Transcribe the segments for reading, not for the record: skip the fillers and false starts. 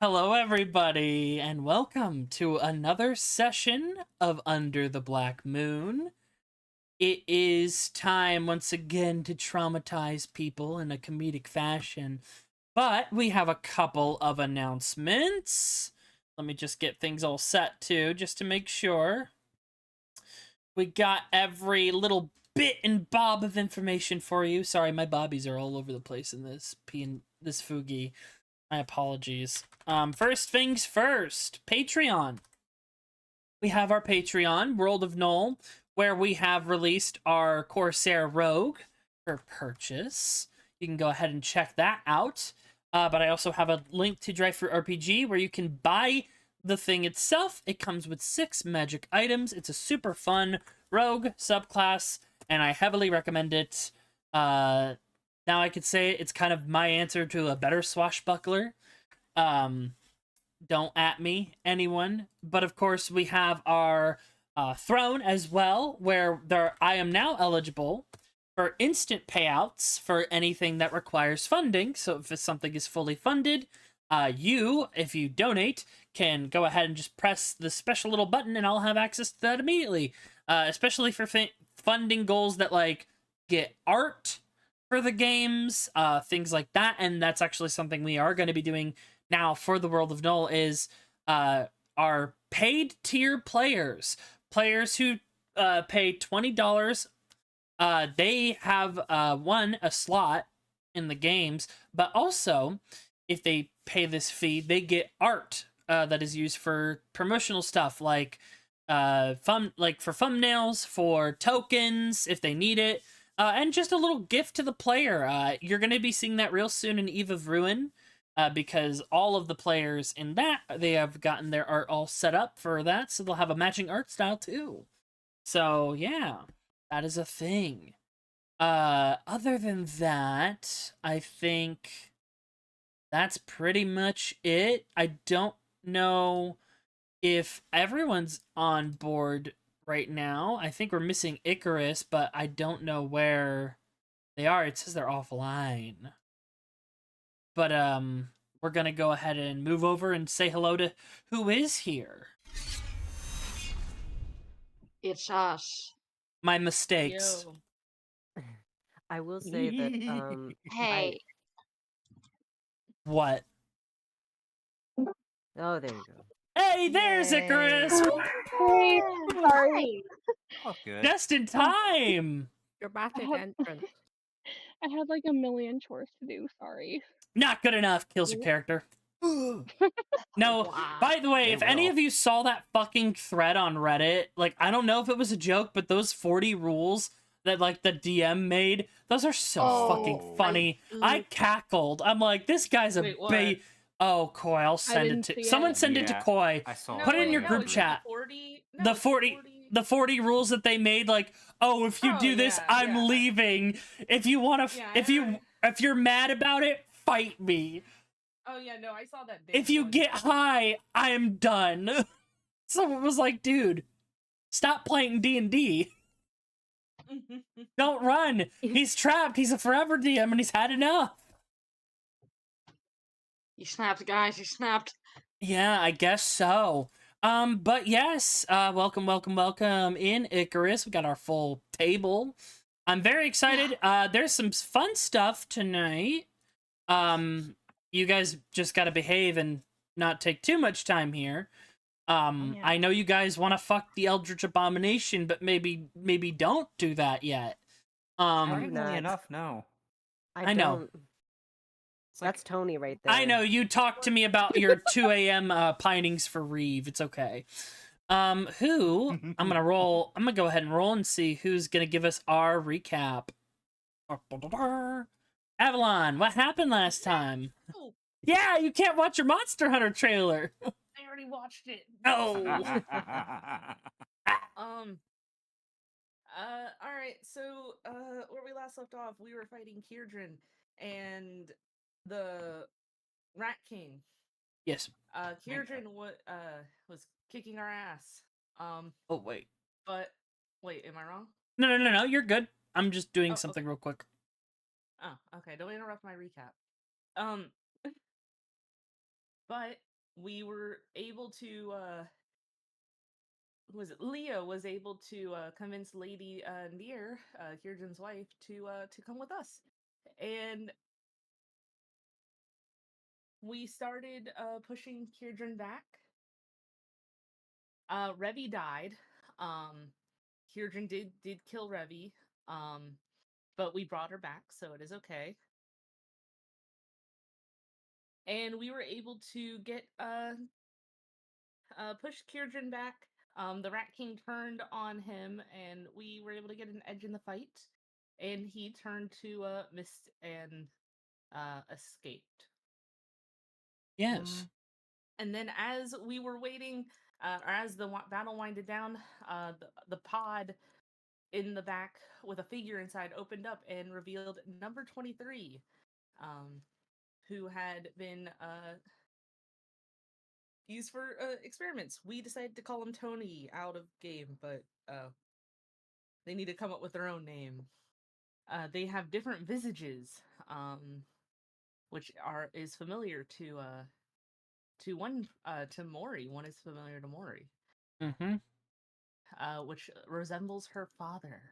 Hello, everybody, and welcome to another session of Under the Black Moon. It is time once again to traumatize people in a comedic fashion, but we have a couple of announcements. Let me just get things all set too, just to make sure. We got every little bit and bob of information for you. Sorry, my bobbies are all over the place in this Fugi. My apologies. First things first, Patreon. We have our Patreon, World of Null, where we have released our Corsair Rogue for purchase. You can go ahead and check that out. But I also have a link to Drive-Thru RPG where you can buy the thing itself. It comes with 6 magic items. It's a super fun rogue subclass, and I heavily recommend it. Now I could say it's kind of my answer to a better swashbuckler. Don't at me, anyone. But of course, we have our throne as well, where I am now eligible for instant payouts for anything that requires funding. So if something is fully funded, if you donate, can go ahead and just press the special little button, and I'll have access to that immediately. Especially for funding goals that like get art for the games, things like that. And that's actually something we are going to be doing now for the World of Null is our paid tier players who pay $20. They have won a slot in the games, but also if they pay this fee, they get art that is used for promotional stuff like for thumbnails, for tokens if they need it, and just a little gift to the player. You're going to be seeing that real soon in Eve of Ruin. Because all of the players in that, they have gotten their art all set up for that, so they'll have a matching art style too. So yeah, that is a thing. Other than that, I think that's pretty much it. I don't know if everyone's on board right now. I think we're missing Icarus, but I don't know where they are. It says they're offline. But we're gonna go ahead and move over and say hello to who is here. It's us. My mistakes. Yo. I will say that Hey, What? oh, there you go. Hey, there's Yay. Icarus! Hey, sorry. hi. Oh, good. Just in time! Dramatic have- entrance. I had like a million chores to do. Sorry. Not good enough. Kills your character. No, Wow. by the way, They if any will. of you saw that fucking thread on Reddit, like, I don't know if it was a joke, but those 40 rules that, like, the DM made, those are so fucking Oh. funny. I cackled. I'm like, this guy's a Wait, what? bait. Oh, Koi, I'll send it didn't to... see Someone it. send it to Yeah. Koi. I saw Put it in it. your Yeah, group it's chat. 40? The 40 rules that they made, like, oh, if you Oh, do this, yeah, I'm yeah. leaving. If you want to... Yeah, If you're mad about it, fight me. Oh yeah, no, I saw that big If you one. get high, I am done. Someone was like, dude, stop playing D&D. Don't run. He's trapped. He's a forever DM and he's had enough. You snapped, guys. You snapped. Yeah, I guess so. But yes, welcome in, Icarus. We got our full table. I'm very excited. There's some fun stuff tonight. You guys just gotta behave and not take too much time here. yeah. I know you guys want to fuck the Eldritch Abomination, but maybe don't do that yet. I do Surprisingly not. enough, no. I know. don't. It's like, That's Tony right there. I know you talked to me about your 2 a.m. Pinings for Reeve. It's okay. I'm gonna roll. I'm gonna go ahead and roll and see who's gonna give us our recap. Avalon, what happened last time? Oh, Yeah, you can't watch your Monster Hunter trailer. I already watched it. Oh. All right. So, where we last left off, we were fighting Kierdrin and the Rat King. Yes. Kierdrin was kicking our ass. Oh wait. But wait, am I wrong? No. You're good. I'm just doing Oh, something real quick. Oh, okay. Don't interrupt my recap. But we were able to was it Leah was able to convince Lady Near, Kierjan's wife, to come with us. And we started pushing Kierjan back. Revi died. Kierjan did kill Revi. But we brought her back, so it is okay. And we were able to get push Kierjan back. The Rat King turned on him, and we were able to get an edge in the fight. And he turned to Mist and escaped. Yes. And then, as we were waiting, or as the battle winded down, the pod in the back with a figure inside opened up and revealed number 23, who had been used for experiments. We decided to call him Tony out of game, but they need to come up with their own name. They have different visages, which is familiar to Mori. One is familiar to Mori, Mm-hmm. which resembles her father.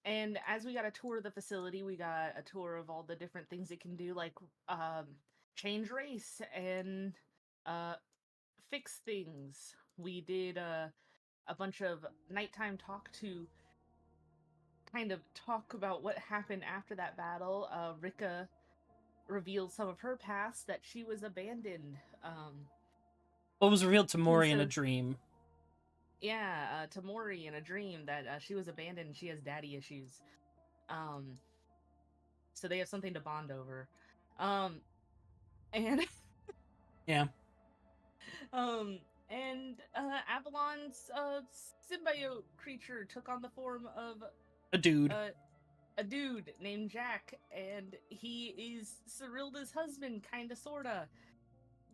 And as we got a tour of the facility, we got a tour of all the different things it can do, like change race and fix things. We did a bunch of nighttime talk to kind of talk about what happened after that battle. Rika revealed some of her past, that she was abandoned. What was revealed to Mori in a so- dream? Yeah, to Mori in a dream that she was abandoned and she has daddy issues. So they have something to bond over. And Yeah. and Avalon's symbiote creature took on the form of A dude. a dude named Jack, and he is Cyrilda's husband, kinda sorta.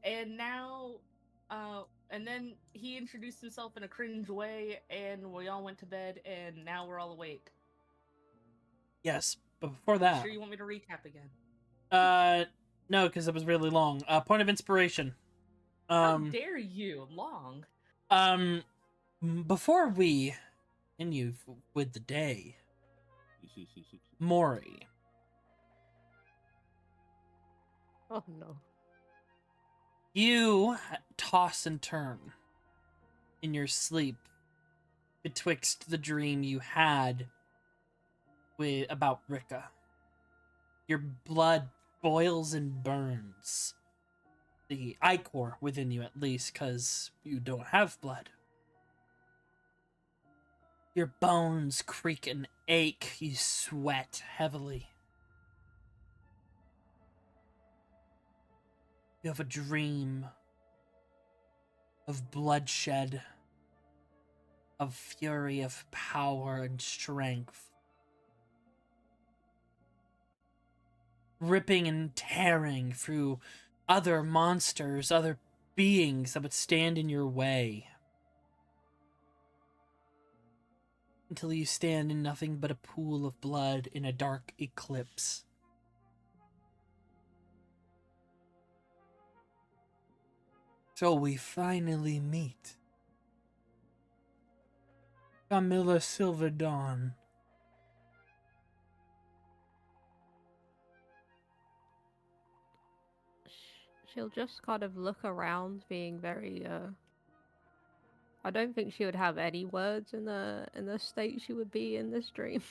And now and then he introduced himself in a cringe way, and we all went to bed, and now we're all awake. Yes, but before that, Sure you want me to recap again? no, because it was really long. Point of inspiration. How dare you? Long. Before we continue with the day, Mori, Oh no. you toss and turn in your sleep betwixt the dream you had about Rika. Your blood boils and burns. The ichor within you, at least, because you don't have blood. Your bones creak and ache. You sweat heavily. You have a dream of bloodshed, of fury, of power and strength. Ripping and tearing through other monsters, other beings that would stand in your way. Until you stand in nothing but a pool of blood in a dark eclipse. So we finally meet. Camilla Silverdawn. She'll just kind of look around, being very I don't think she would have any words in the state she would be in this dream.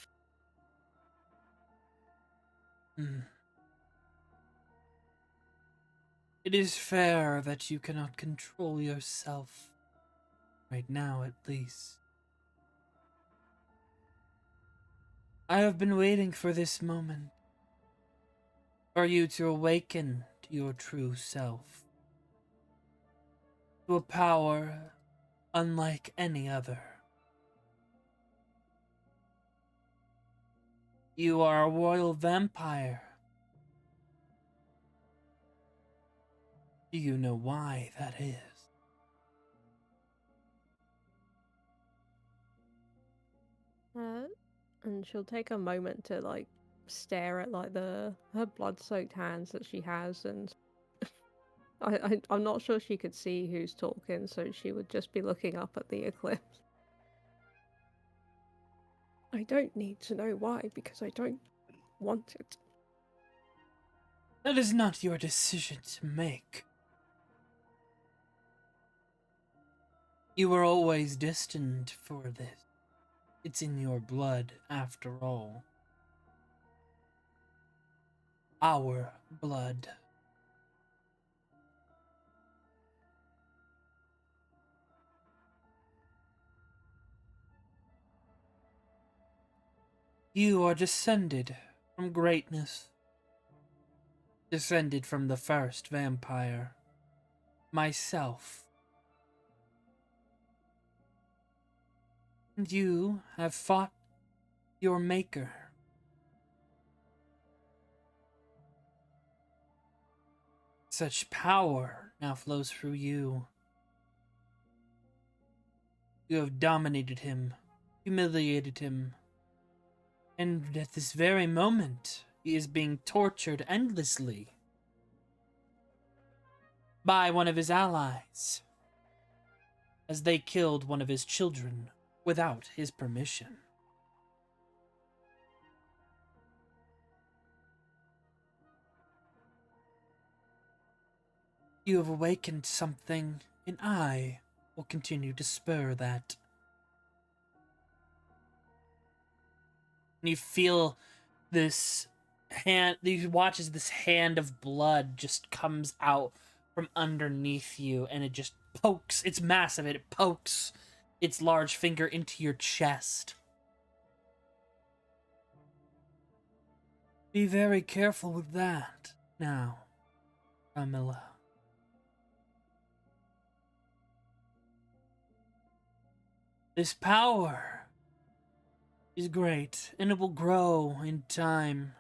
It is fair that you cannot control yourself. Right now, at least. I have been waiting for this moment. For you to awaken to your true self. To a power unlike any other. You are a royal vampire. Do you know why that is? And she'll take a moment to like stare at like her blood-soaked hands that she has, and I'm not sure she could see who's talking, so she would just be looking up at the eclipse. I don't need to know why, because I don't want it. That is not your decision to make. You were always destined for this. It's in your blood, after all. Our blood. You are descended from greatness. Descended from the first vampire. Myself. And you have fought your maker. Such power now flows through you. You have dominated him, humiliated him, and at this very moment, he is being tortured endlessly by one of his allies, as they killed one of his children without his permission. You have awakened something, and I will continue to spur that. And you feel this hand, you watch as this hand of blood just comes out from underneath you, and it just pokes, it's massive, it pokes its large finger into your chest. Be very careful with that now, Camilla. This power is great, and it will grow in time.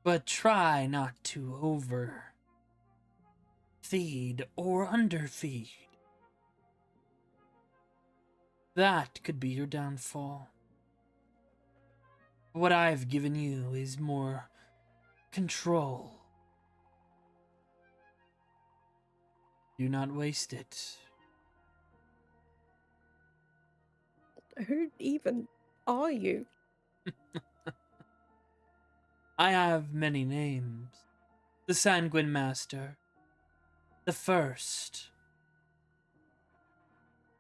But try not to overfeed or underfeed. That could be your downfall. What I've given you is more control. Do not waste it. Who even are you? I have many names. The Sanguine Master. The First.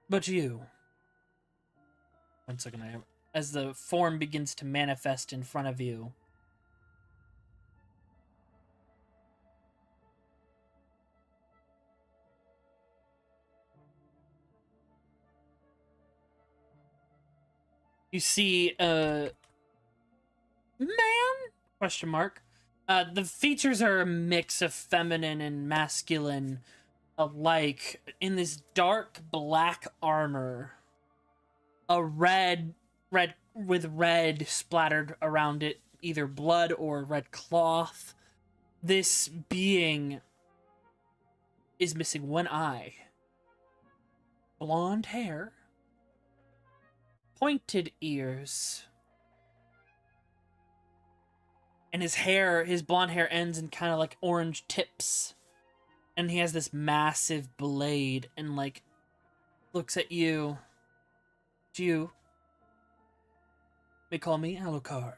But you. One second, as the form begins to manifest in front of you. You see a man? Question mark. The features are a mix of feminine and masculine alike. In this dark black armor, a red with red splattered around it, either blood or red cloth. This being is missing one eye, blonde hair, pointed ears, and his blonde hair ends in kind of like orange tips, and he has this massive blade and like looks at you. You may call me Alucard.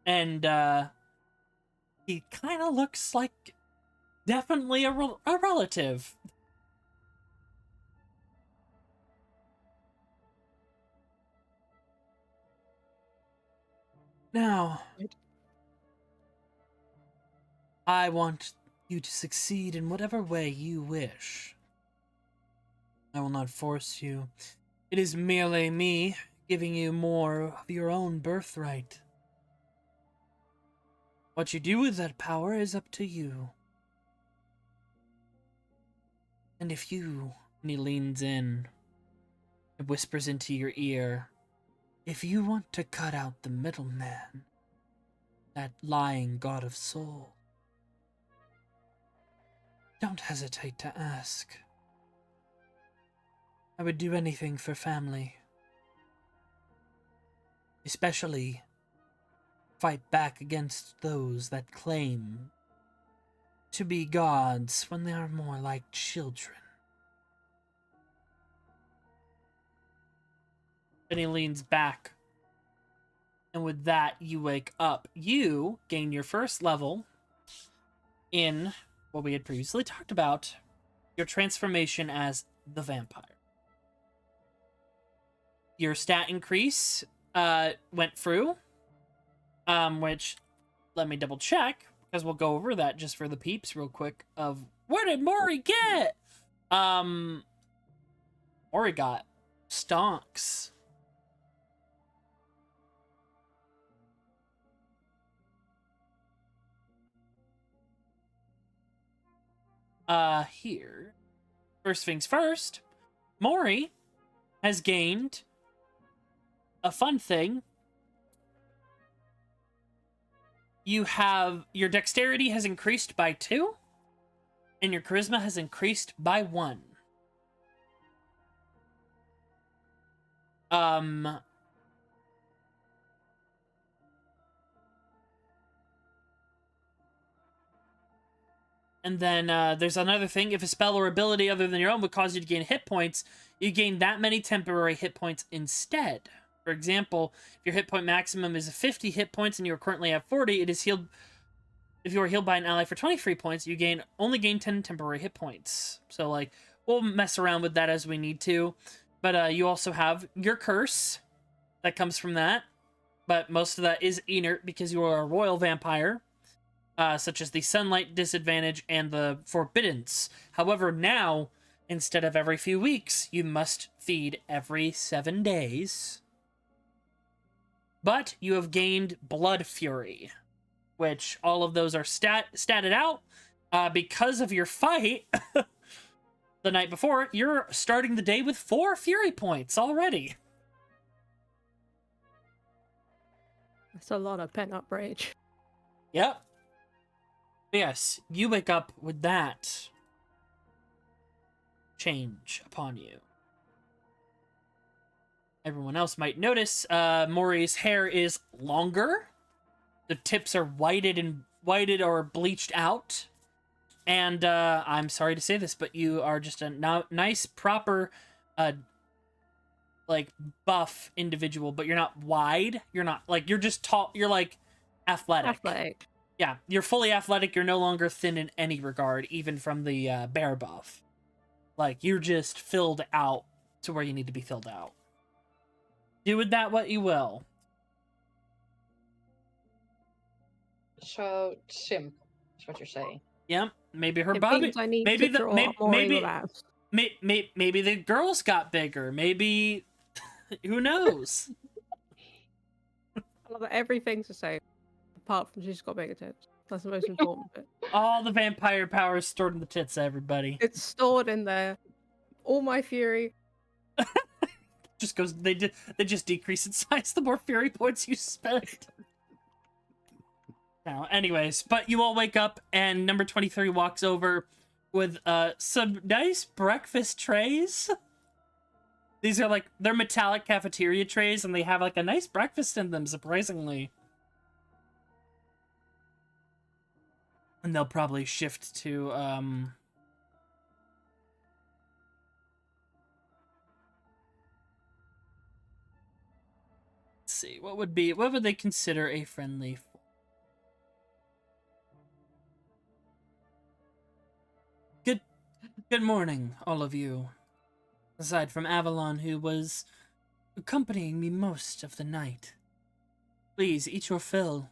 And he kind of looks like definitely a relative. Now, I want you to succeed in whatever way you wish. I will not force you. It is merely me giving you more of your own birthright. What you do with that power is up to you. And if you, and he leans in and whispers into your ear, if you want to cut out the middleman, that lying god of soul, Don't hesitate to ask. I would do anything for family. Especially fight back against those that claim to be gods when they are more like children. And he leans back. And with that, you wake up. You gain your first level in what we had previously talked about, your transformation as the vampire. Your stat increase went through, which, let me double check, because we'll go over that just for the peeps real quick, of what did Mori get? Mori got stonks. Here. First things first, Mori has gained a fun thing. You have, your dexterity has increased by 2, and your charisma has increased by 1. And then there's another thing. If a spell or ability other than your own would cause you to gain hit points, you gain that many temporary hit points instead. For example, if your hit point maximum is 50 hit points and you currently have 40, it is healed. If you are healed by an ally for 23 points, you only gain 10 temporary hit points. So, like, we'll mess around with that as we need to. But you also have your curse that comes from that. But most of that is inert because you are a royal vampire. Such as the sunlight disadvantage and the forbiddance. However, now, instead of every few weeks, you must feed every 7 days. But you have gained Blood Fury, which all of those are statted out. Because of your fight the night before, you're starting the day with 4 Fury points already. That's a lot of pent-up rage. Yep. Yes, you wake up with that change upon you. Everyone else might notice Mori's hair is longer. The tips are whited or bleached out. And I'm sorry to say this, but you are just a nice, proper, like, buff individual. But you're not wide. You're not, like, you're just tall. You're, like, athletic. Athletic. Yeah, you're fully athletic. You're no longer thin in any regard, even from the bear buff. Like, you're just filled out to where you need to be filled out. Do with that what you will. So simp is what you're saying. Yep, maybe her It body. means I need Maybe to the draw maybe more maybe, graphs. maybe the girls got bigger. Maybe who knows? I love that everything's the same, apart from she's got bigger tits. That's the most important bit. All the vampire power is stored in the tits, everybody. It's stored in there. All my fury. Just goes. They just decrease in size the more fury points you spend. Now, anyways, but you all wake up and number 23 walks over with some nice breakfast trays. These are like, they're metallic cafeteria trays and they have like a nice breakfast in them, surprisingly. And they'll probably shift to let's see, what would they consider a friendly? Good morning, all of you. Aside from Avalon, who was accompanying me most of the night. Please, eat your fill.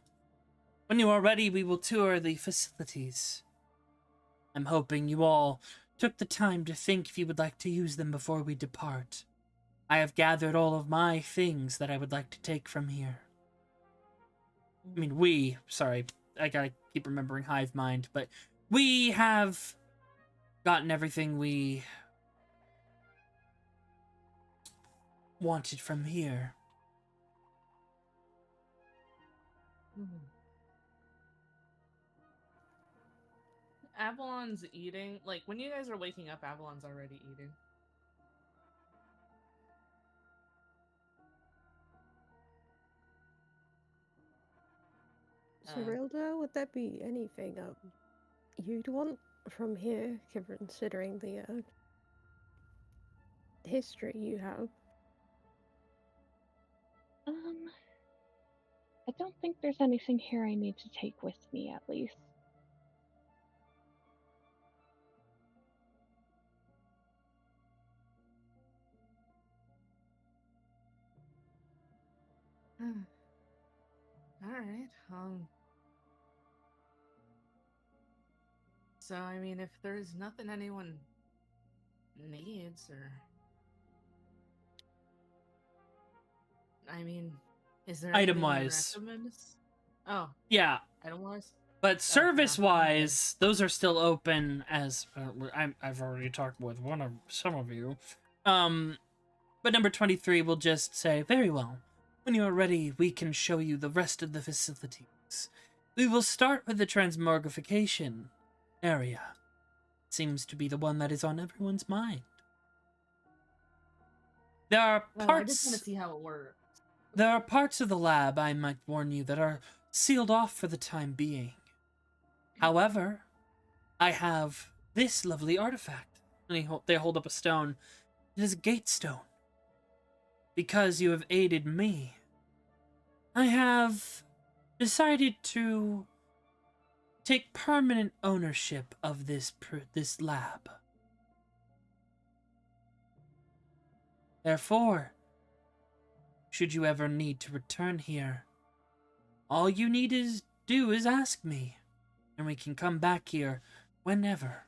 When you are ready, we will tour the facilities. I'm hoping you all took the time to think if you would like to use them before we depart. I have gathered all of my things that I would like to take from here. I mean, sorry, I gotta keep remembering Hive Mind, but we have gotten everything we wanted from here. Avalon's eating. Like, when you guys are waking up, Avalon's already eating. So, Rilda, would there be anything you'd want from here, considering the history you have? I don't think there's anything here I need to take with me, at least. Alright, so, I mean, if there's nothing anyone needs, or... I mean, is there anything you Item-wise. recommend? Oh, Yeah, item-wise? but service-wise, those are still open as I've already talked with some of you. But number 23 will just say, very well. When you are ready, we can show you the rest of the facilities. We will start with the transmogrification area. Seems to be the one that is on everyone's mind. There are I just parts. want to see how it works. There are parts of the lab, I might warn you, that are sealed off for the time being. However, I have this lovely artifact. And they hold up a stone. It is a gate stone. Because you have aided me, I have decided to take permanent ownership of this lab. Therefore, should you ever need to return here, all you need is ask me, and we can come back here whenever.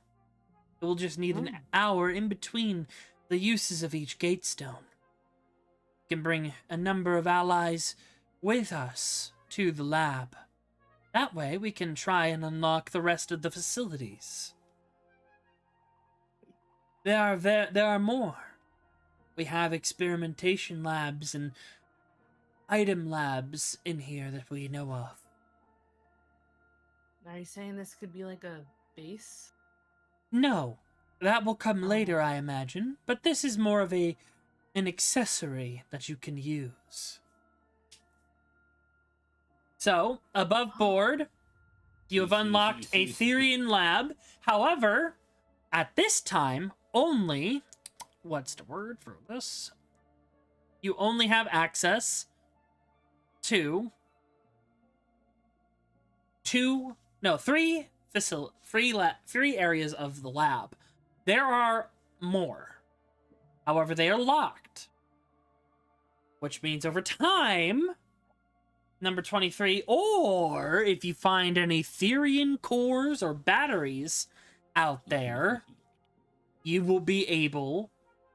We'll just need an hour in between the uses of each gate stone. We can bring a number of allies with us to the lab. That way, we can try and unlock the rest of the facilities. There are more. We have experimentation labs and item labs in here that we know of. Are you saying this could be like a base? No, that will come later, I imagine. But this is more of an accessory that you can use. So, above board, you have unlocked a Therian lab. However, at this time, only... What's the word for this? You only have access to three areas of the lab. There are more. However, they are locked. Which means over time, number 23, or if you find any Therian cores or batteries out there, you will be able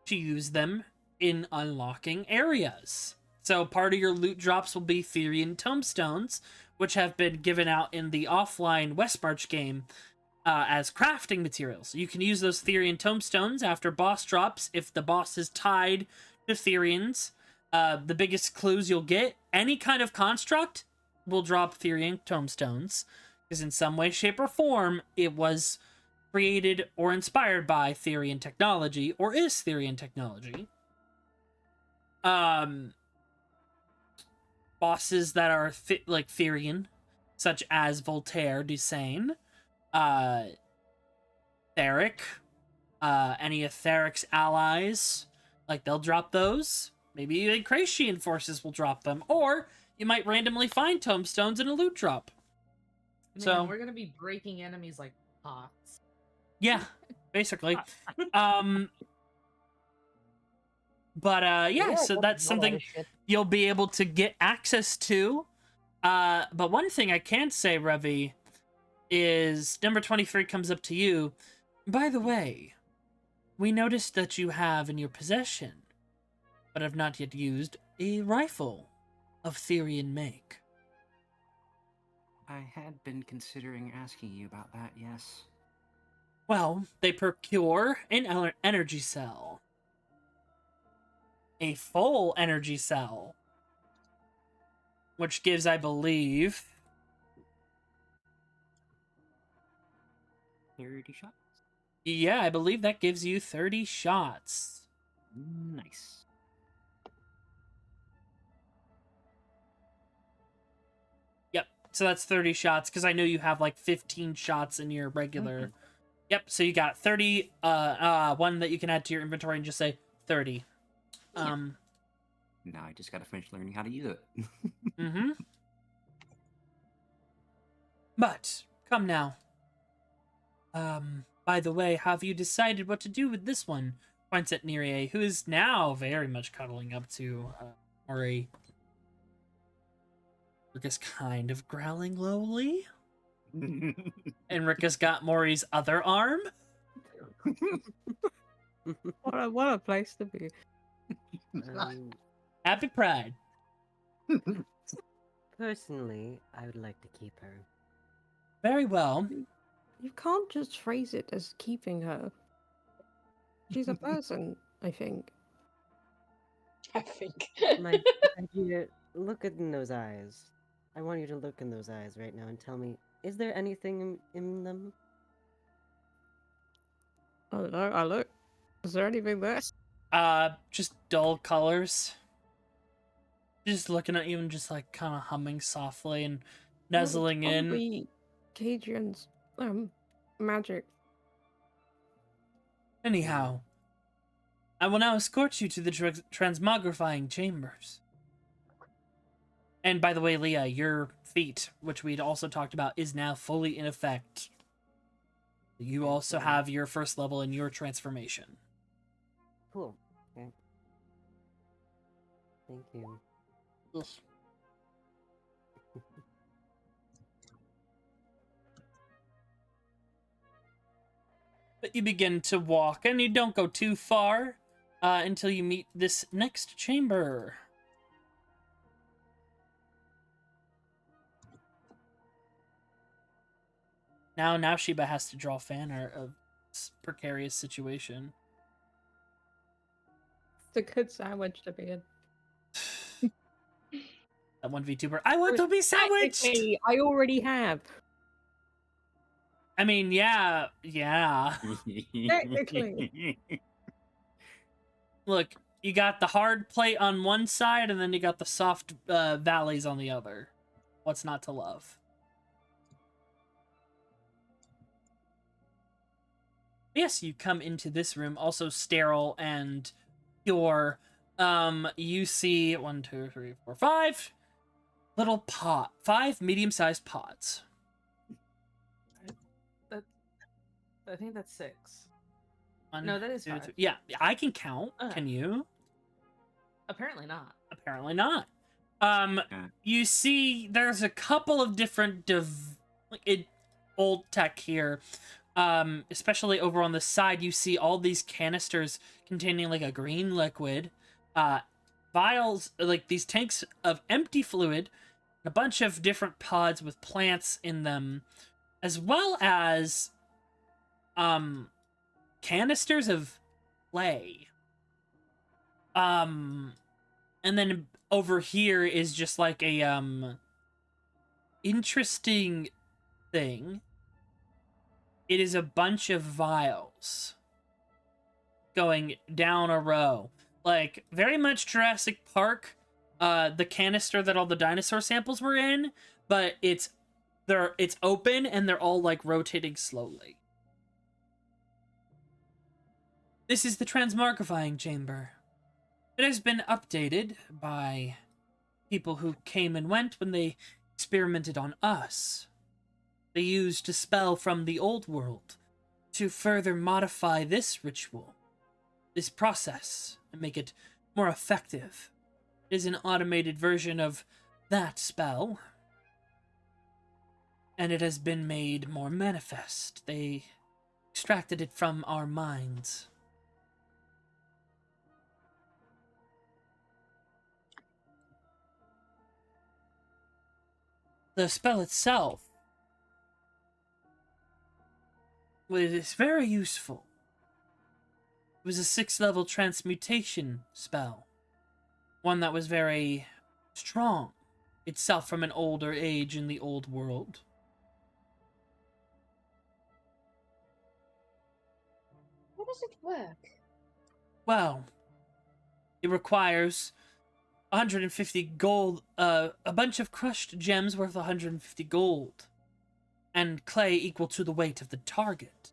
to use them in unlocking areas. So part of your loot drops will be Therian tombstones, which have been given out in the offline Westmarch game as crafting materials. You can use those Therian tombstones after boss drops if the boss is tied to Therians. The biggest clues you'll get, any kind of construct will drop Therian tombstones, because in some way, shape, or form, it was created or inspired by Therian technology, or is Therian technology. Bosses that are like Therian, such as Voltaire, Dussain, Theric, any of Theric's allies, like they'll drop those. Maybe even Kracian forces will drop them, or you might randomly find tombstones in a loot drop. Man, So we're gonna be breaking enemies like pots. Yeah, basically. Yeah, so that's something you'll be able to get access to. But one thing I can say, Revi, is number 23 comes up to you. By the way, we noticed that you have in your possession, but have not yet used, a rifle of Therian make. I had been considering asking you about that, yes. Well, they procure an energy cell. A full energy cell. Which gives, I believe... 30 shots. Yeah, I believe that gives you 30 shots. Nice. Yep. So that's 30 shots because I know you have like 15 shots in your regular. Yep. So you got 30. One that you can add to your inventory and just say 30. Now I just gotta finish learning how to use it. Mm-hmm. But come now. By the way, have you decided what to do with this one? Points at Nirie, who is now very much cuddling up to Mori. Rika's kind of growling lowly. And Rika's got Mori's other arm. What a place to be. Happy Pride. Personally, I would like to keep her. Very well. You can't just phrase it as keeping her. She's a person, I think. I think. My dear, look in those eyes. I want you to look in those eyes right now and tell me, is there anything in them? I don't know, I look. Is there anything there? Just dull colors. Just looking at you and just like kind of humming softly and nuzzling in. Probably Cadrian's magic. Anyhow, I will now escort you to the transmogrifying chambers. And by the way, Leah, your feat, which we'd also talked about, is now fully in effect. You also have your first level in your transformation. Cool. Okay. Thank you. But you begin to walk, and you don't go too far until you meet this next chamber. Now Sheba has to draw fan art of this precarious situation. It's a good sandwich to be in. That 1v2 I want to be sandwiched! Technically, I already have. I mean, yeah. Technically. Look, you got the hard plate on one side, and then you got the soft valleys on the other. What's not to love? Yes, you come into this room, also sterile and pure. You see 1, 2, 3, 4, 5 little 5 medium-sized pots. I think that's 6. 1, No, that is 2, 5. 3. Yeah, I can count. Okay. Can you? Apparently not. Apparently not. You see, there's a couple of different old tech here. Especially over on the side, you see all these canisters containing like a green liquid, vials, like these tanks of empty fluid, a bunch of different pods with plants in them, as well as canisters of clay. And then over here is just like a interesting thing. It is a bunch of vials going down a row. Like, very much Jurassic Park, the canister that all the dinosaur samples were in, but it's open and they're all, like, rotating slowly. This is the transmogrifying chamber. It has been updated by people who came and went when they experimented on us. They used a spell from the old world to further modify this ritual, this process, and make it more effective. It is an automated version of that spell, and it has been made more manifest. They extracted it from our minds. The spell itself was very useful. It was a 6th-level transmutation spell. One that was very strong, itself from an older age in the old world. does it work? Well, it requires 150 gold, a bunch of crushed gems worth 150 gold, and clay equal to the weight of the target.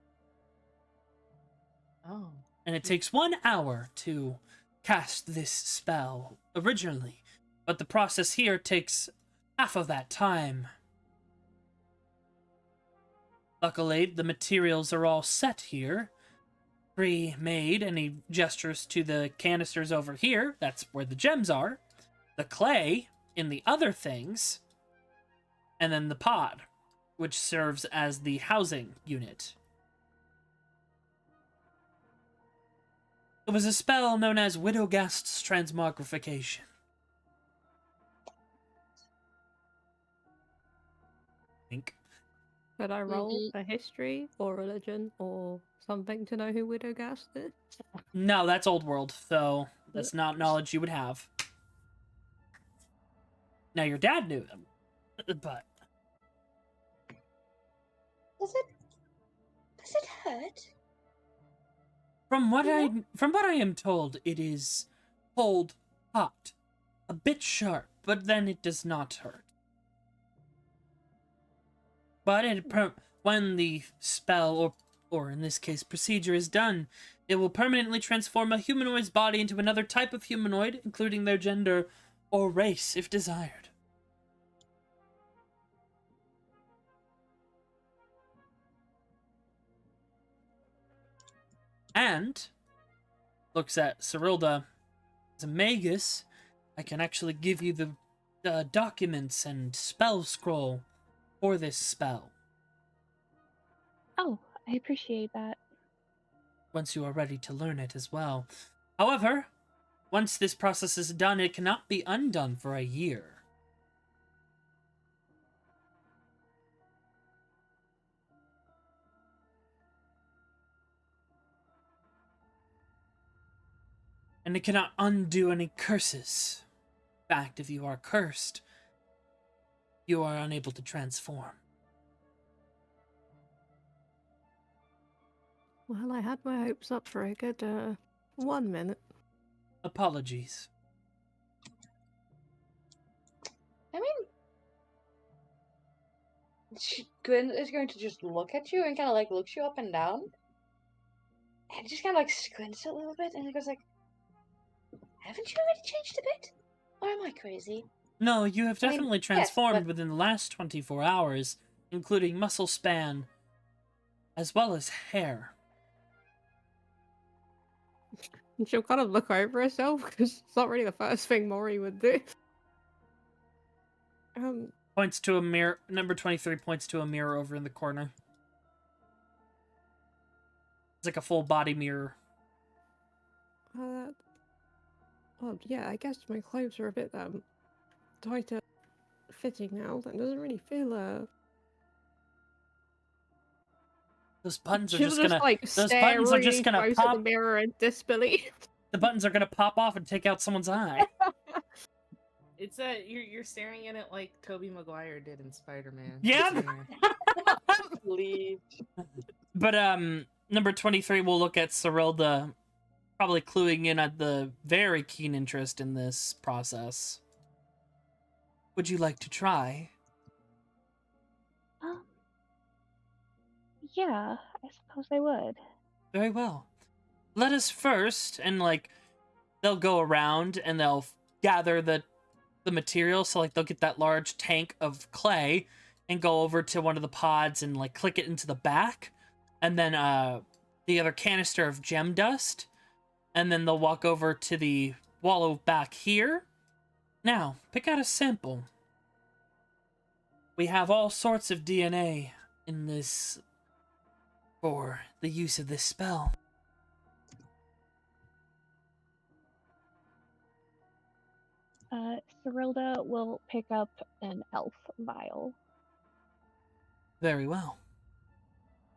Oh. And it takes 1 hour to cast this spell originally, but the process here takes half of that time. Luckily, the materials are all set here, pre-made, and he gestures to the canisters over here. That's where the gems are. The clay in the other things, and then the pod, which serves as the housing unit. It was a spell known as Widogast's Transmogrification. Think. Could I roll Mhm. a history or religion or something to know who Widogast is? No, that's old world, so that's not knowledge you would have. Now, your dad knew them, but Does it hurt? from what I am told, it is cold, hot, a bit sharp, but then it does not hurt. But when the spell, or in this case, procedure is done, it will permanently transform a humanoid's body into another type of humanoid, including their gender or race, if desired. And looks at Cyrilda. As a magus, I can actually give you the documents and spell scroll for this spell Oh, I appreciate that. once you are ready to learn it as well. However, once this process is done, it cannot be undone for a year. And it cannot undo any curses. In fact, if you are cursed, you are unable to transform. Well, I had my hopes up for a good 1 minute. Apologies. I mean, Gwen is going to just look at you and kind of like looks you up and down, and just kind of like squints a little bit, and he goes like, "Haven't you already changed a bit, or am I crazy?" No, you have I mean, definitely yes, transformed but- within the last 24 hours, including muscle span, as well as hair. And she'll kind of look over herself because it's not really the first thing Mori would do. Points to a mirror. Number 23 points to a mirror over in the corner. It's like a full body mirror. Well, yeah, I guess my clothes are a bit tighter fitting now. That doesn't really feel Those buttons are She'll just gonna. like Those stare buttons are really just gonna close pop. at the mirror in disbelief. The buttons are gonna pop off and take out someone's eye. It's you're staring at it like Tobey Maguire did in Spider-Man. Yeah. Please. But number 23 will look at Cyrilda, probably cluing in at the very keen interest in this process. Would you like to try? Yeah, I suppose I would. Very well. Let us first, and like, they'll go around and they'll gather the material. So like, they'll get that large tank of clay and go over to one of the pods and like click it into the back, and then the other canister of gem dust, and then they'll walk over to the wallow back here. Now, pick out a sample. We have all sorts of DNA in this for the use of this spell. Cyrilda will pick up an elf vial. Very well.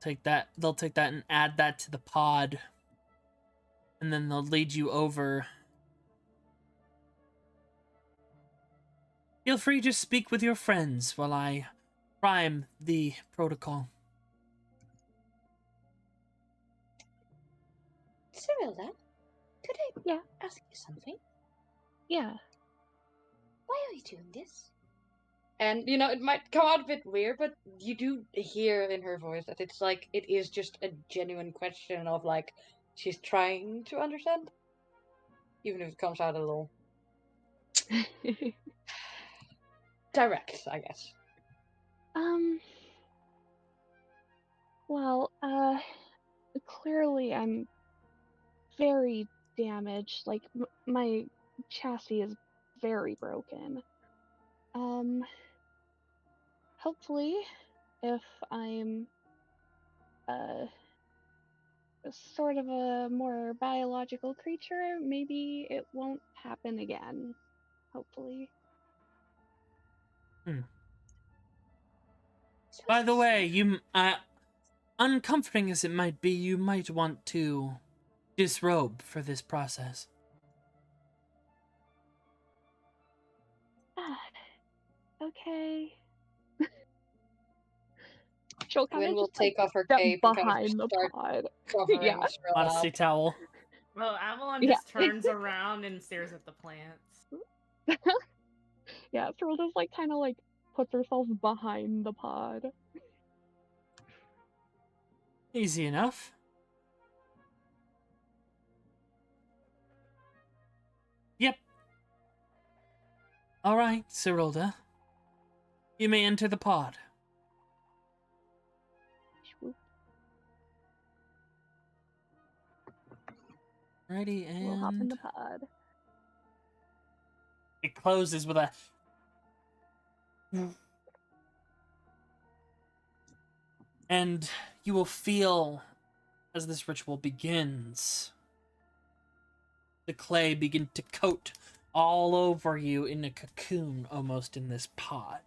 Take that. They'll take that and add that to the pod. And then they'll lead you over. Feel free to speak with your friends while I prime the protocol. Cyrilda, could I Yeah. ask you something? Yeah. Why are you doing this? And, you know, it might come out a bit weird, but you do hear in her voice that it's like, it is just a genuine question of, like, she's trying to understand. Even if it comes out a little direct, I guess. Well, clearly I'm very damaged. Like, my chassis is very broken. Hopefully, if I'm, sort of a more biological creature, maybe it won't happen again. Hopefully. By the way, uncomforting as it might be, you might want to disrobe for this process. Ah, okay. She'll kind Gwen of will just like take off her step cape and kind of behind just the start pod. covering Yeah. Skrilla Modesty up. towel. Well, Avalon Yeah. just turns around and stares at the plants. Yeah, Cyrilda's like kind of like puts herself behind the pod. Easy enough. Yep. Alright, Cyrilda. You may enter the pod. Swoop. Ready, We'll hop in and the pod. it closes with a and you will feel as this ritual begins the clay begin to coat all over you in a cocoon almost in this pod.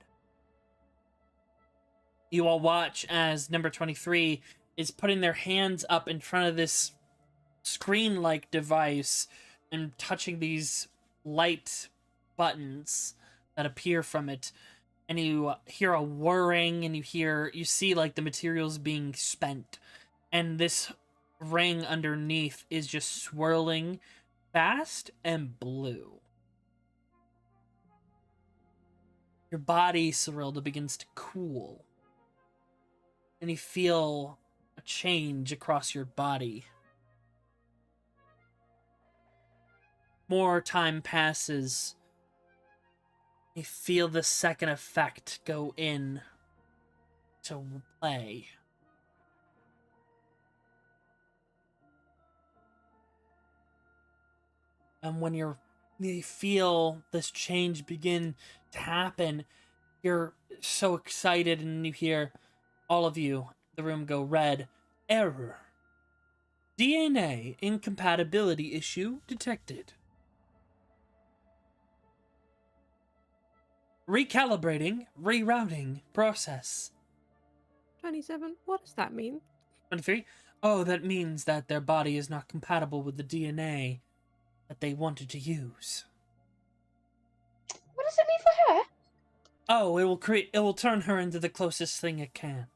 You all watch as number 23 is putting their hands up in front of this screen-like device and touching these light buttons that appear from it, and you hear a whirring, and you see like the materials being spent, and this ring underneath is just swirling fast and blue. Your body, Cyrilda, begins to cool, and you feel a change across your body. More time passes. You feel the second effect go in to play. And when you feel this change begin to happen, you're so excited, and you hear all of you, the room go red. Error. DNA incompatibility issue detected. Recalibrating, rerouting process. 27. What does that mean? 23. Oh, that means that their body is not compatible with the DNA that they wanted to use. What does it mean for her? Oh, it will turn her into the closest thing it can.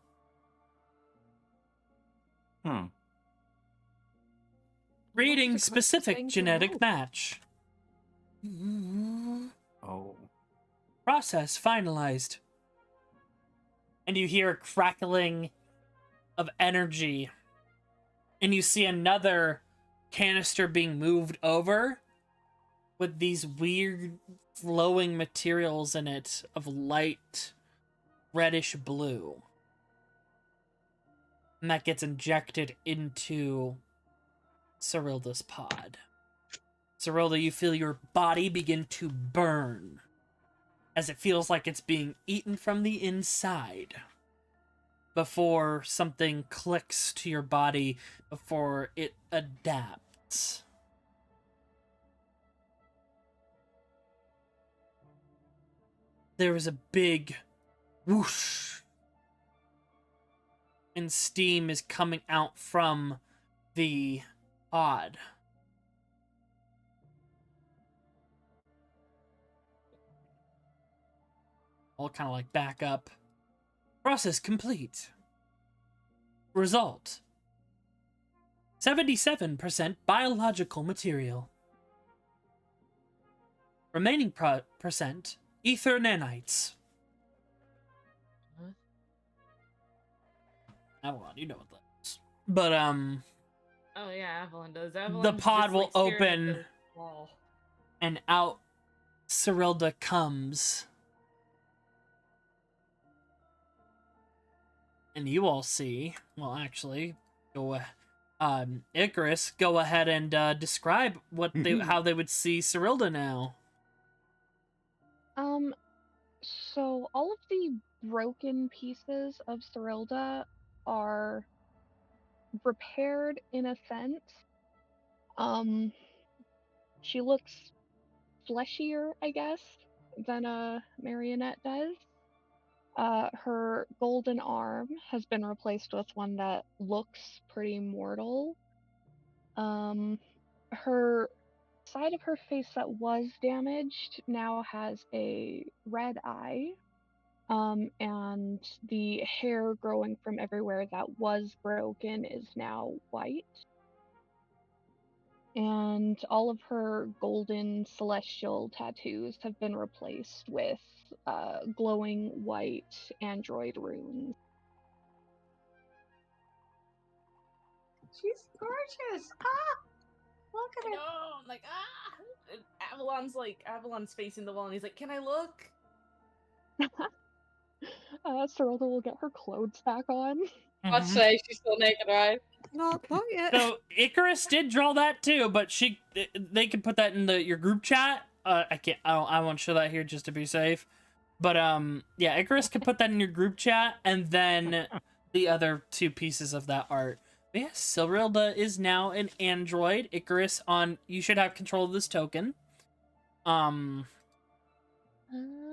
Reading What's the closest specific thing to genetic what? match. Oh. Process finalized. And you hear a crackling of energy. And you see another canister being moved over with these weird flowing materials in it of light reddish blue. And that gets injected into Cyrilda's pod. Cyrilda, you feel your body begin to burn as it feels like it's being eaten from the inside before something clicks to your body, before it adapts. There is a big whoosh, and steam is coming out from the pod. All kind of like back up. Process complete. Result. 77% biological material. Remaining percent, ether nanites. Huh? Avalon, you know what that is. But, Oh yeah, Avalon does. Avalon's pod just, will like, staring at open. the wall. And out Cyrilda comes. And you all see, well, actually, Icarus, go ahead and describe what how they would see Cyrilda now. So all of the broken pieces of Cyrilda are repaired in a sense. She looks fleshier, I guess, than a marionette does. Her golden arm has been replaced with one that looks pretty mortal. Her side of her face that was damaged now has a red eye. And the hair growing from everywhere that was broken is now white. And all of her golden celestial tattoos have been replaced with glowing white android runes. She's gorgeous. Ah, look I at her. know, I'm like, ah! And Avalon's facing the wall, and he's like, can I look? Cyrilda will get her clothes back on. I'd say she's still naked, right? Not yet. So Icarus did draw that too, but they can put that in your group chat. I won't show that here just to be safe. But yeah, Icarus could put that in your group chat, and then the other two pieces of that art. But yeah, Cyrilda is now an android. Icarus you should have control of this token.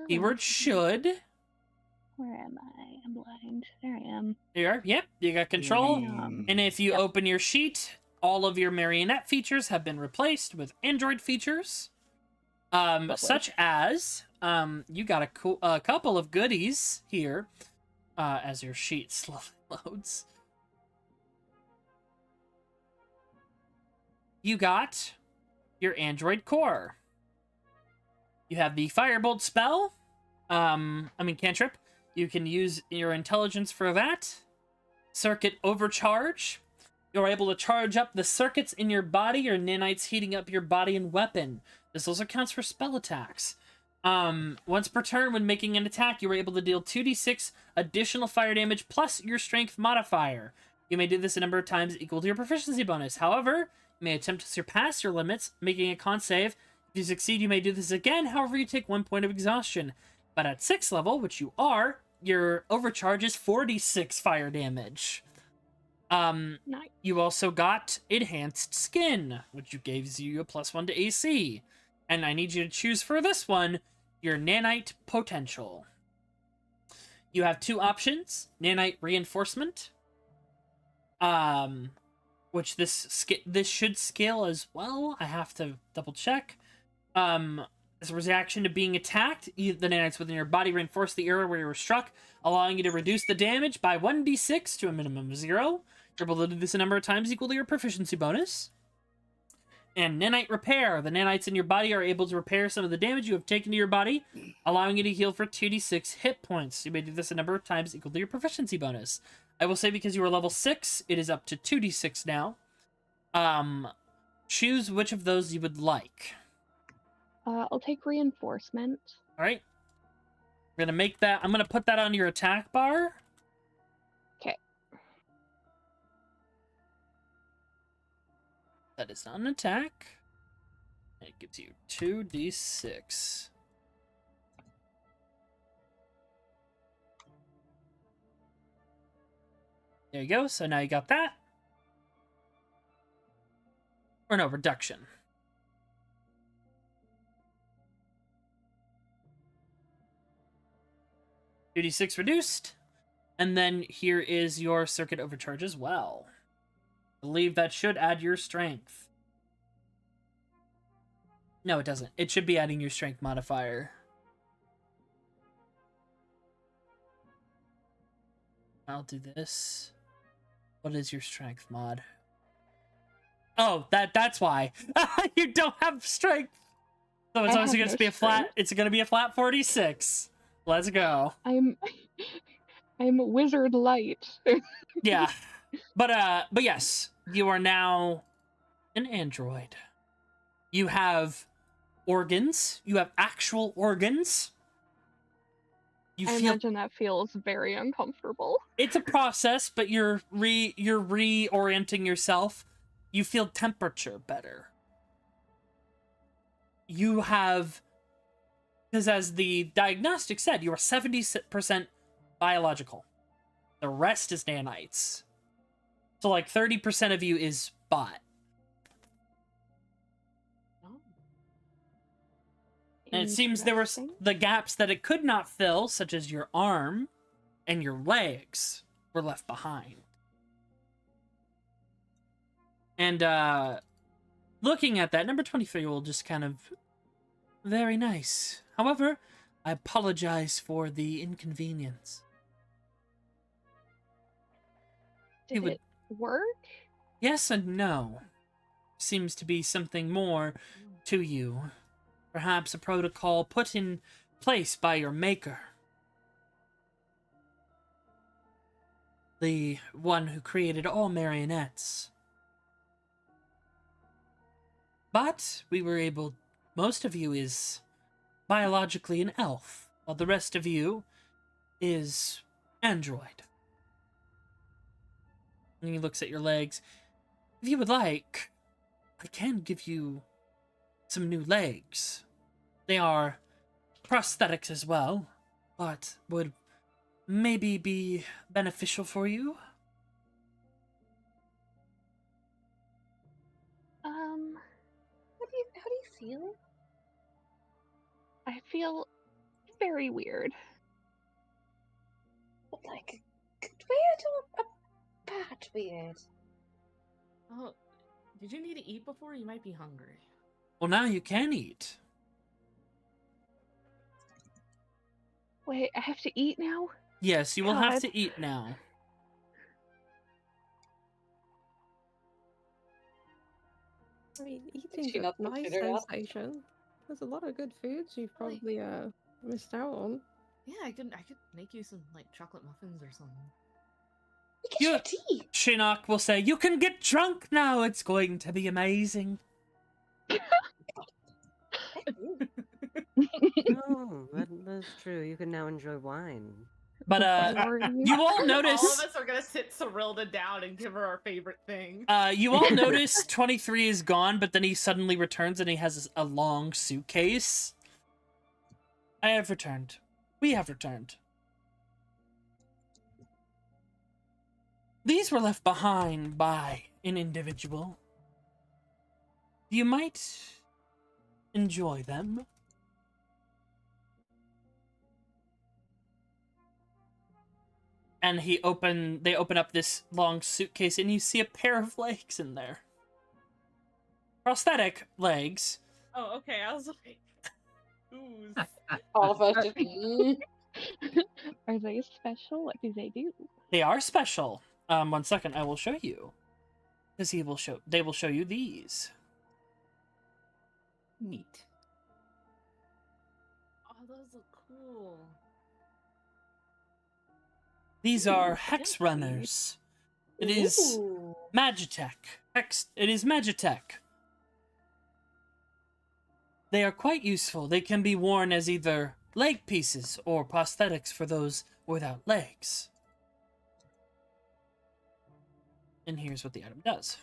Keyword should. Where am I? I'm blind. There I am. There you are. Yep, you got control. Mm. And if you open your sheet, all of your marionette features have been replaced with android features. Such as you got a couple of goodies here as your sheet slowly loads. You got your android core. You have the firebolt spell. Cantrip. You can use your intelligence for that. Circuit overcharge. You're able to charge up the circuits in your body. Your nanites heating up your body and weapon. This also counts for spell attacks. Once per turn, when making an attack, you are able to deal 2d6 additional fire damage plus your strength modifier. You may do this a number of times equal to your proficiency bonus. However, you may attempt to surpass your limits, making a con save. If you succeed, you may do this again. However, you take 1 point of exhaustion. But at 6th level, which you are, your overcharge is 46 fire damage. Nice. You also got Enhanced Skin, which gives you a +1 to AC. And I need you to choose for this one your Nanite Potential. You have 2 options: Nanite Reinforcement, which this should scale as well. I have to double check. As a reaction to being attacked, the nanites within your body reinforce the area where you were struck, allowing you to reduce the damage by 1d6 to a minimum of 0. You're able to do this a number of times equal to your proficiency bonus. And Nanite Repair. The nanites in your body are able to repair some of the damage you have taken to your body, allowing you to heal for 2d6 hit points. You may do this a number of times equal to your proficiency bonus. I will say because you are level 6, it is up to 2d6 now. Choose which of those you would like. I'll take reinforcement. All right. I'm going to put that on your attack bar. Okay. That is not an attack. It gives you 2d6. There you go. So now you got that. Or no, reduction. .2d6 reduced. And then here is your circuit overcharge as well. I believe that should add your strength. No, it doesn't. It should be adding your strength modifier. I'll do this. What is your strength mod? Oh, that's why. You don't have strength. So it's I obviously have going to no be a flat. strength. It's going to be a flat 46. Let's go. I'm wizard light. Yeah. But yes, you are now an android. You have organs. You have actual organs. You I feel imagine that feels very uncomfortable. it's a process, but you're reorienting yourself. You feel temperature better. You have, because as the diagnostic said, you are 70% biological. The rest is nanites. So like 30% of you is bot. And it seems there were Interesting. the gaps that it could not fill, such as your arm and your legs, were left behind. And looking at that, number 23 will just kind of... Very nice. However, I apologize for the inconvenience. Did would- it work? Yes and no. Seems to be something more to you. Perhaps a protocol put in place by your maker. The one who created all marionettes. But we were able... Most of you is biologically an elf, while the rest of you is android. And he looks at your legs. If you would like, I can give you some new legs. They are prosthetics as well, but would maybe be beneficial for you. How do you feel? I feel very weird. But like good weird or a bad weird? Oh, did you need to eat before? You might be hungry. Well, now you can eat. Wait, I have to eat now? Yes, you will have God. to eat now. I mean, she eating's a not nice consider that? sensation. There's a lot of good foods you've Really? probably missed out on. Yeah, I could make you some like chocolate muffins or something. We get You- your tea. Shinnok will say, "You can get drunk now. It's going to be amazing." Oh, that's true. You can now enjoy wine. But Boring. you all All notice. of us are gonna sit Cyrilda down and give her our favorite thing. You all notice 23 is gone, but then he suddenly returns and he has a long suitcase. I have returned. We have returned. These were left behind by an individual. You might enjoy them. And they open up this long suitcase and you see a pair of legs in there. Prosthetic legs. Oh, okay. I was like, ooh. All of us just. Are they special? What do they do? They are special. 1 second, I will show you. Because they will show you these. Neat. Oh, those look cool. These are Hex Runners. It is Ooh. Magitech. It is Magitech. They are quite useful. They can be worn as either leg pieces or prosthetics for those without legs. And here's what the item does.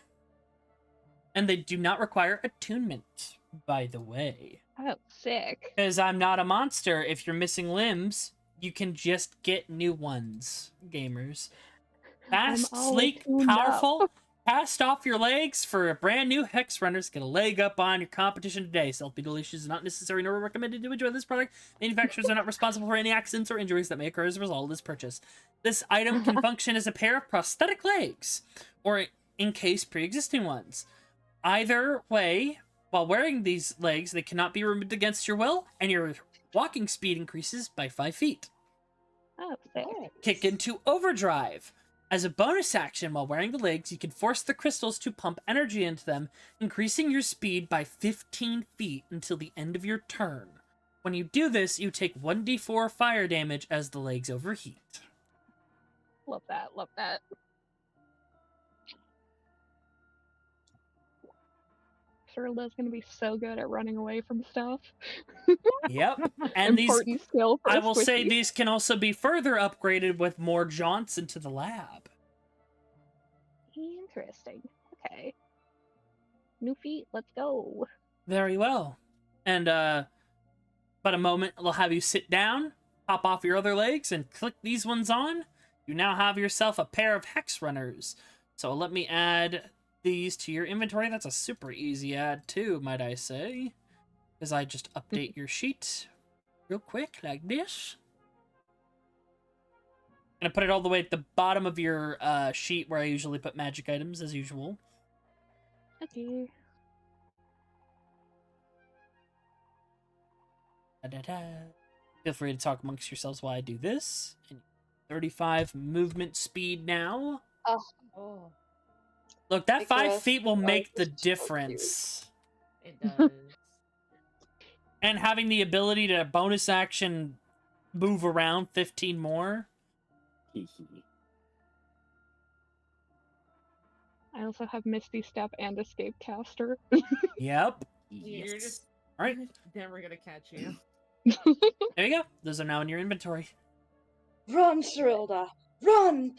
And they do not require attunement, by the way. Oh, sick. Because I'm not a monster. If you're missing limbs, you can just get new ones, gamers. Fast, all sleek, tuned up. powerful. Cast off your legs for a brand new Hex Runners. Get a leg up on your competition today. Self-beetle issues is not necessary nor recommended to enjoy this product. Manufacturers are not responsible for any accidents or injuries that may occur as a result of this purchase. This item can function as a pair of prosthetic legs, or encase pre-existing ones. Either way, while wearing these legs, they cannot be removed against your will, and your walking speed increases by 5 feet. Oh, sick. Kick into overdrive. As a bonus action while wearing the legs, you can force the crystals to pump energy into them, increasing your speed by 15 feet until the end of your turn. When you do this, you take 1d4 fire damage as the legs overheat. Love that. Love that. Cerilda's gonna be so good at running away from stuff. Yep. And these, Important skill for I a will say, squishy. these can also be further upgraded with more jaunts into the lab. Interesting. Okay. New feet, let's go. Very well. And, but a moment, we'll have you sit down, pop off your other legs, and click these ones on. You now have yourself a pair of Hex Runners. So let me add these to your inventory. That's a super easy add too, might I say. Because I just update your sheet real quick, like this. And I put it all the way at the bottom of your sheet where I usually put magic items, as usual. Okay. Da-da-da. Feel free to talk amongst yourselves while I do this. And 35 movement speed now. Oh, Look, that 5 Nicholas, feet will make the this is so difference. it does. And having the ability to bonus action move around 15 more. I also have Misty Step and Escape Caster. Yep. You're just All right. never gonna catch you. There you go. Those are now in your inventory. Run, Cerilda! Run!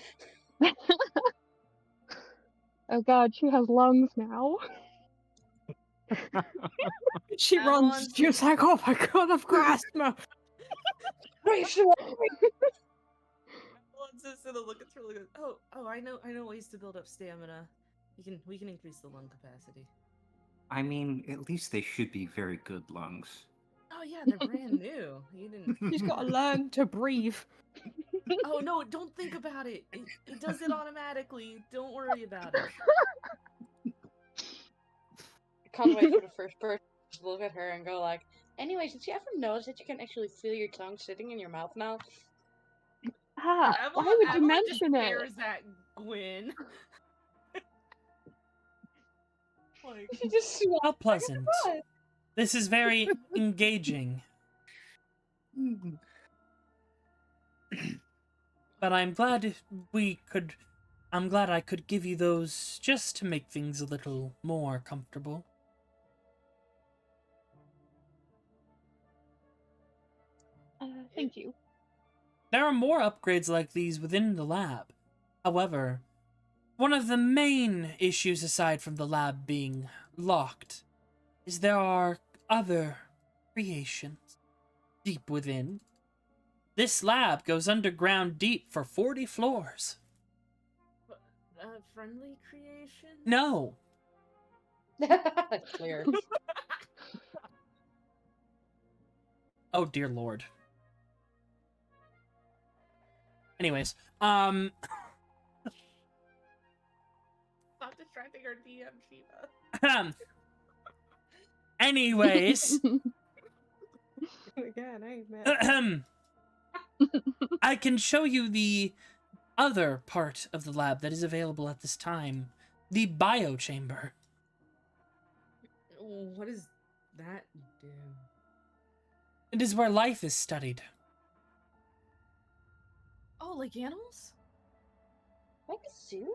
Oh god, she has lungs now. She That runs. one's- She's like, oh my god, I've got asthma. Race her up! One's just gonna look at her like, oh, I know ways to build up stamina. We can increase the lung capacity. I mean, at least they should be very good lungs. Oh yeah, they're brand new. You didn't. She's got to learn to breathe. Oh no, don't think about it. It does it automatically. Don't worry about it. I can't wait for the first person to look at her and go like, anyways, did you ever notice that you can actually feel your tongue sitting in your mouth now? Ah, why would you Evelyn mention just it? stares at Gwyn. Like, She just swallowed. How pleasant. God. This is very engaging. But I'm glad I could give you those just to make things a little more comfortable. Thank you. There are more upgrades like these within the lab. However, one of the main issues aside from the lab being locked is there are other creations deep within. This lab goes underground deep for 40 floors. friendly creation? No, Clear. oh dear lord. Anyways, Stop distracting our DM, Shiva. anyways, Again, I ain't mad. I can show you the other part of the lab that is available at this time, the biochamber. What does that do? It is where life is studied. Oh, like animals? Like a zoo?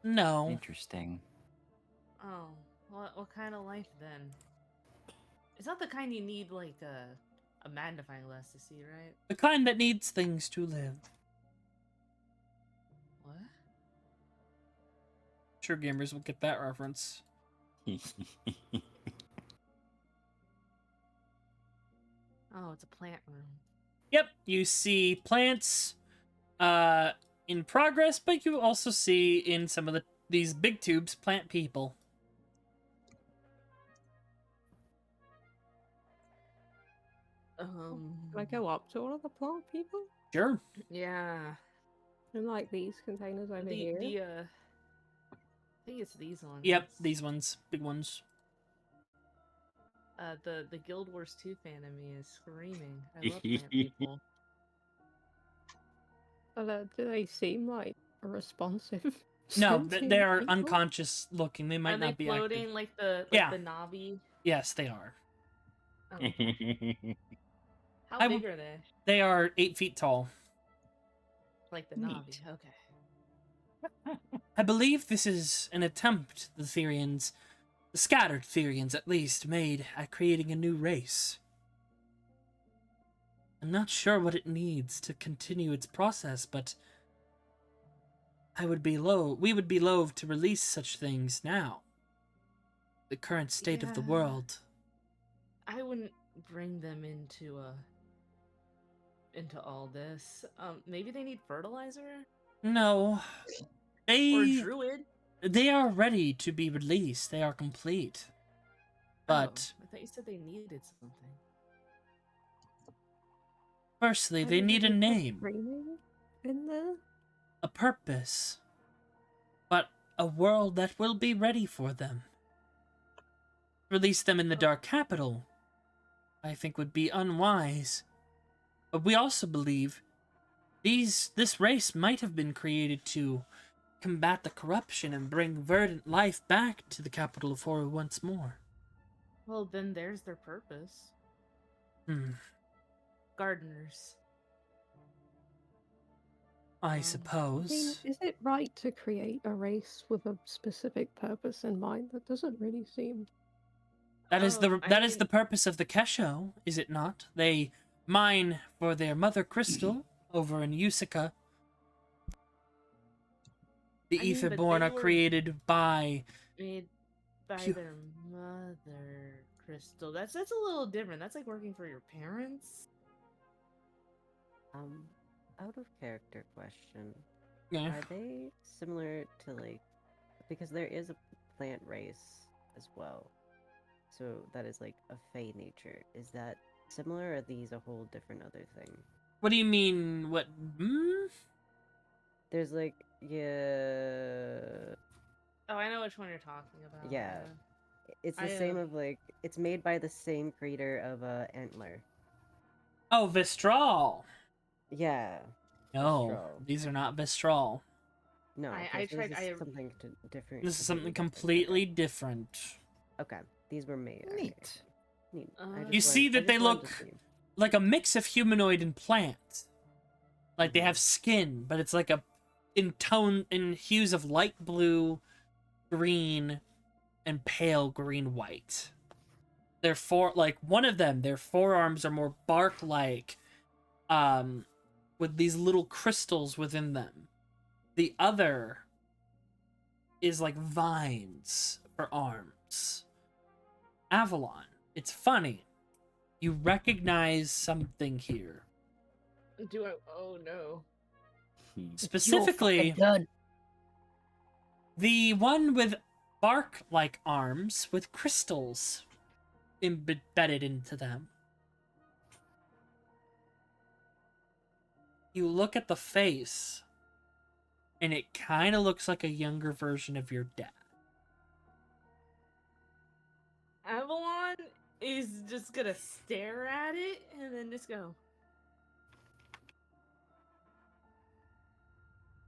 No. Interesting. Oh, what kind of life then? It's not the kind you need like a magnifying glass to see, right? The kind that needs things to live. What? Sure, gamers will get that reference. Oh, it's a plant room. Yep, you see plants in progress, but you also see in some of these big tubes plant people. Um. Can I go up to all of the plant people? Sure. Yeah. In like these containers over The here. I think it's these ones. Yep, these ones, big ones. The Guild Wars 2 fan in me is screaming. I love plant people. Do they seem like responsive? No, sentient they are people? unconscious looking. They might Are they not be floating active. like the Yeah. Navi? Yes, they are. Oh, how I big w- are they? They are 8 feet tall. Like the Neat. Navi. Okay. I believe this is an attempt the Therians, the scattered Therians at least, made at creating a new race. I'm not sure what it needs to continue its process, but we would be loath to release such things now. The current state of the Yeah. world. I wouldn't bring them into all this. Maybe they need fertilizer No. or They druid. they are ready to be released. They are complete. But I thought you said they needed something. firstly, they Maybe need a put name, dreaming in there. a purpose, but a world that will be ready for them. Release them in the Dark Capital, I think would be unwise. But we also believe this race might have been created to combat the corruption and bring verdant life back to the capital of Horu once more. Well, then there's their purpose. Gardeners. I Um, I mean, suppose. is it right to create a race with a specific purpose in mind? That doesn't really seem. That is I the mean, purpose of the Kesho, is it not? They mine for their mother crystal over in Usika. The I mean, but Etherborn they are were- created by made by Phew. their mother crystal. That's a little different. That's like working for your parents. Out of character question. yeah. Are they similar to like, because there is a plant race as well, so that is like a fey nature. Is that similar, or are these a whole different other thing? What do you mean? What? There's like, yeah, Oh, I know which one you're talking about. Yeah. it's the I, same uh, of like, it's made by the same creator of Antler. Oh, Vistral. Yeah. No, Vistral. these are not Vistral. No, I okay, so tried- this I- is something different. This is something different, okay. completely different. Okay, these were made. okay, Neat. okay. Neat. I You just see wanted- that I they just wanted to look- see. Like a mix of humanoid and plant. Like they Mhm. have skin, but it's like in hues of light blue, green, and pale green white. Their one of them, their forearms are more bark-like, with these little crystals within them. The other is like vines for arms. Avalon, it's funny. You recognize something here. Do I? Oh no. Specifically, the one with bark-like arms with crystals embedded into them. You look at the face, and it kind of looks like a younger version of your dad. Avalon is just gonna stare at it and then just go.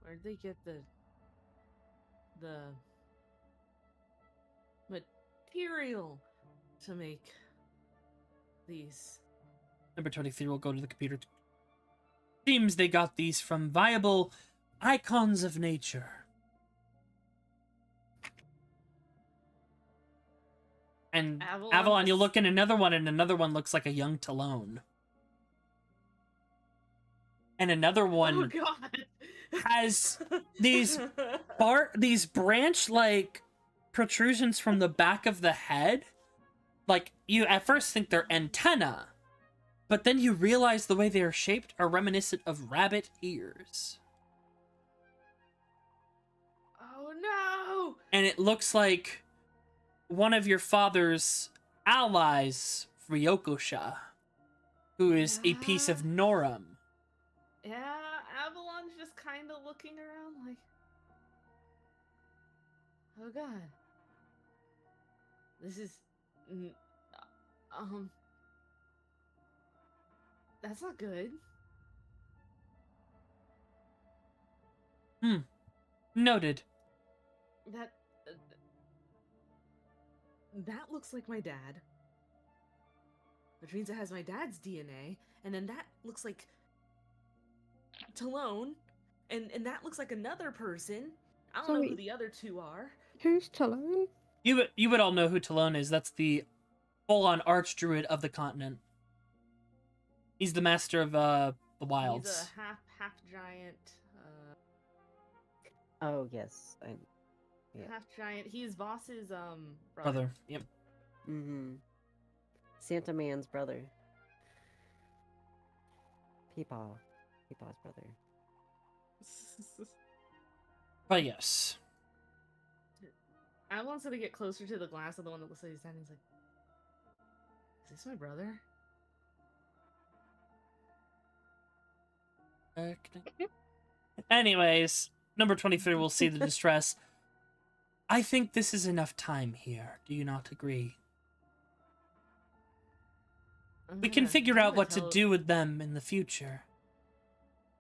Where'd they get the material to make these? Number 23 will go to the computer. Seems they got these from viable icons of nature. And Avalon, you'll look in another one, and another one looks like a young Talon. And another Oh one god. has these these branch-like protrusions from the back of the head. Like, you at first think they're antenna, but then you realize the way they are shaped are reminiscent of rabbit ears. Oh no. And it looks like one of your father's allies, Ryokosha, who is a piece of Norum. Yeah, Avalon's just kind of looking around like, oh god, this is, that's not good. Noted. That that looks like my dad. Which means it has my dad's DNA, and then that looks like Talone, and that looks like another person. I don't know Sorry. who the other two are. Who's Talone? You would all know who Talone is. That's the full-on archdruid of the continent. He's the master of the wilds. He's a half giant. Oh yes, Yeah. Half giant. He's Voss's brother. Yep. Mm-hmm. Santa Man's brother. Peepaw's brother. But yes. I want to get closer to the glass of the one that looks like he's standing. He's like, "Is this my brother?" Anyways, number 23 will see the distress. I think this is enough time here. Do you not agree? We can figure out what to do with them in the future.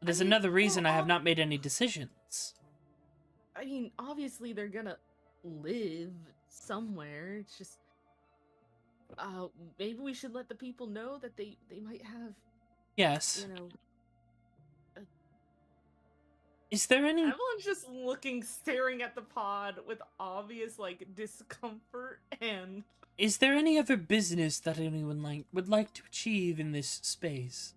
There's mean, another reason well, I have not made any decisions. I mean, obviously they're gonna live somewhere. It's just, maybe we should let the people know that they might have, Yes. you know. Is there any... Evelyn's just looking, staring at the pod with obvious like discomfort and. Is there any other business that anyone would like to achieve in this space?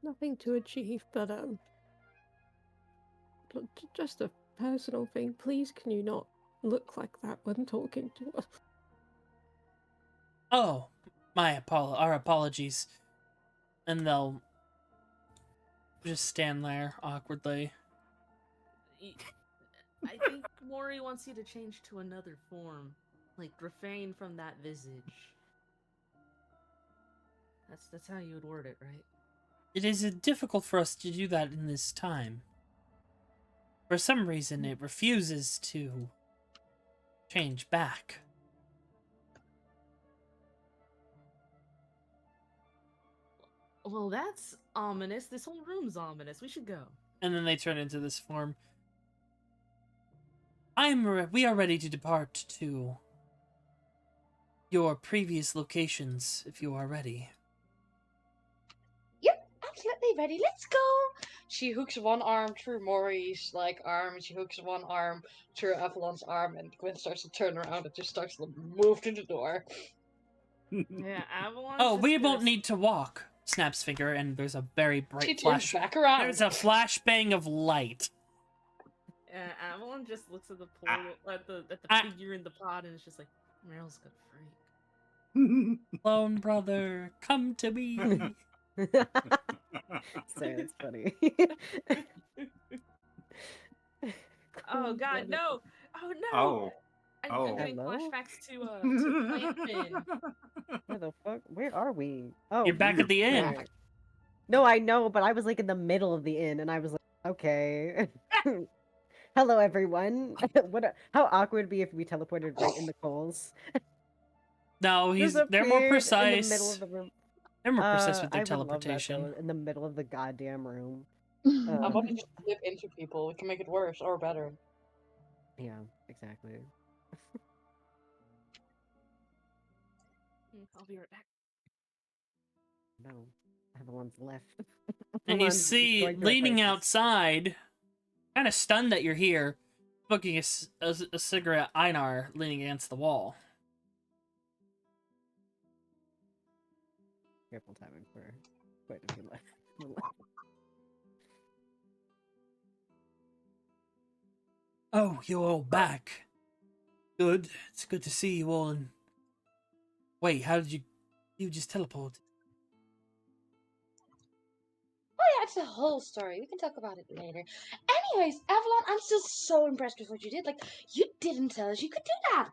Nothing to achieve, but just a personal thing. Please, can you not look like that when talking to us? Oh, our apologies. And they'll just stand there awkwardly. I think Mori wants you to change to another form, like refrain from that visage. That's how you would word it, right? It is difficult for us to do that in this time. For some reason, it refuses to change back. Well, that's ominous. This whole room's ominous. We should go. And then they turn into this form. We are ready to depart to your previous locations, if you are ready. Yep, absolutely ready. Let's go. She hooks one arm through Maury's arm, and she hooks one arm through Avalon's arm, and Gwen starts to turn around and just starts to move to the door. Yeah, Avalon. Oh, we won't need to walk. Snaps finger, and there's a very She bright turns flash. back around. There's a flashbang of light. Avalon just looks at the Ah. figure in the pod, and it's just like, Meryl's good freak. Lone brother, come to me. Sorry, that's funny. Oh God, no! Oh no! Oh. I'm getting Hello? flashbacks to Plankton. Where the fuck? Where are we? Oh, You're back at the inn. there. No, I know, but I was like in the middle of the inn, and I was like, okay. Hello, everyone. How awkward would it be if we teleported right in the coals? No, Just they're more appeared precise. In the middle of the room. They're more precise with I their would love that, teleportation. though, in the middle of the goddamn room. I want to just flip into people. We can make it worse or better. Yeah, exactly. I'll be right back. No, Avalon's left. And you Avalon's see, going through a leaning crisis. outside, kind of stunned that you're here, smoking a cigarette, Einar, leaning against the wall. Careful timing for quite a few left. Oh, you're all back. Good. It's good to see you all. And wait, how did you just teleport? Oh yeah, it's a whole story. We can talk about it later. Anyways, Avalon, I'm still so impressed with what you did. You didn't tell us you could do that.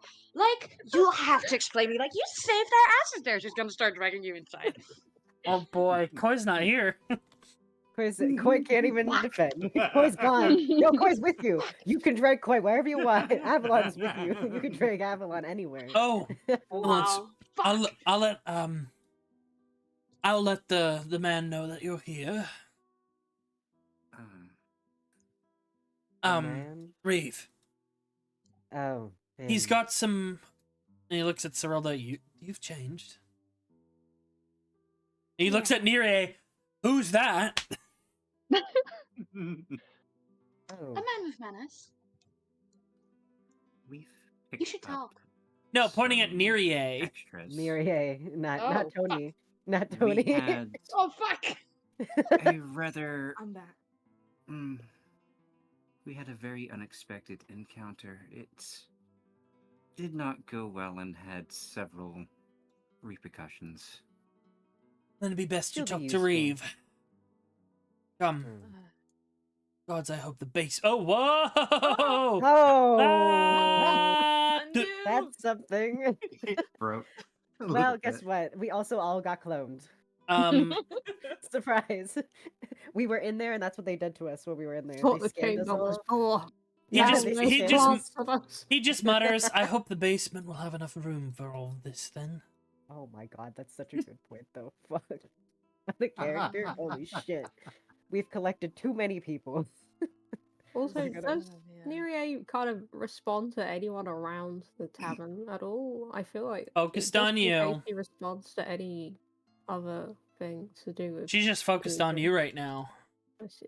You'll have to explain me. You saved our asses there. She's gonna start dragging you inside. Oh boy, Koi's not here. Koi can't even defend. Koi's gone. No, Koi's with you. You can drag Koi wherever you want. Avalon's with you. You can drag Avalon anywhere. Oh, well, Wow. Fuck! I'll let the man know that you're here. The man? Reeve. Oh, He's him. got some. And he looks at Cyrilda. You've changed. He looks at Nire. Who's that? Oh. A man with manners. We've You should picked up talk. No, pointing at some Nire. Extras. Mirie, not Oh, Tony. Not We Tony. had Oh fuck! a rather. I'm back. We had a very unexpected encounter. It did not go well and had several repercussions. Then it'd be best you Still talk be to useful. Reeve. Come. Hmm. Gods, I hope the base. Oh, whoa! Oh, Ah! Undo. that's something. Broke. a Well, little guess bit. what? We also all got cloned. Um, Surprise. We were in there, and that's what they did to us when we were in there. What They the scanned us chamber was all. for. He Yeah, just- they That was he scanned just- us. blasphemous. he just mutters, I hope the basement will have enough room for all of this then. Oh my god, that's such a good point, though. Fuck. The character? Holy shit. We've collected too many people. Also, We're gonna- does Nirie kind of respond to anyone around the tavern at all? I feel like Focused just on in case you. he responds to any other thing to do with. She's just focused on anything. you right now. I see.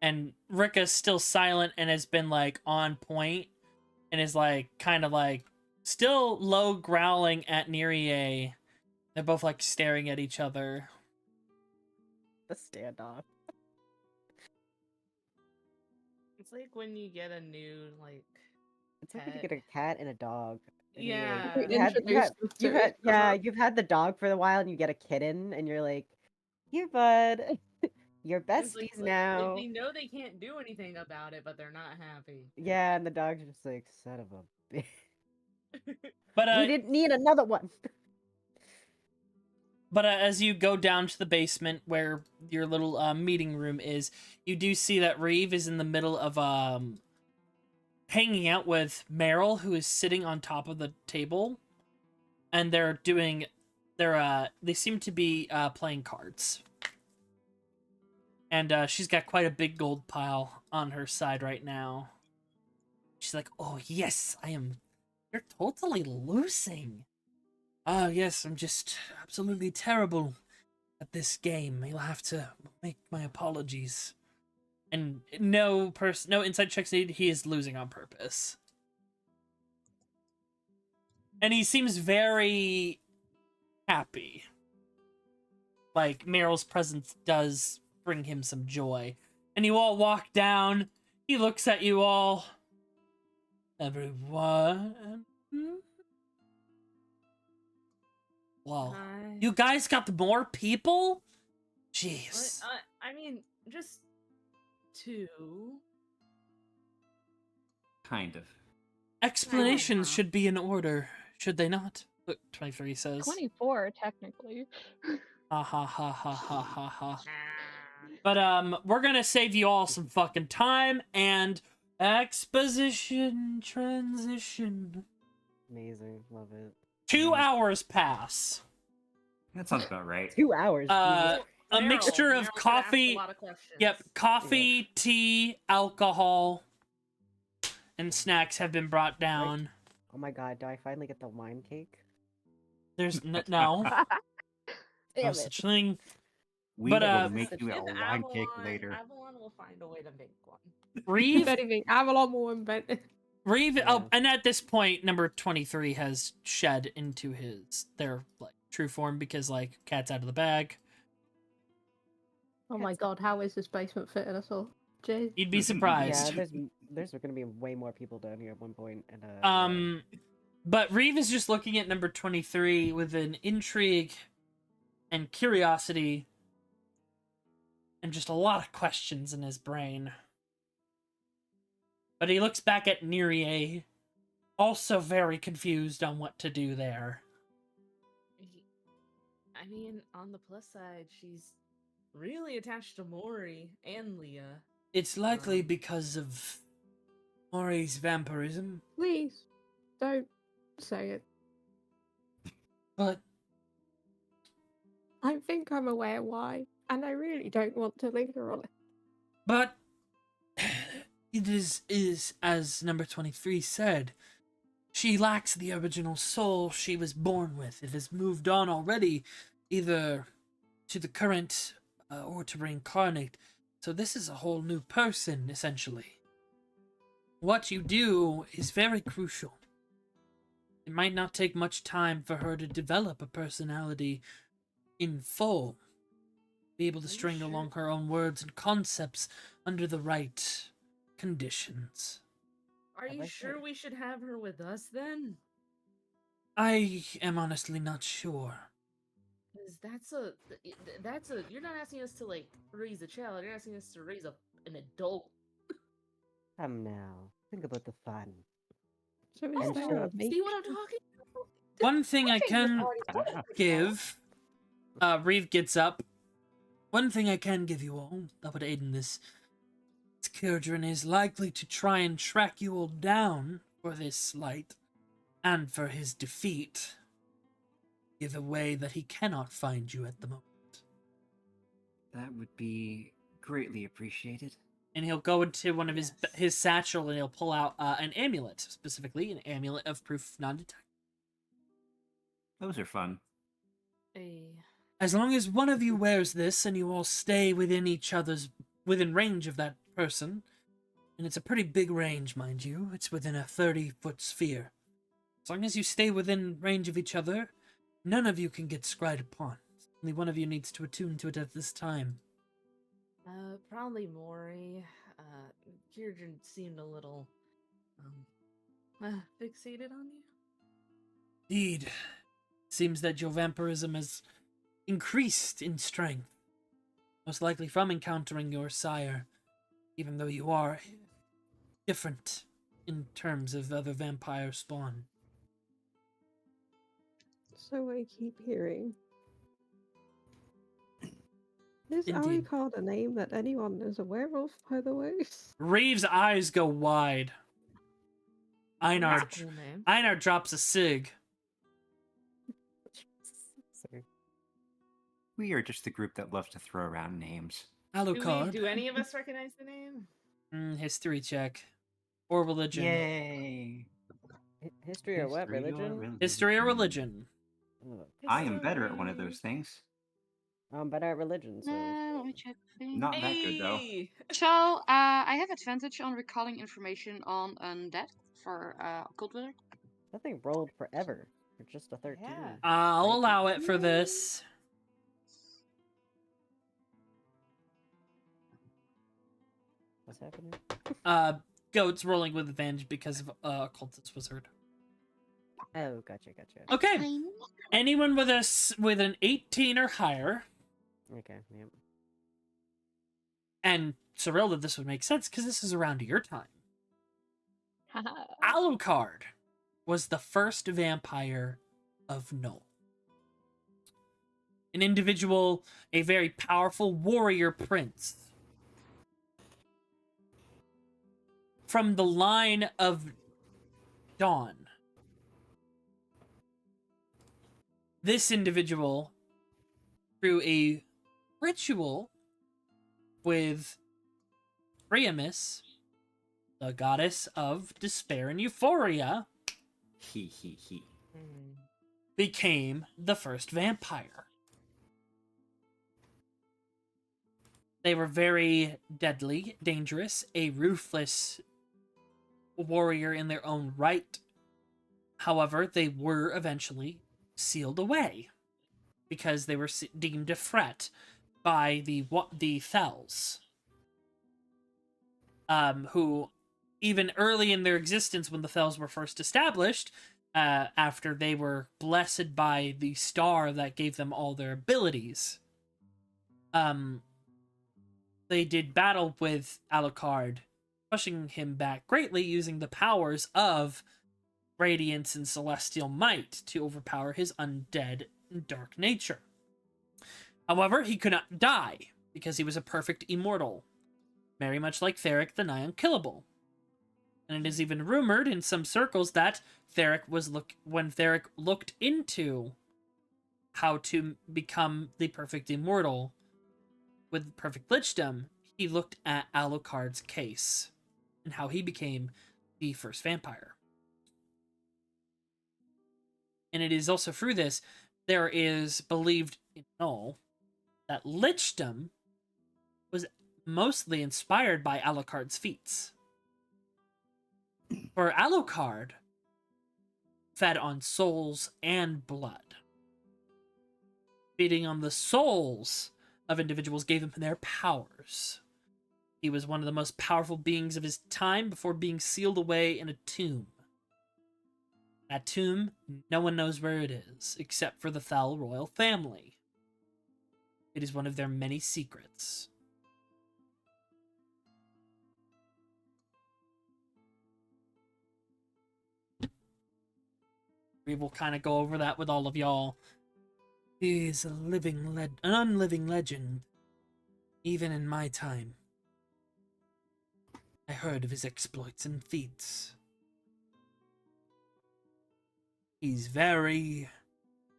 And Rika's still silent and has been like on point and is like kind of like still low growling at Nirie. They're both like staring at each other. The standoff. It's like when you get a new It's like when you Pet. get a cat and a dog. and you're like- Yeah. you had, Introduce them to each yeah, other. you've had the dog for a while and you get a kitten and you're like, here, bud. You're It's like, besties now. They know they can't do anything about it, but they're not happy. Yeah, and the dog's just like, son of a bitch. But We didn't need another one. as you go down to the basement where your little meeting room is, you do see that Reeve is in the middle of hanging out with Meryl, who is sitting on top of the table, and they seem to be playing cards. And she's got quite a big gold pile on her side right now. She's like, "Oh yes, you're totally losing." Oh yes, I'm just absolutely terrible at this game. You'll have to make my apologies. And no inside checks needed. He is losing on purpose. And he seems very happy. Like Meryl's presence does bring him some joy. And you all walk down. He looks at you all. Everyone. Wow. You guys got more people? Jeez. I mean, just two. Kind of. Explanations should be in order, should they not? Look, 23 says. 24, technically. Ha ha ha ha ha ha ha. But we're gonna save you all some fucking time and exposition transition. Amazing. Love it. 2 hours pass. That sounds about right. 2 hours. A Meryl- mixture of Meryl's gonna ask a coffee. lot of questions. Yep, coffee, tea, alcohol, and snacks have been brought down. Oh my god, do I finally get the wine cake? There's no Damn it. such thing. We But, will make such you a And wine cake later. Avalon will find a way to make one. If Reeve, anything, Avalon will invent it. Reeve. Yeah. Oh, and at this point, number 23 has shed into their like true form because like cat's out of the bag. Oh my god, how is this basement fitting us all? Jeez. You'd be Yeah, surprised. there's gonna be way more people down here at one point. And But Reeve is just looking at number 23 with an intrigue and curiosity and just a lot of questions in his brain. But he looks back at Nirie, also very confused on what to do there. I mean, on the plus side, she's really attached to Mori and Leah. It's likely because of Mori's vampirism. Please, don't say it. But I think I'm aware why, and I really don't want to linger on it. But it is as number 23 said, she lacks the original soul she was born with. It has moved on already, either to the current or to reincarnate. So this is a whole new person, essentially. What you do is very crucial. It might not take much time for her to develop a personality in full. Be able to string along her own words and concepts under the right conditions. Are you sure we should have her with us then? I am honestly not sure. Because that's a you're not asking us to like raise a child, you're asking us to raise an adult. Come now, think about the fun. So I'm is there sure- a See make? what I'm talking about? One thing I think we've can already talked about this. give, Reeve gets up. One thing I can give you all that would aid in this. Kildren is likely to try and track you all down for this slight, and for his defeat. Give away that he cannot find you at the moment. That would be greatly appreciated. And he'll go into one of Yes. his satchel and he'll pull out an amulet, specifically an amulet of proof of non-detection. Those are fun. As long as one of you wears this and you all stay within range of that person, and it's a pretty big range, mind you, it's within a 30-foot sphere. As long as you stay within range of each other, none of you can get scryed upon. Only one of you needs to attune to it at this time. Probably Mori. Kieran seemed a little fixated on you. Indeed. Seems that your vampirism has increased in strength. Most likely from encountering your sire, even though you are different in terms of other vampire spawn. So I keep hearing. Is Indeed. Alucard a name that anyone is aware of, by the way? Reeve's eyes go wide. Einar, That's a cool name. Einar drops a cig. Sorry. We are just the group that loves to throw around names. Alucard. Do any of us recognize the name? History check. Or religion. Yay! History or what? History or Religion? History or religion. Oh, I am better at one of those things. I'm better at religion, so. Let me check. Not that good though. Hey! So, I have advantage on recalling information on undead for occult wizard. That thing rolled forever for just a 13. Yeah. I'll Right. allow it for this. What's happening? Goat's rolling with advantage because of occultist wizard. Oh, gotcha. Okay. Anyone with with an 18 or higher, Okay, yep. and Cyrilda, this would make sense because this is around your time. Haha. Alucard was the first vampire of Null. An individual, a very powerful warrior prince. From the line of Dawn. This individual, through a ritual with Priamus, the goddess of despair and euphoria, He. became the first vampire. They were very deadly, dangerous, a ruthless warrior in their own right. However, they were eventually sealed away because they were deemed a threat by the Thels, who, even early in their existence when the Thels were first established, after they were blessed by the star that gave them all their abilities, they did battle with Alucard, pushing him back greatly using the powers of Radiance and Celestial Might to overpower his undead and dark nature. However, he could not die because he was a perfect immortal, very much like Theric the Nigh Unkillable. And it is even rumored in some circles that when Theric looked into how to become the perfect immortal with perfect lichdom, he looked at Alucard's case and how he became the first vampire. And it is also through this, there is believed in all that lichdom was mostly inspired by Alucard's feats. For Alucard fed on souls and blood. Feeding on the souls of individuals gave him their powers. He was one of the most powerful beings of his time before being sealed away in a tomb. That tomb, no one knows where it is, except for the Thal royal family. It is one of their many secrets. We will kind of go over that with all of y'all. He is an unliving legend. Even in my time, I heard of his exploits and feats. He's very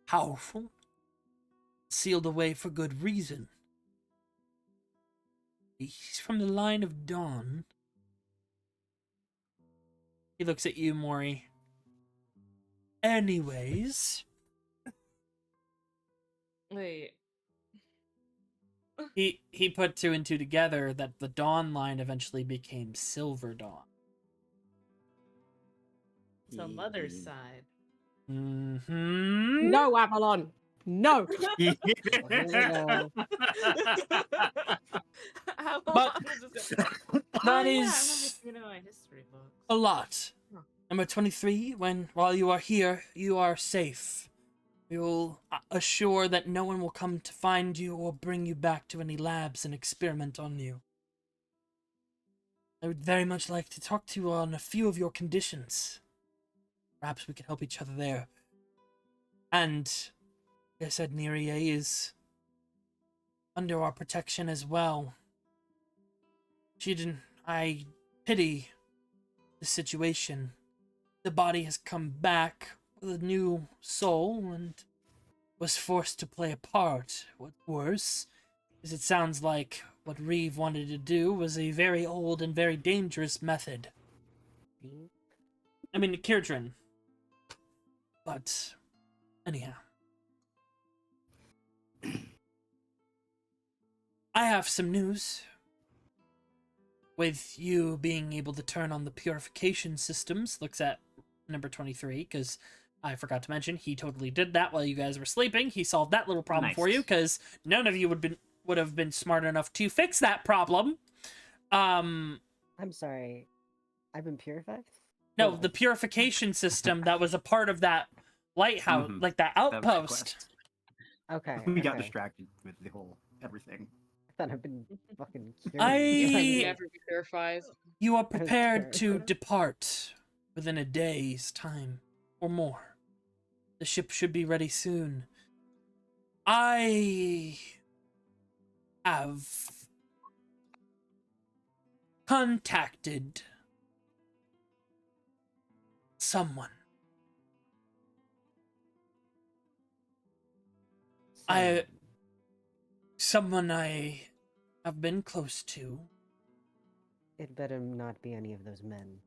powerful, sealed away for good reason. He's from the line of Dawn. He looks at you, Mori. Anyways, Wait. he put two and two together that the Dawn line eventually became Silver Dawn. So mother's side. Mm-hmm. No, Avalon. No. How But long was this? that Oh, yeah, I is remember my history books. a lot. Huh. Number 23, while you are here, you are safe. We will assure that no one will come to find you or bring you back to any labs and experiment on you. I would very much like to talk to you on a few of your conditions. Perhaps we could help each other there. And, like I said, Neria is under our protection as well. I pity the situation. The body has come back with a new soul and was forced to play a part. What's worse is it sounds like what Reeve wanted to do was a very old and very dangerous method. I mean, Kirdrin. But, anyhow. I have some news. With you being able to turn on the purification systems, looks at number 23, because I forgot to mention, he totally did that while you guys were sleeping. He solved that little problem for you, because none of you would have been smart enough to fix that problem. I'm sorry. I've been purified? No, Hold the on. purification system that was a part of that lighthouse, Mhm. like that That was the outpost. quest. Okay. We got okay. distracted with the whole everything. I thought I've been fucking cured. I- Never be purified. You are was prepared to scared. depart within a day's time or more. The ship should be ready soon. I have contacted someone. Someone I have been close to, It better not be any of those men.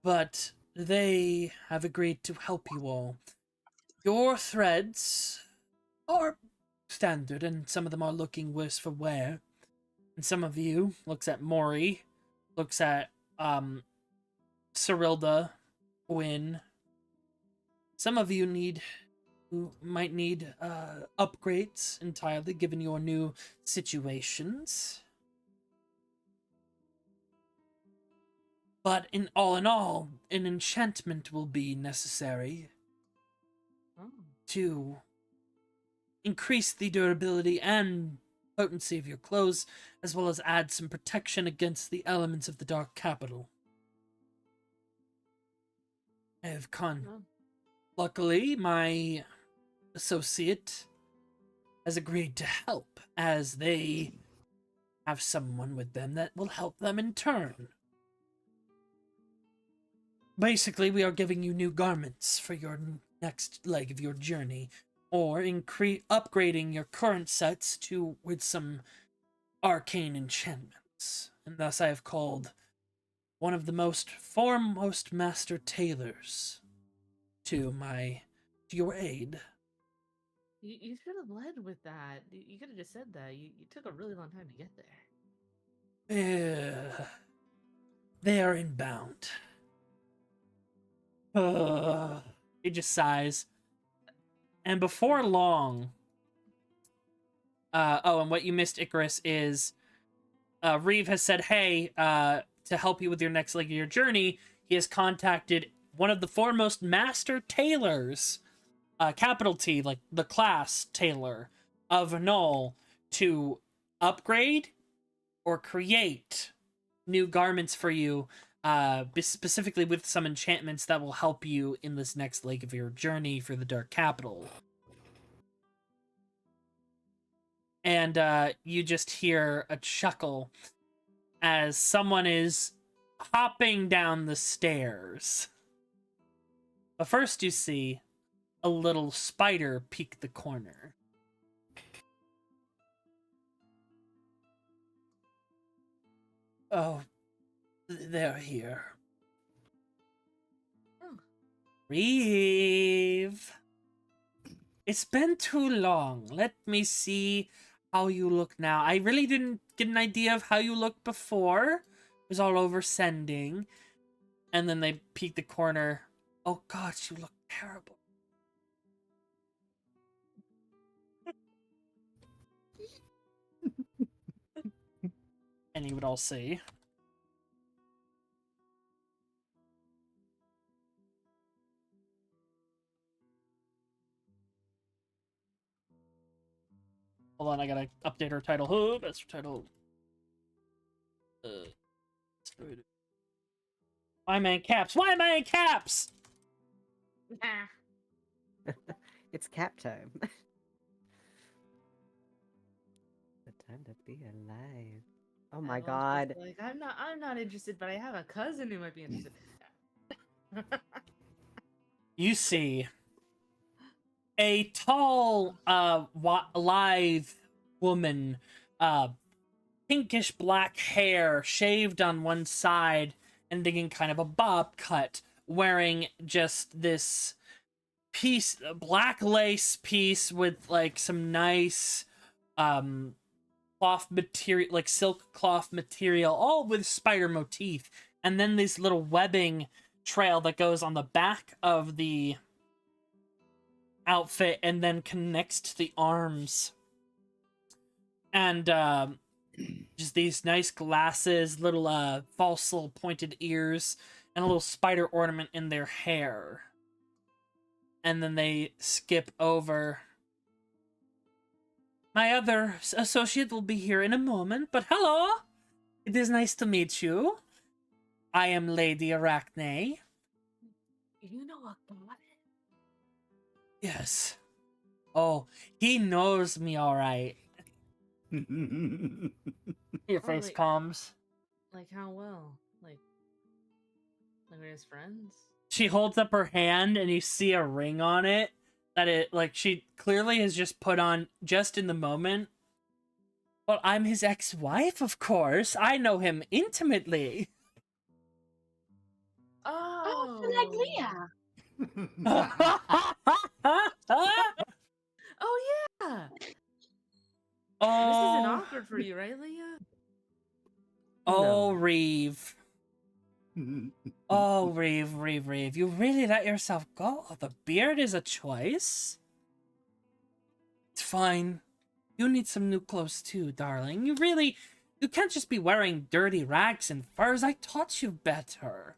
but they have agreed to help you all. Your threads are standard, and some of them are looking worse for wear. And some of you, looks at Mori, looks at Cyrilda, Gwyn. Some of you might need upgrades entirely, given your new situations. But in all, an enchantment will be necessary Oh. to increase the durability and potency of your clothes, as well as add some protection against the elements of the Dark Capital. I have Oh. Luckily, my associate has agreed to help, as they have someone with them that will help them in turn. Basically, we are giving you new garments for your next leg of your journey. or upgrading your current sets with some arcane enchantments. And thus I have called one of the foremost master tailors to your aid. You should have led with that. You could have just said that. You took a really long time to get there. They are inbound. He just sighs. And before long, and what you missed, Icarus, is Reeve has said, hey, to help you with your next leg of your journey, he has contacted one of the foremost master tailors, capital T, like the class tailor of Null, to upgrade or create new garments for you, specifically with some enchantments that will help you in this next leg of your journey for the Dark Capital. And you just hear a chuckle as someone is hopping down the stairs. But first you see a little spider peek the corner. Oh, they're here. Oh. Reeve. It's been too long. Let me see how you look now. I really didn't get an idea of how you looked before. It was all over sending. And then they peek the corner. Oh gosh, you look terrible. And you would all see. Hold on, I gotta update her title. Oh, that's her title. Why am I in caps? Why am I in caps? It's cap time. The time to be alive. Oh my god. Like, I'm not interested, but I have a cousin who might be interested. You see a tall, lithe woman, pinkish black hair, shaved on one side, ending in kind of a bob cut, wearing just this black lace piece with like some nice, cloth material, like silk cloth material, all with spider motif, and then this little webbing trail that goes on the back of the outfit and then connects to the arms. And just these nice glasses, little false little pointed ears, and a little spider ornament in their hair. And then they skip over. My other associate will be here in a moment, but hello! It is nice to meet you. I am Lady Arachne. You know a goddess? Yes. Oh, he knows me all right. Your face like- calms. Like how well? Like we're his friends? She holds up her hand and you see a ring on it that she clearly has just put on just in the moment. Well, I'm his ex-wife, of course. I know him intimately. Oh, so like Leah. Oh yeah. This isn't Oh, awkward for you, right, Leah? oh, No. Reeve. Oh, Reeve. You really let yourself go. The beard is a choice. It's fine. You need some new clothes too, darling. You can't just be wearing dirty rags and furs. I taught you better.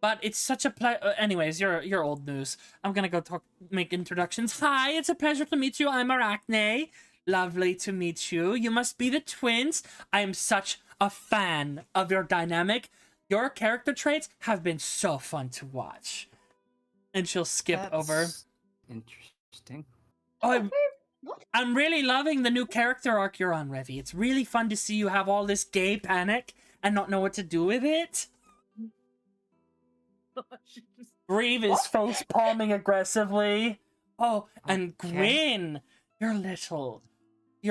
But it's such a pleasure. Anyways, you're old news. I'm gonna go make introductions. Hi, it's a pleasure to meet you. I'm Arachne. Lovely to meet you. You must be the twins. I am such a fan of your dynamic. Your character traits have been so fun to watch. And she'll skip over. That's interesting. Oh, What? I'm really loving the new character arc you're on, Revy. It's really fun to see you have all this gay panic and not know what to do with it. Reeve is face palming aggressively. Oh, and Okay. Gwyn, your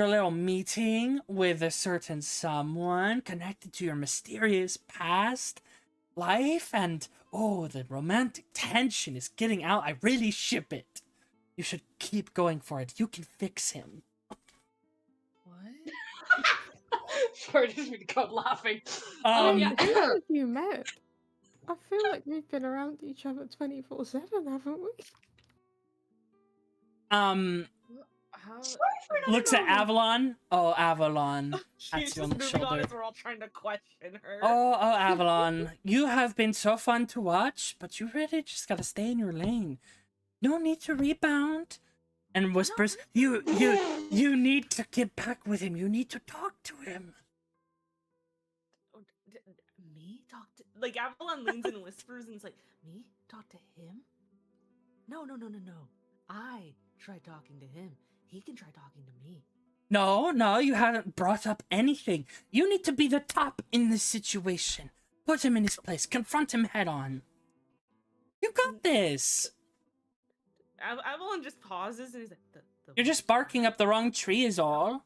little meeting with a certain someone connected to your mysterious past life, and oh, the romantic tension is getting out. I really ship it. You should keep going for it. You can fix him. What? Sorry, just really got laughing. Wait, who yeah. have you met? I feel like we've been around each other 24/7, haven't we? How? Sorry for not Looks at knowing. Avalon. Oh, Avalon. She's Pats you on just the moving on shoulder. as we're all trying to question her. Oh, Avalon. You have been so fun to watch, but you really just gotta stay in your lane. No need to rebound. And whispers, you need to get back with him. You need to talk to him. Me talk to like Avalon leans and whispers and it's like, me talk to him? No. I try talking to him. He can try talking to me. No, you haven't brought up anything. You need to be the top in this situation. Put him in his place. Confront him head on. You got this. Avalon just pauses and he's like, You're just barking up the wrong tree is all.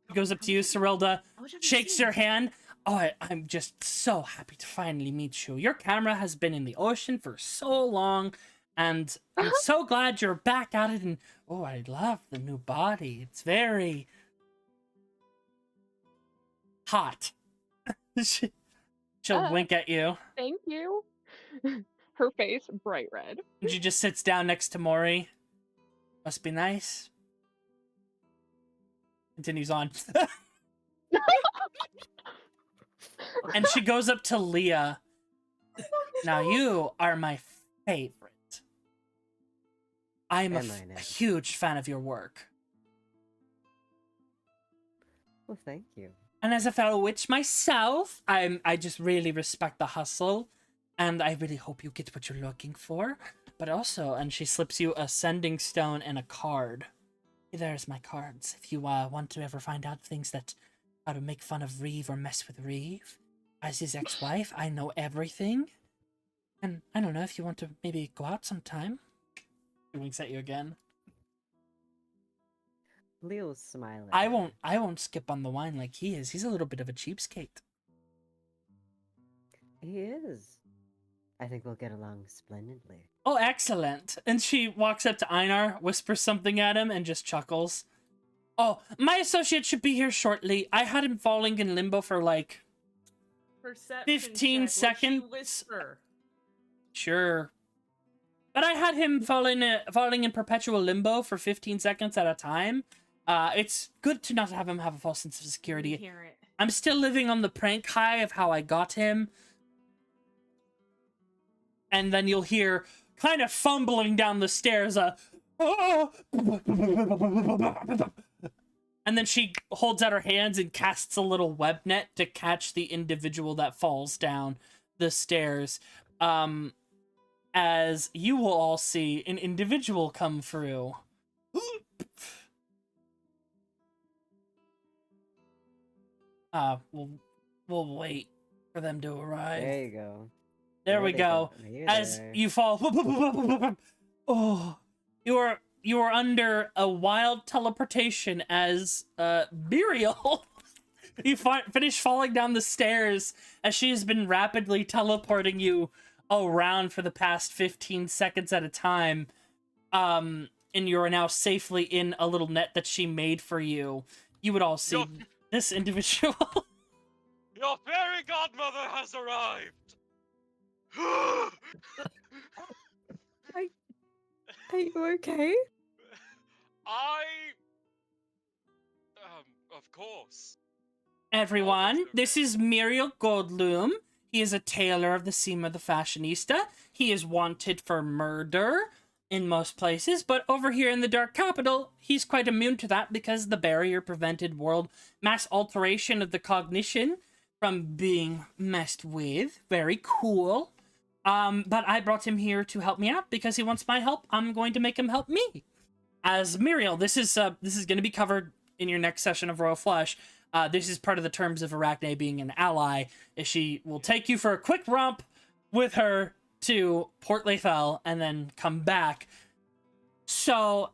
He goes up to you, Cyrilda, shakes your hand. Oh, I'm just so happy to finally meet you. Your camera has been in the ocean for so long, and I'm so glad you're back at it, and oh, I love the new body. It's very hot. She'll wink at you. Thank you. Her face bright red. And she just sits down next to Maury. Must be nice. Continues on. And she goes up to Leah. Now you are my favorite. I'm Am I now? a huge fan of your work. Well, thank you. And as a fellow witch myself, I just really respect the hustle. And I really hope you get what you're looking for. But also, and she slips you a sending stone and a card. There's my cards. If you want to ever find out things that how to make fun of Reeve or mess with Reeve, as his ex-wife, I know everything. And I don't know if you want to maybe go out sometime. She winks at you again. Leo's smiling. I won't skip on the wine like he is. He's a little bit of a cheapskate. He is. I think we'll get along splendidly. Oh, excellent. And she walks up to Einar, whispers something at him, and just chuckles. Oh, my associate should be here shortly. I had him falling in limbo for like Perception 15 check. What'd she seconds. whisper? Sure. But I had him falling in perpetual limbo for 15 seconds at a time. It's good to not have him have a false sense of security. Hear it. I'm still living on the prank high of how I got him. And then you'll hear, kind of fumbling down the stairs, oh! And then she holds out her hands and casts a little web net to catch the individual that falls down the stairs. As you will all see an individual come through. We'll wait for them to arrive. There you go. There we they go. Hey As there. you fall, oh, you are under a wild teleportation as Muriel. You finish falling down the stairs as she has been rapidly teleporting you around for the past 15 seconds at a time. And you are now safely in a little net that she made for you. You would all see this individual. Your fairy godmother has arrived! Are you okay? Of course. Everyone, this is Muriel Goldloom. He is a tailor of the Seema the Fashionista. He is wanted for murder in most places, but over here in the Dark Capital, he's quite immune to that because the barrier prevented world mass alteration of the cognition from being messed with. Very cool. But I brought him here to help me out because he wants my help. I'm going to make him help me. As Muriel, this is going to be covered in your next session of Royal Flush. This is part of the terms of Arachne being an ally. Is she will take you for a quick romp with her to Port Lethal and then come back So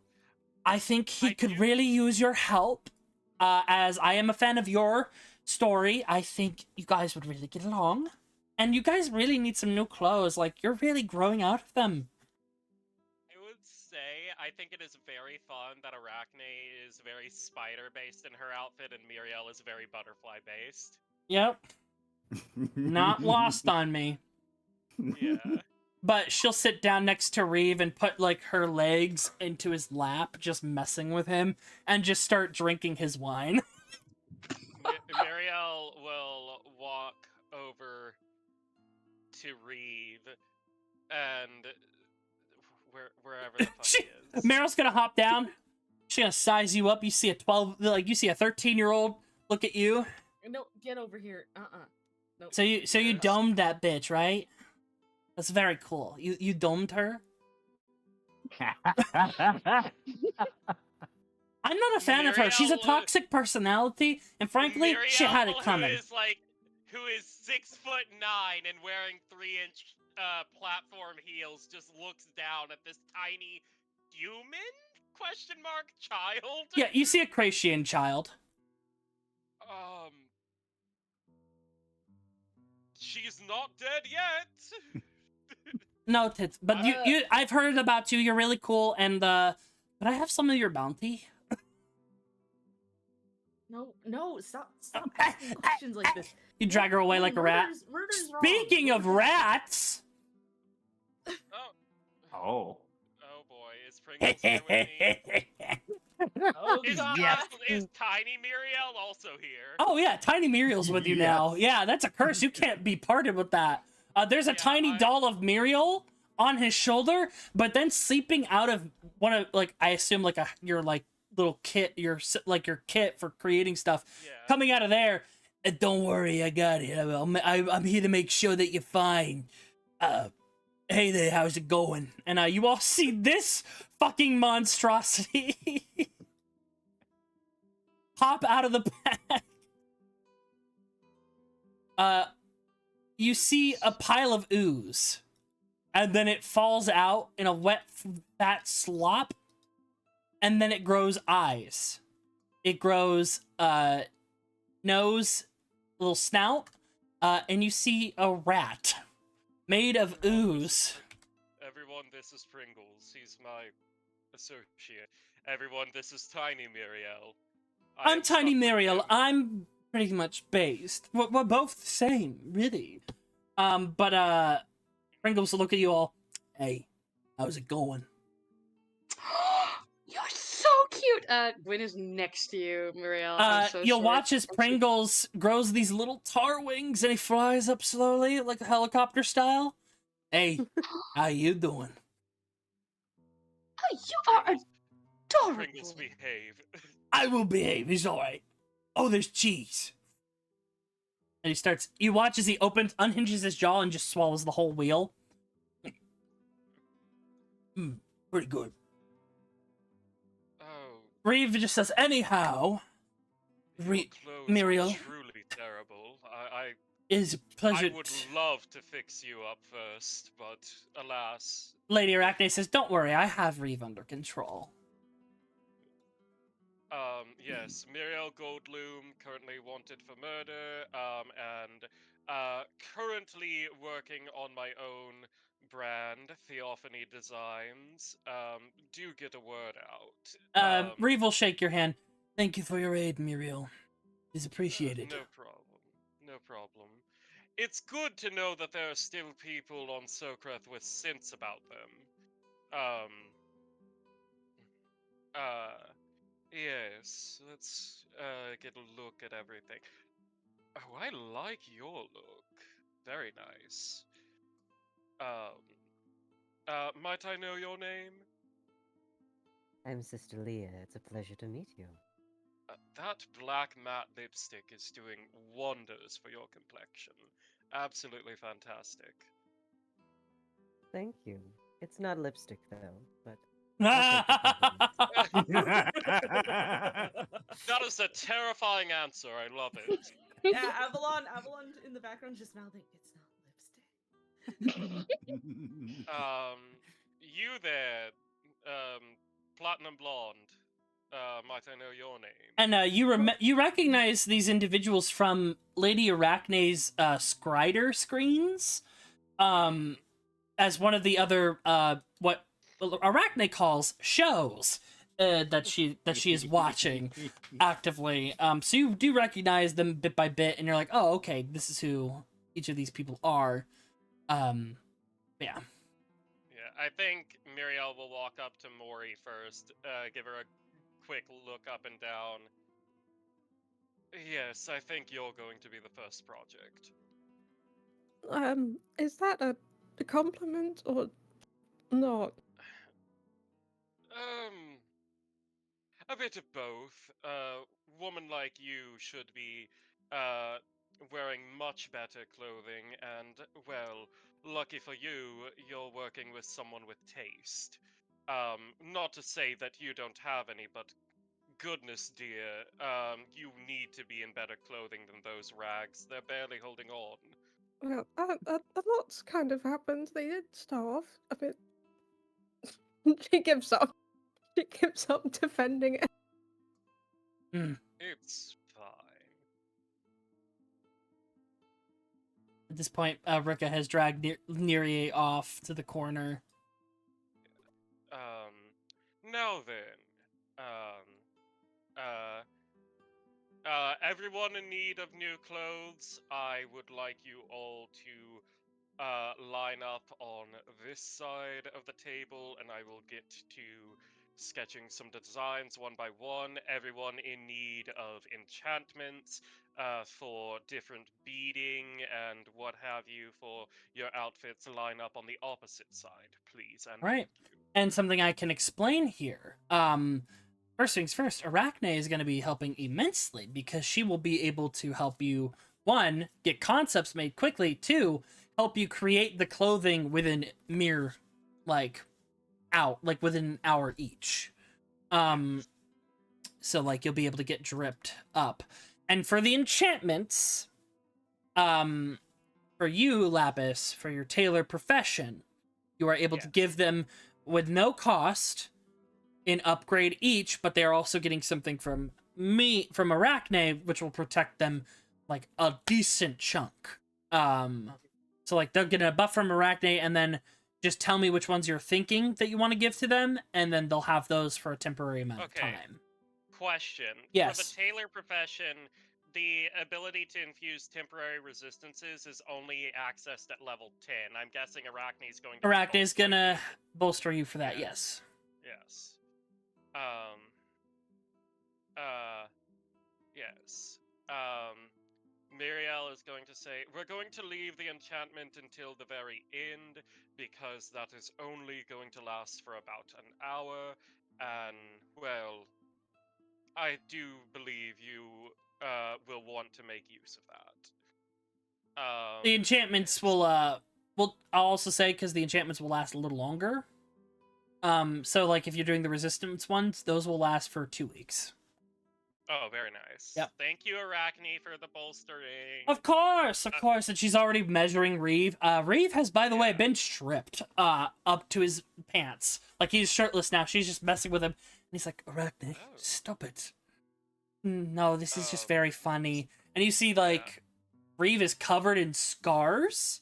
I think he I could do- really use your help. As I am a fan of your story, I think you guys would really get along. And you guys really need some new clothes. Like, you're really growing out of them. I would say I think it is very fun that Arachne is very spider-based in her outfit and Muriel is very butterfly-based. Yep. Not lost on me. Yeah. But she'll sit down next to Reeve and put, like, her legs into his lap, just messing with him, and just start drinking his wine. Muriel will walk over to Reeve and wherever the fuck he is. Meryl's gonna hop down. She's gonna size you up. You see a 13-year-old look at you. No, get over here. No. So you domed that bitch, right? That's very cool. You domed her? I'm not a fan of her. She's a Muriel, toxic personality, and frankly, she had it Muriel, coming. Who is 6'9" and wearing 3-inch platform heels, just looks down at this tiny human? Question mark child? Yeah, you see a Kracian child. She's not dead yet. No tits, but you I've heard about you. You're really cool, and could I have some of your bounty? No, stop asking questions like this. You drag her away No, like a rat. murder's wrong. Speaking of rats. Oh boy, is Pringles here with me? Oh, Is, God. is Tiny Muriel also here? Oh yeah, Tiny Muriel's with you now. Yeah, that's a curse. You can't be parted with that. There's a tiny doll of Muriel on his shoulder, but then sleeping out of one of, like, I assume like your like little kit, your kit for creating stuff, coming out of there. Don't worry, I got it. I'm here to make sure that you're fine. Hey there, how's it going? And you all see this fucking monstrosity pop out of the bag. You see a pile of ooze, and then it falls out in a wet, fat slop, and then it grows eyes. It grows nose, little snout, and you see a rat made of ooze. Everyone, this is Pringles. He's my associate. Everyone, this is Tiny Muriel. I'm Tiny Muriel. I'm pretty much based. We're both the same, really. But Pringles will look at you all. Hey, how's it going? You're so cute. Gwyn is next to you, Muriel. I'm so You'll sorry. watch as Pringles grows these little tar wings and he flies up slowly, like a helicopter style. Hey, how you doing? Oh, you are adorable. Pringles, behave. I will behave. He's all right. Oh, there's cheese. And he starts. You watch as he unhinges his jaw and just swallows the whole wheel. Pretty good. Oh, Reeve just says, anyhow, your clothes Muriel, are truly terrible. is a pleasure. I would love to fix you up first, but alas. Lady Arachne says, don't worry, I have Reeve under control. Yes, Muriel Goldloom, currently wanted for murder, and currently working on my own brand, Theophany Designs. Do get a word out. Reeve will shake your hand. Thank you for your aid, Muriel. It's appreciated. No problem. No problem. It's good to know that there are still people on Sokrath with sense about them. Yes, let's get a look at everything. Oh, I like your look. Very nice. Might I know your name? I'm Sister Leah. It's a pleasure to meet you. That black matte lipstick is doing wonders for your complexion. Absolutely fantastic. Thank you. It's not lipstick though, but That is a terrifying answer. I love it. Yeah, Avalon in the background just mouthing, it's not lipstick. You there, Platinum Blonde. Might I know your name? And you recognize these individuals from Lady Arachne's Skrider screens, as one of the other what Arachne calls shows that she is watching actively. So you do recognize them bit by bit, and you're like, oh, okay, this is who each of these people are. Yeah. Yeah, I think Muriel will walk up to Mori first, give her a quick look up and down. Yes, I think you're going to be the first project. Is that a compliment or not? A bit of both. Woman like you should be, wearing much better clothing, and, well, lucky for you, you're working with someone with taste. Not to say that you don't have any, but goodness dear, you need to be in better clothing than those rags. They're barely holding on. Well, a lot's kind of happened. They did start off a bit. She gives up. She gives up defending it. It's fine. At this point, Rika has dragged Nerie off to the corner. Now then, everyone in need of new clothes, I would like you all to line up on this side of the table, and I will get to sketching some designs one by one. Everyone in need of enchantments for different beading and what have you for your outfits, line up on the opposite side, please. And Right. And something I can explain here. First things first, Arachne is going to be helping immensely because she will be able to help you, one, get concepts made quickly, two, help you create the clothing within mere, within an hour each. So, you'll be able to get dripped up. And for the enchantments, for you, Lapis, for your tailor profession, you are able to give them with no cost an upgrade each, but they are also getting something from Arachne, which will protect them a decent chunk. So they'll get a buff from Arachne, and then just tell me which ones you're thinking that you want to give to them, and then they'll have those for a temporary amount of time. Question. Yes. For the tailor profession, the ability to infuse temporary resistances is only accessed at level 10. I'm guessing Arachne is going to Arachne is gonna bolster you for that, yes. Yes. Yes. Muriel is going to say, we're going to leave the enchantment until the very end, because that is only going to last for about an hour, and, well, I do believe you will want to make use of that. The enchantments will, I'll also say, because the enchantments will last a little longer. So, if you're doing the resistance ones, those will last for 2 weeks. Oh, very nice. Yep. Thank you, Arachne, for the bolstering. Of course! And she's already measuring Reeve. Reeve has, by the way, been stripped up to his pants. He's shirtless now. She's just messing with him. And he's like, Arachne, stop it. No, this is just very funny. And you see, Reeve is covered in scars,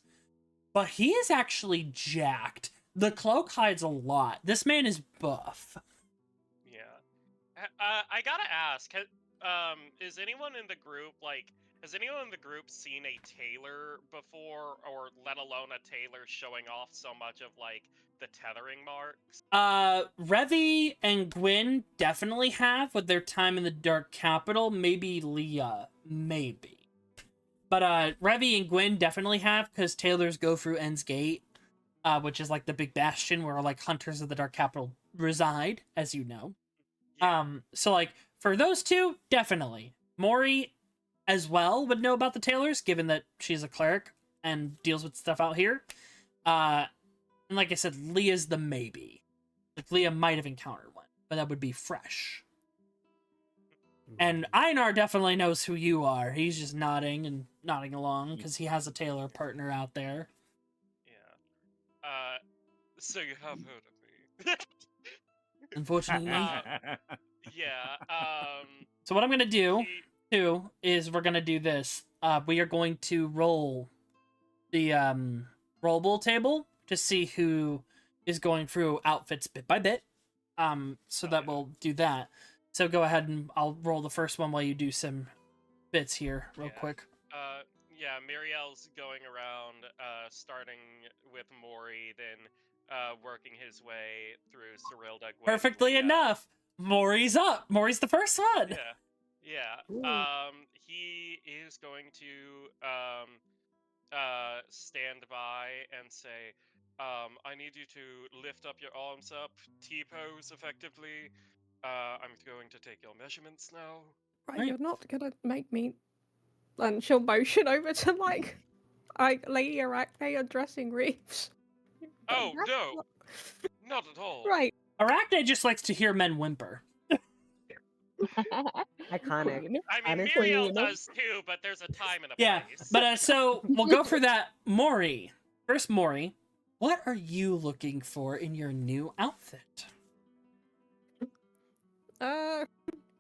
but he is actually jacked. The cloak hides a lot. This man is buff. Yeah. I gotta ask, is anyone in the group, has anyone in the group seen a tailor before, or let alone a tailor showing off so much of, the tethering marks? Revi and Gwyn definitely have with their time in the Dark Capital. Maybe Leah. Maybe. But, Revi and Gwyn definitely have, because tailors go through End's Gate, which is, the big bastion where, Hunters of the Dark Capital reside, as you know. Yeah. So, for those two, definitely. Mori, as well, would know about the tailors, given that she's a cleric and deals with stuff out here. And like I said, Leah's the maybe. Leah might have encountered one, but that would be fresh. And Einar definitely knows who you are. He's just nodding along, because he has a tailor partner out there. Yeah. So you have heard of me. Unfortunately. Yeah. So what I'm gonna do He, too is we're gonna do this. We are going to roll the rollable table to see who is going through outfits bit by bit. So that yeah. we'll do that. So go ahead and I'll roll the first one while you do some bits here real Yeah. quick. Yeah, Muriel's going around, starting with Mori, then working his way through Cyrilda, Perfectly Gwenlia. enough. Maury's up. Maury's the first one. Yeah, yeah. Ooh. He is going to stand by and say, I need you to lift up your arms up, T-pose effectively. I'm going to take your measurements now. Right, Right. you're not gonna make me. And she'll motion over to Lady Arachne addressing Reeves. Oh, That's no, not- not at all. Right. Arachne just likes to hear men whimper. Iconic. Queen. I mean, Honestly, Muriel you know- does too, but there's a time and a Yeah, place. but so we'll go for that. Maury. First, Maury, what are you looking for in your new outfit?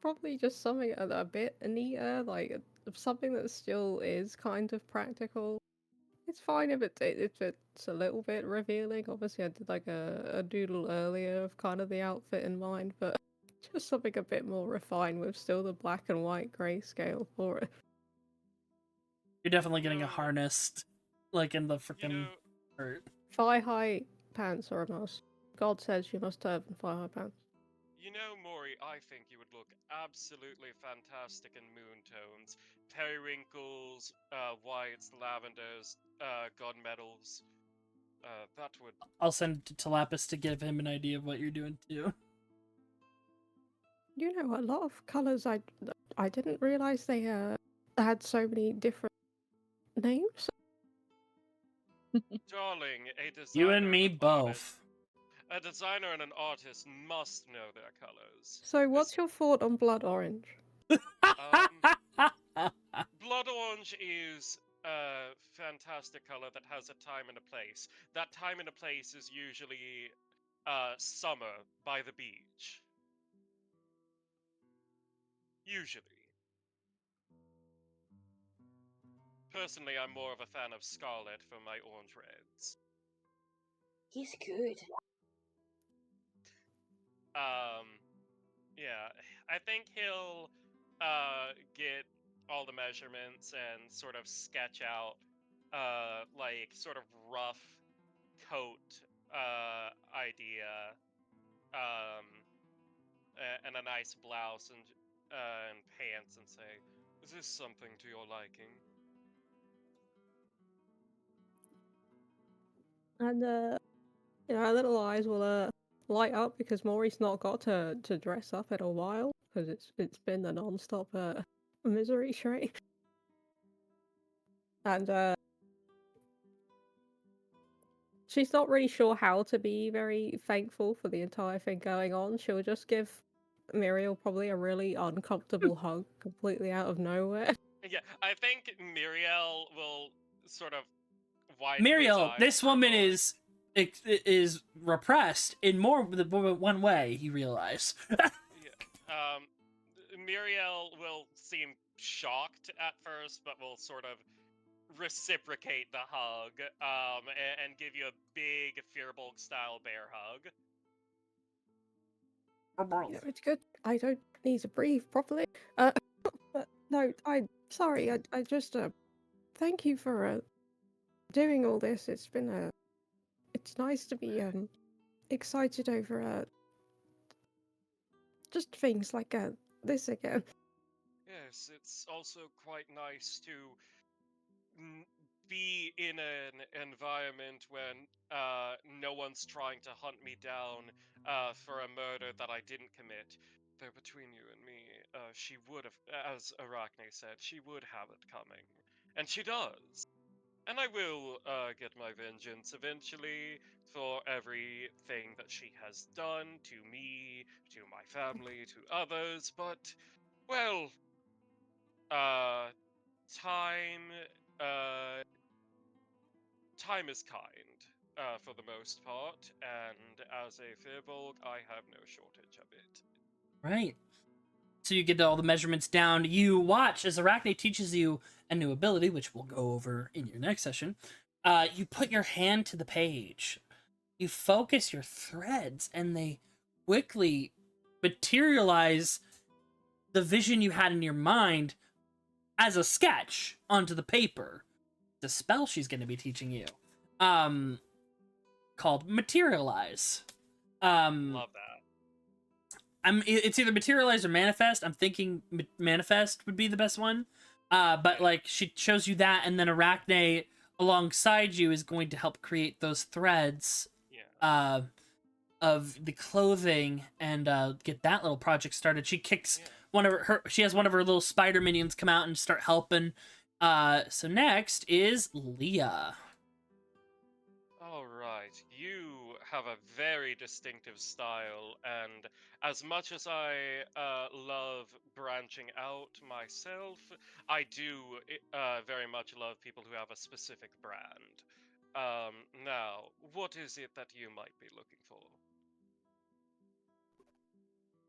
Probably just something a bit neater, like something that still is kind of practical. It's fine if it's a little bit revealing. Obviously, I did like a doodle earlier of kind of the outfit in mind, but just something a bit more refined with still the black and white grayscale for it. You're definitely getting a No. harness, like in the You freaking know, shirt. Thigh-high pants are a must. God says you must have thigh-high pants. Maury, I think you would look absolutely fantastic in moon tones. Periwinkles, whites, lavenders, gunmetals. That would. I'll send it to Lapis to give him an idea of what you're doing too. You know, a lot of colors I didn't realize they had so many different names. Darling, a designer. You and me an artist- both. A designer and an artist must know their colors. So, what's your thought on blood orange? Blood orange is a fantastic color that has a time and a place. That time and a place is usually summer by the beach. Usually. Personally, I'm more of a fan of scarlet for my orange reds. He's good. Yeah, I think he'll get all the measurements and sort of sketch out like sort of rough coat idea and a nice blouse and pants and say, is this something to your liking? And our little eyes will light up because Maury's not got to dress up in a while because it's been a non-stop misery train. And she's not really sure how to be very thankful for the entire thing going on. She'll just give Muriel probably a really uncomfortable hug completely out of nowhere. Yeah, I think Muriel will sort of widen his Muriel, eyes this for a woman moment. is repressed in more than one way. You realize? Yeah. Muriel will seem shocked at first, but will sort of reciprocate the hug and give you a big Firbolg style bear hug. Yeah, it's good. I don't need to breathe properly. But no, I'm sorry. I just thank you for doing all this. It's been it's nice to be excited over just things like this again. Yes, it's also quite nice to be in an environment when no one's trying to hunt me down for a murder that I didn't commit. Though between you and me, she would have, as Arachne said, she would have it coming. And she does. And I will get my vengeance eventually for everything that she has done to me, to my family, to others, but, well, time, uh, time is kind. for the most part, and as a Firbolg, I have no shortage of it. Right. So you get all the measurements down. You watch as Arachne teaches you a new ability, which we'll go over in your next session. You put your hand to the page. You focus your threads, and they quickly materialize the vision you had in your mind as a sketch onto the paper. The spell she's going to be teaching you, called Materialize. Love that. It's either Materialize or Manifest. I'm thinking Manifest would be the best one. But like she shows you that, and then Arachne alongside you is going to help create those threads Yeah. of the clothing and get that little project started. She kicks Yeah. she has one of her little spider minions come out and start helping. So next is Leah. All right, you have a very distinctive style, and as much as I love branching out myself, I do very much love people who have a specific brand. Now, what is it that you might be looking for?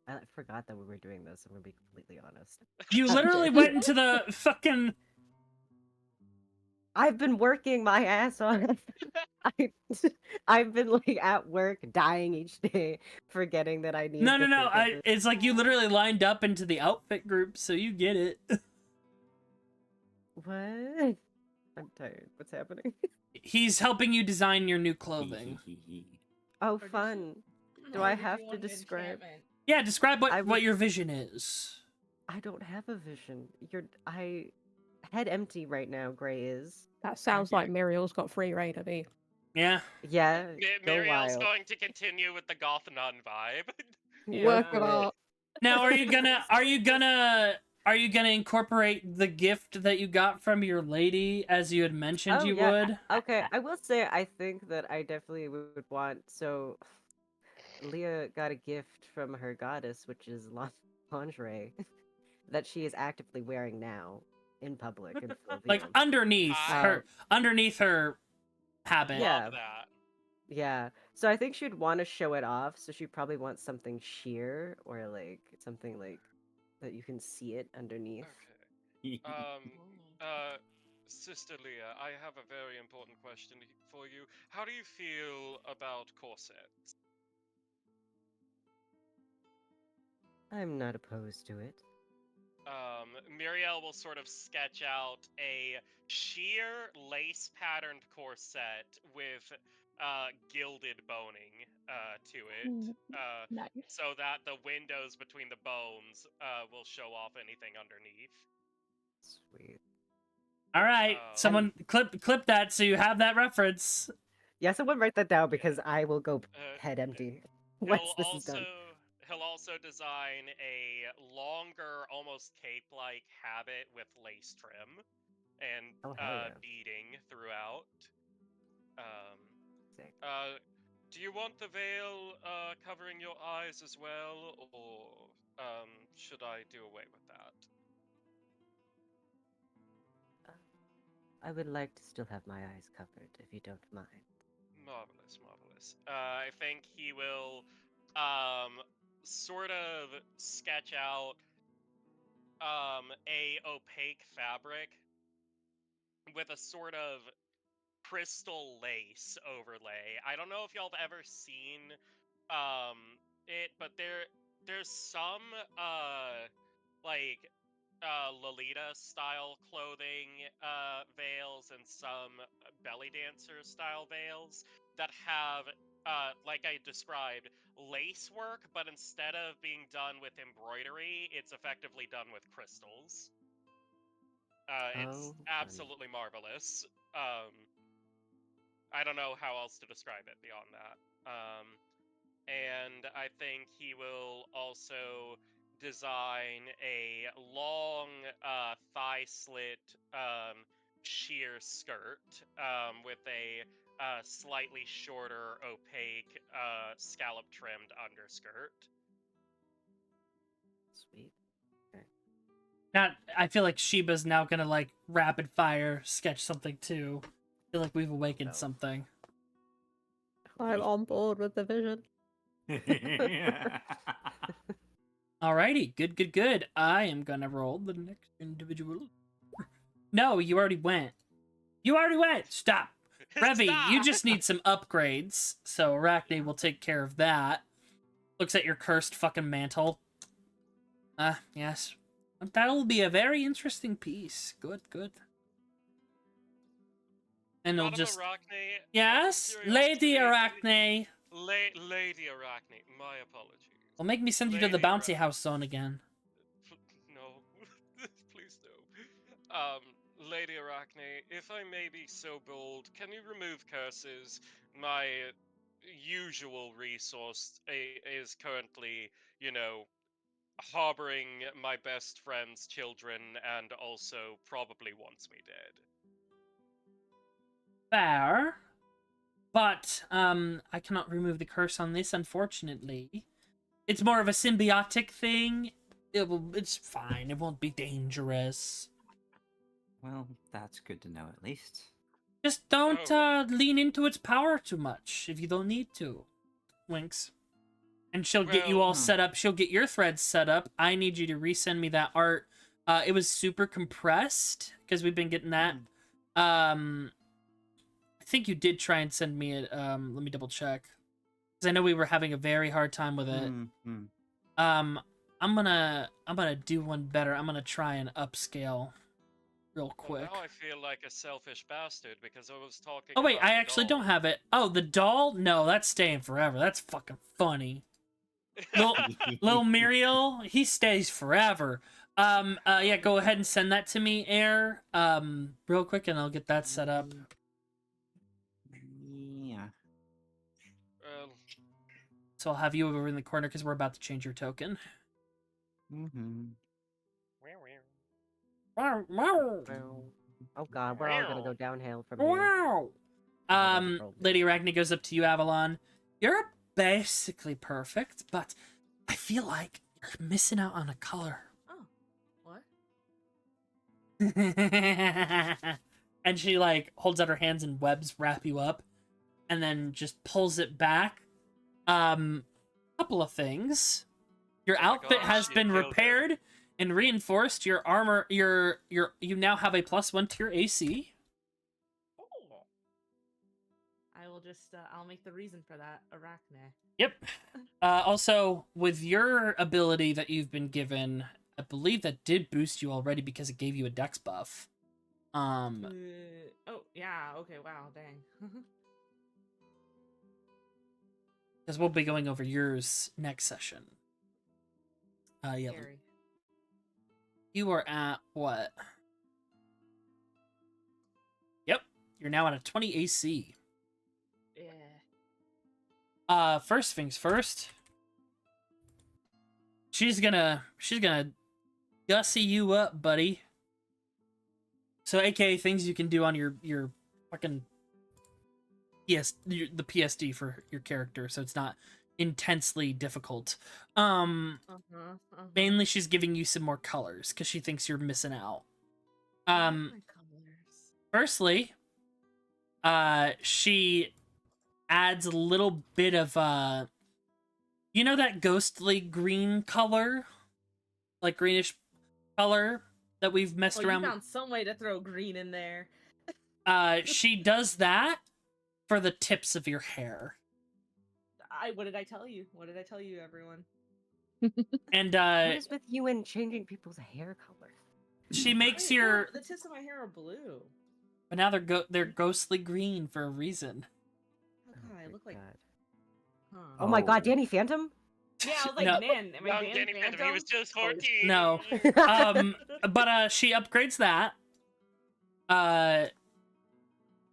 I forgot that we were doing this. I'm gonna be completely honest. You literally went into the fucking. I've been working my ass off. I've been like at work, dying each day, forgetting that I need. No. to think of this. It's like you literally lined up into the outfit group, so you get it. What? I'm tired. What's happening? He's helping you design your new clothing. Oh, Or does fun. Do Or I did you have to want an describe? enchantment? Yeah, describe I what would- your vision is. I don't have a vision. I head empty right now. Gray is. That sounds like Muriel's got free reign of me. Yeah. Yeah. Go Muriel's wild. going to continue with the goth nun vibe. Yeah. Work it for it. out. Now, are you gonna incorporate the gift that you got from your lady, as you had mentioned Oh, you yeah. would? Okay, I will say I think that I definitely would want. So, Leah got a gift from her goddess, which is lingerie that she is actively wearing now in public in full Like view. underneath Ah. her habit. Yeah. Love that. Yeah. So I think she'd want to show it off. So she'd probably want something sheer or like something like that you can see it underneath. Okay. Sister Leah, I have a very important question for you. How do you feel about corsets? I'm not opposed to it. Muriel will sort of sketch out a sheer lace patterned corset with gilded boning to it, Nice. so that the windows between the bones will show off anything underneath. Sweet. All right, Oh. someone clip that so you have that reference. Yeah, someone write that down because I will go Uh, head empty once this is done. He'll also design a longer, almost cape-like habit with lace trim and Oh, hell yeah. beading throughout. Sick. Do you want the veil covering your eyes as well, or should I do away with that? I would like to still have my eyes covered, if you don't mind. Marvelous, marvelous. I think he will sort of sketch out a opaque fabric with a sort of crystal lace overlay. I don't know if y'all have ever seen it, but there's some like Lolita style clothing veils and some belly dancer style veils that have like I described, lace work, but instead of being done with embroidery, it's effectively done with crystals. It's Oh, funny. absolutely marvelous. I don't know how else to describe it beyond that. And I think he will also design a long thigh slit sheer skirt with a slightly shorter opaque scallop trimmed underskirt. Sweet. I feel like Sheba's now gonna like rapid fire sketch something too. I feel like we've awakened No. something. I'm on board with the vision. Alrighty, good. I am gonna roll the next individual. No, you already went. Stop. Revy, you just need some upgrades, so Arachne will take care of that. Looks at your cursed fucking mantle. Yes. That'll be a very interesting piece. Good. And it'll Madam just... Arachne, Yes? out of Lady curiosity- Arachne. Lady Arachne, my apologies. Well, make me send you to the Lady bouncy Arachne. house zone again. No, please no. Lady Arachne, if I may be so bold, can you remove curses? My usual resource is currently, harboring my best friend's children and also probably wants me dead. Fair. But, I cannot remove the curse on this, unfortunately. It's more of a symbiotic thing. It's fine. It won't be dangerous. Well, that's good to know at least. Just don't, Oh. lean into its power too much if you don't need to. Winks. And she'll get you Well- all set up. She'll get your threads set up. I need you to resend me that art. It was super compressed, because we've been getting that. I think you did try and send me it. Let me double check. Because I know we were having a very hard time with it. I'm gonna do one better. I'm gonna try and upscale real Well, quick. now I feel like a selfish bastard because I was talking. Oh wait, about I the actually doll. don't have it. Oh, the doll? No, that's staying forever. That's fucking funny. Little Muriel, he stays forever. Yeah, go ahead and send that to me, Air. Real quick, and I'll get that set up. Yeah. So I'll have you over in the corner because we're about to change your token. Mm-hmm. Wow, wow. Oh god, we're all gonna go downhill from here. Wow. Problem. Lady Arachne goes up to you, Avalon. You're basically perfect, but I feel like you're missing out on a color. Oh, what? And she like holds out her hands and webs wrap you up, and then just pulls it back. Couple of things. Your Oh my outfit gosh, has you been killed it. repaired and reinforced. Your armor, you now have a +1 to your AC. Oh. I will just, I'll make the reason for that, Arachne. Yep. Also, with your ability that you've been given, I believe that did boost you already because it gave you a dex buff. Oh, yeah, okay, wow, dang. Because we'll be going over yours next session. Yeah. Scary. You are at what? Yep. You're now at a 20 AC. Yeah. First things first. She's gonna gussy you up, buddy. So, aka things you can do on your fucking the PSD for your character, so it's not intensely difficult. Mainly she's giving you some more colors because she thinks you're missing out. My colors. Firstly, she adds a little bit of you know that ghostly green color, like greenish color that we've messed Well, around you with. found some way to throw green in there. She does that for the tips of your hair. What did I tell you? What did I tell you, everyone? And What is with you and changing people's hair color? she makes Wait, no, your the tips of my hair are blue. but now they're ghostly green for a reason. Oh god, I look like. Huh. Oh my god, Oh. Danny Phantom? Yeah, I was like, No. man, am I Young Dan Danny Phantom, he was Phantom? just 14. No. But she upgrades that.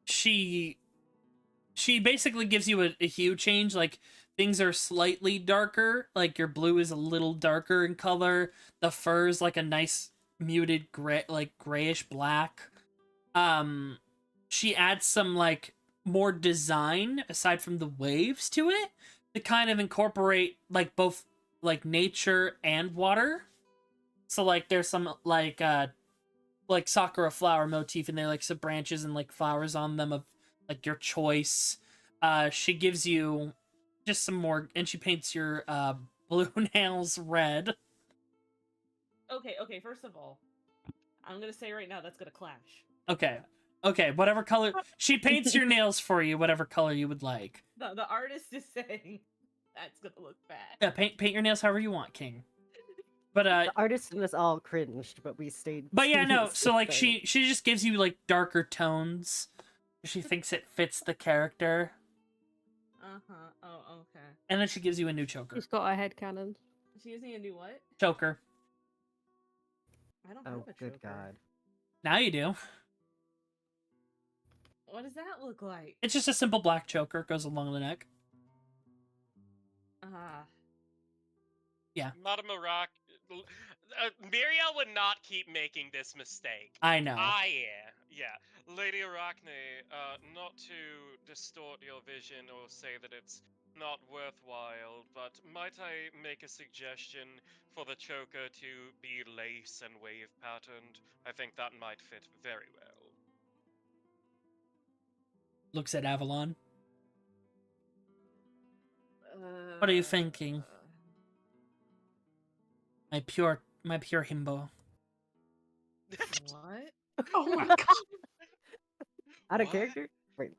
She basically gives you a hue change. Like things are slightly darker. Like your blue is a little darker in color. The fur is like a nice muted gray, like grayish black. She adds some like more design aside from the waves to it to kind of incorporate like both like nature and water. So like there's some like sakura flower motif and there, like some branches and like flowers on them of like your choice. She gives you just some more, and she paints your blue nails red. Okay, first of all, I'm gonna say right now that's gonna clash. Okay, whatever color. She paints your nails for you, whatever color you would like. The artist is saying that's gonna look bad. Yeah, paint your nails however you want, King. But The artist in us all cringed, but we stayed. But yeah, no. seriously So like silent. she just gives you like darker tones. She thinks it fits the character, Oh, okay. and then she gives you a new choker. She's got a head cannon. She gives me a new what? Choker. I don't Oh, have a good choker. God. Now you do. What does that look like? It's just a simple black choker. It goes along the neck. Yeah. Madame Arak, Muriel would not keep making this mistake. I know. Yeah. Lady Arachne, not to distort your vision or say that it's not worthwhile, but might I make a suggestion for the choker to be lace and wave patterned? I think that might fit very well. Looks at Avalon. What are you thinking? My pure himbo. What? Oh my god! Out of What? character? Wait.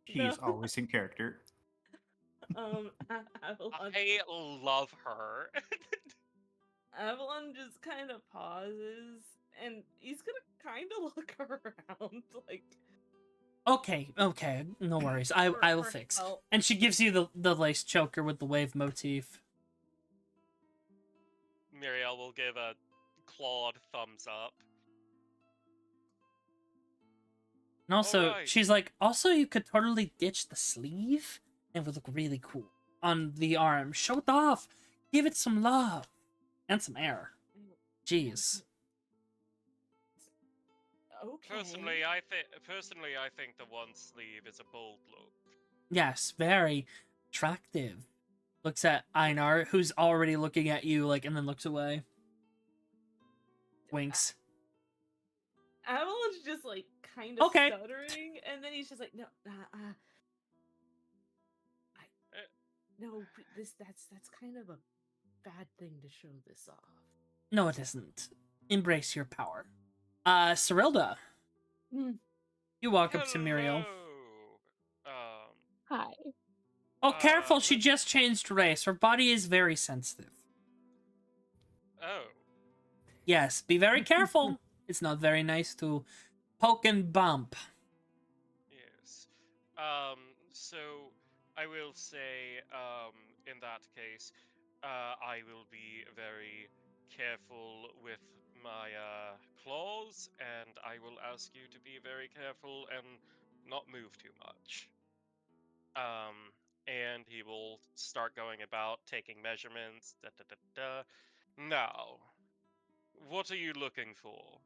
He's always in character. Avalon, I love her. Avalon just kind of pauses, and he's gonna kind of look around, like. Okay, no worries. I will for fix. help. And she gives you the lace choker with the wave motif. Muriel will give a clawed thumbs up. And also, Alright. she's like, also you could totally ditch the sleeve, and it would look really cool on the arm. Show it off. Give it some love and some air. Jeez. Okay. Personally, I think the one sleeve is a bold look. Yes, very attractive. Looks at Einar, who's already looking at you, like, and then looks away. Winks. Avalon's just like kind of Okay. stuttering, and then he's just like, no, no, that's kind of a bad thing to show this off. No, it isn't. Embrace your power. Cyrilda. Hmm. You walk up to Muriel. Hello. Hi. Oh, careful, she let's- just changed race. Her body is very sensitive. Oh. Yes, be very careful. It's not very nice to poke and bump. Yes. So I will say, in that case, I will be very careful with my claws, and I will ask you to be very careful and not move too much. And he will start going about taking measurements. Now, what are you looking for?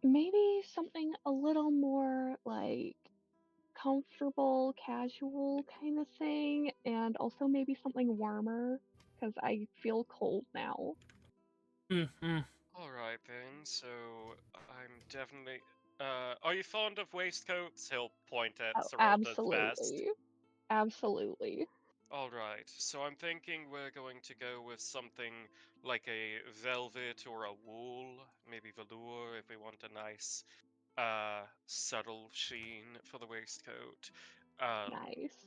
Maybe something a little more like comfortable, casual kind of thing, and also maybe something warmer because I feel cold now. Mm-hmm. Alright then, so I'm definitely. Are you fond of waistcoats? He'll point at Oh, Cyrilda's vest. absolutely. Absolutely. Alright, so I'm thinking we're going to go with something like a velvet or a wool, maybe velour if we want a nice, subtle sheen for the waistcoat. Nice.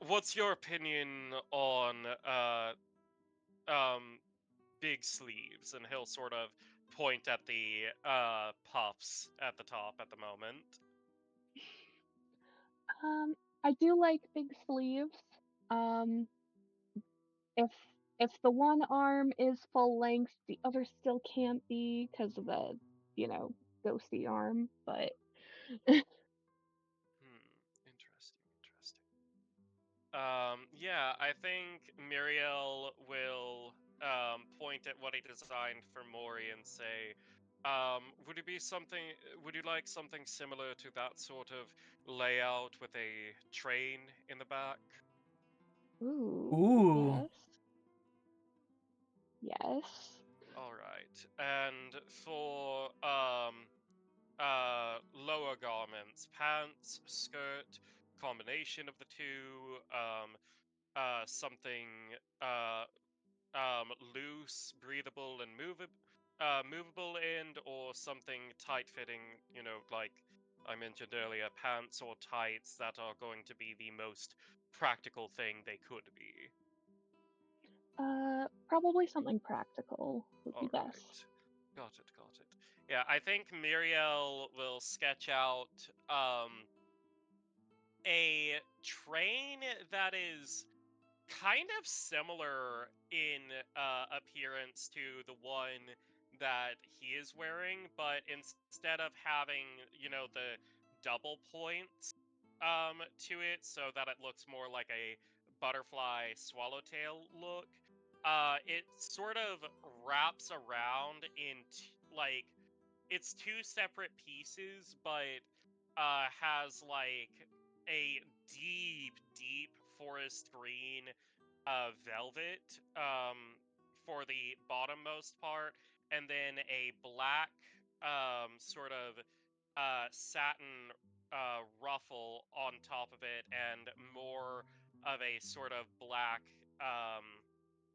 What's your opinion on, big sleeves? And he'll sort of point at the, puffs at the top at the moment. I do like big sleeves. Um, if the one arm is full length, the other still can't be because of the, ghosty arm. But Interesting. Yeah, I think Muriel will point at what he designed for Mori and say, would it be something? Would you like something similar to that sort of layout with a train in the back? ooh, Ooh. yes, yes. All right. And for lower garments, pants, skirt, combination of the two, something uh loose, breathable, and movable end, or something tight-fitting, like I mentioned earlier, pants or tights that are going to be the most practical thing they could be. Probably something practical would be All best. right. Got it, got it. Yeah, I think Muriel will sketch out a train that is kind of similar in appearance to the one that he is wearing, but instead of having, the double points to it so that it looks more like a butterfly swallowtail look, it sort of wraps around in like it's two separate pieces, but has like a deep forest green velvet for the bottommost part, and then a black sort of satin ruffle on top of it, and more of a sort of black um,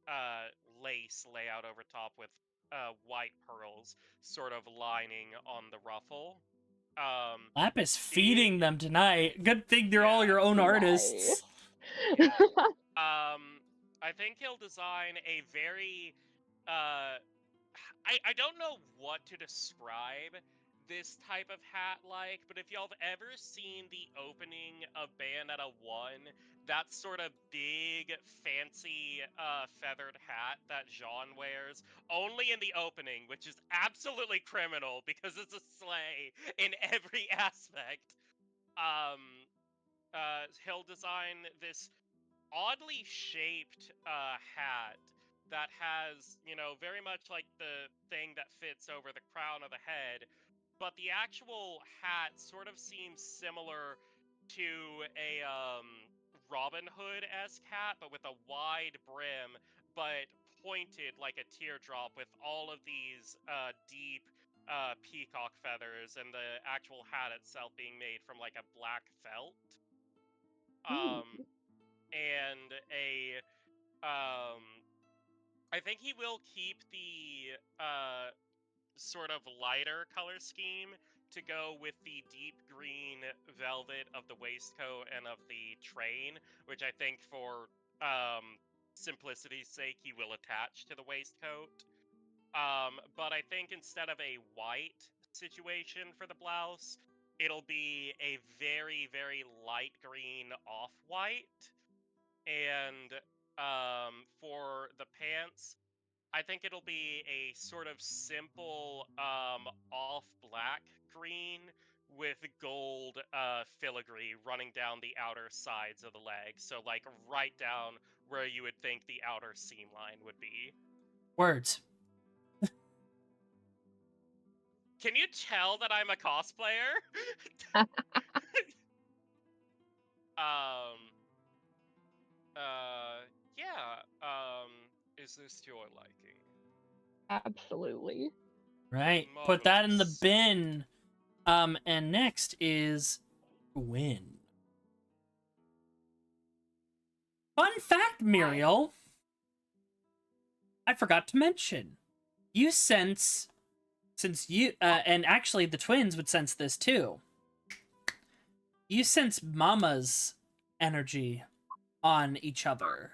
uh, lace layout over top with white pearls sort of lining on the ruffle. Lapis It, feeding them tonight. Good thing they're all yeah, your own Nice. artists. yeah. I think he'll design a very I don't know what to describe this type of hat like, but if y'all have ever seen the opening of Bayonetta 1, that sort of big, fancy, feathered hat that Jean wears, only in the opening, which is absolutely criminal because it's a sleigh in every aspect. Um, he'll design this oddly shaped hat that has, very much like the thing that fits over the crown of the head, but the actual hat sort of seems similar to a Robin Hood-esque hat, but with a wide brim, but pointed like a teardrop with all of these deep peacock feathers, and the actual hat itself being made from like a black felt. Ooh. And a I think he will keep the sort of lighter color scheme to go with the deep green velvet of the waistcoat and of the train, which I think for simplicity's sake he will attach to the waistcoat. But I think instead of a white situation for the blouse, it'll be a very light green off-white. And for the pants, I think it'll be a sort of simple off black green with gold filigree running down the outer sides of the leg. So like right down where you would think the outer seam line would be. Words. Can you tell that I'm a cosplayer? um yeah. Is this to your liking? Absolutely. Right. Put that in the Marvelous. bin. And next is Gwyn. Fun fact, Muriel. I forgot to mention. You sense, since you, and actually the twins would sense this too. You sense Mama's energy on each other.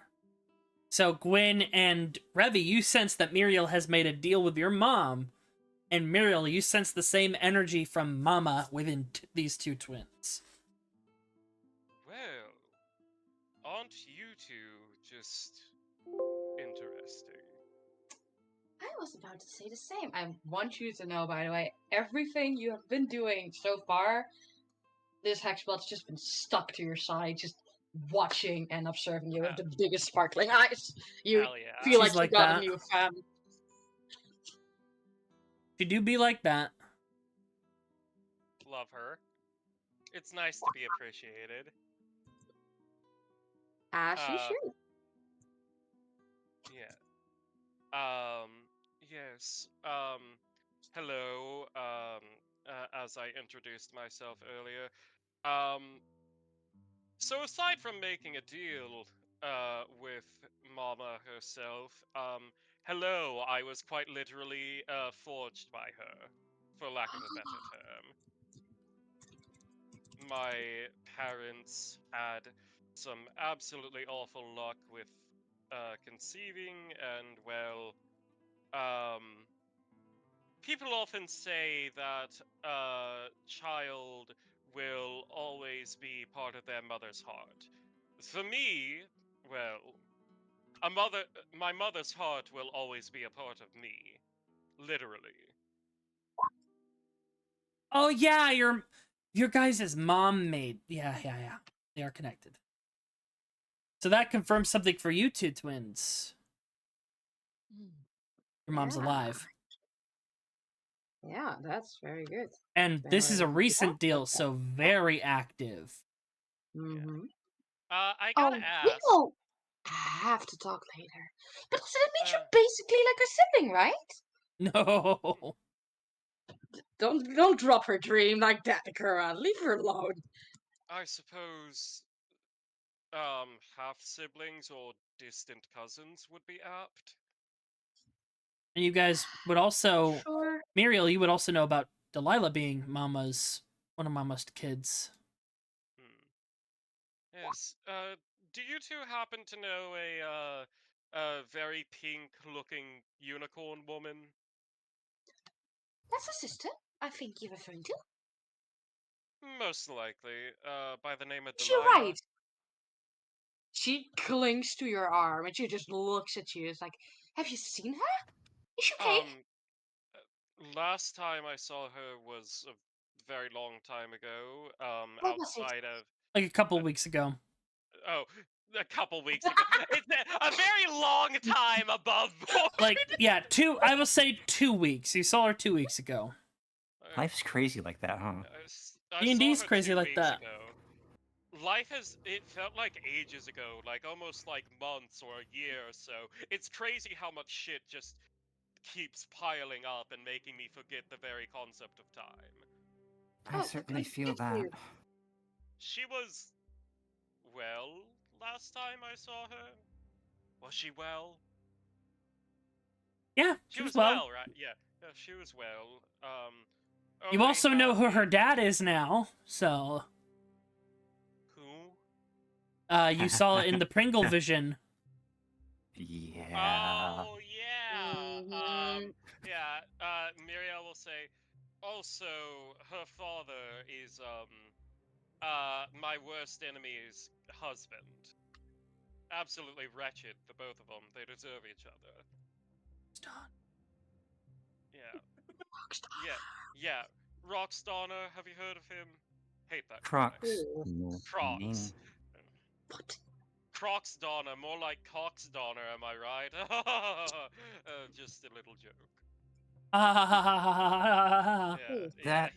So Gwyn and Revy, you sense that Muriel has made a deal with your mom. And Muriel, you sense the same energy from Mama within these two twins. Well, aren't you two just interesting? I was about to say the same. I want you to know, by the way, everything you have been doing so far, this hexbot's just been stuck to your side, just watching and observing you with the biggest sparkling eyes. You Hell yeah. feel She's like you like got that. a new fam. She do be like that. Love her. It's nice to be appreciated. As you should. Yeah. Yes. Hello. As I introduced myself earlier. So aside from making a deal, with Mama herself, hello. I was quite literally, forged by her, for lack of a better term. My parents had some absolutely awful luck with, conceiving, and well, um, people often say that a child will always be part of their mother's heart. For me, well, my mother's heart will always be a part of me, literally. Oh yeah, your guys' mom made. Yeah. They are connected. So that confirms something for you two twins. Your mom's Yeah. alive. Yeah, that's very good. And this is a Very recent deal, so very active. Mm-hmm. I Oh, gotta we ask. will have to talk later. But also, that means Uh, you're basically like a sibling, right? No. Don't drop her dream like that, Kara. Leave her alone. I suppose, half siblings or distant cousins would be apt. And you guys would also, Sure. Muriel, you would also know about Delilah being one of Mama's kids. Yes. Do you two happen to know a very pink-looking unicorn woman? That's a sister, I think you're referring to. Most likely, by the name of Is she Delilah. right? She clings to your arm and she just looks at you. It's like, have you seen her? Is she okay? Last time I saw her was a very long time ago. What was it? Outside of Like a couple weeks ago. a couple weeks ago. It's a very long time above board. Like, yeah, I will say 2 weeks. You saw her 2 weeks ago. Life's crazy like that, huh? I D&D's saw her crazy 2 like weeks that. ago. It felt like ages ago, like almost like months or a year or so. It's crazy how much shit just keeps piling up and making me forget the very concept of time. I certainly feel good for that. you. She was well last time I saw her. Was she well? Yeah, She she was was well. well, right? Yeah, she was well. You Only also know had who her a- dad is now, so Who? you saw it in the Pringle vision. Yeah. Oh yeah. Mhm. Yeah. Muriel will say. Also, her father is my worst enemy's husband. Absolutely wretched, the both of them. They deserve each other. Stop. Yeah. Yeah. Rockstarner, have you heard of him? Hate that guy. Crocs. No. Crocs. What? Crocs Donner, more like Cox Donner, am I right? Just a little joke. Yeah,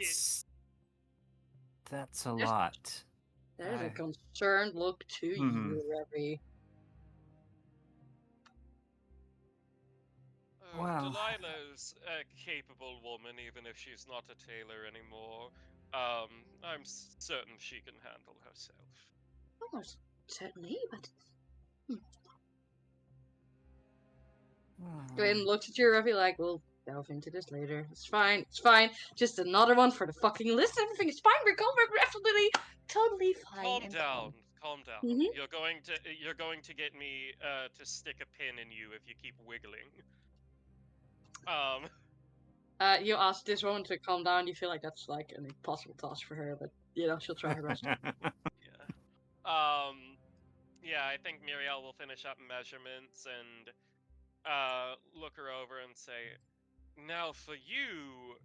That's a lot. There's a concerned look to you, Revy. Wow. Delilah's a capable woman, even if she's not a tailor anymore. I'm certain she can handle herself. Almost certainly, but Dwayne looks at you, Revy, like, we'll delve into this later. It's fine. It's fine. Just another one for the fucking list. Everything is fine. We're absolutely, totally fine. Calm down. Calm down. Mhm. You're going to get me to stick a pin in you if you keep wiggling. You ask this woman to calm down. You feel like that's like an impossible task for her, but she'll try her best. Yeah, I think Muriel will finish up measurements and look her over and say, now for you,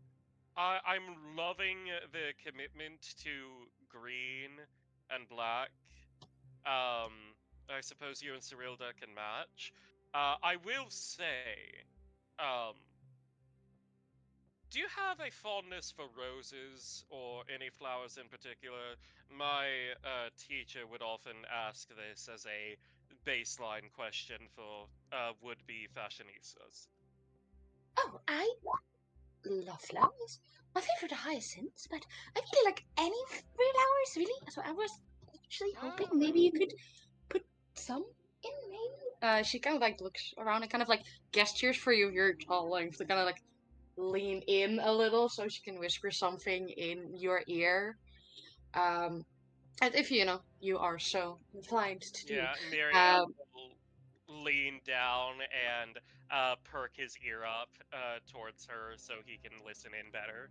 I'm loving the commitment to green and black. I suppose you and Cyrilda can match. I will say, do you have a fondness for roses or any flowers in particular? My teacher would often ask this as a baseline question for would-be fashionistas. Oh, I love flowers. My favorite are hyacinths, but I really like any flowers, really. So I was actually hoping maybe you could put some in, maybe. She kind of like looks around and kind of like gestures for you your tall length to kind of like lean in a little so she can whisper something in your ear. And if you are so inclined to do. Yeah, Miriam Um, will lean down and perk his ear up towards her so he can listen in better.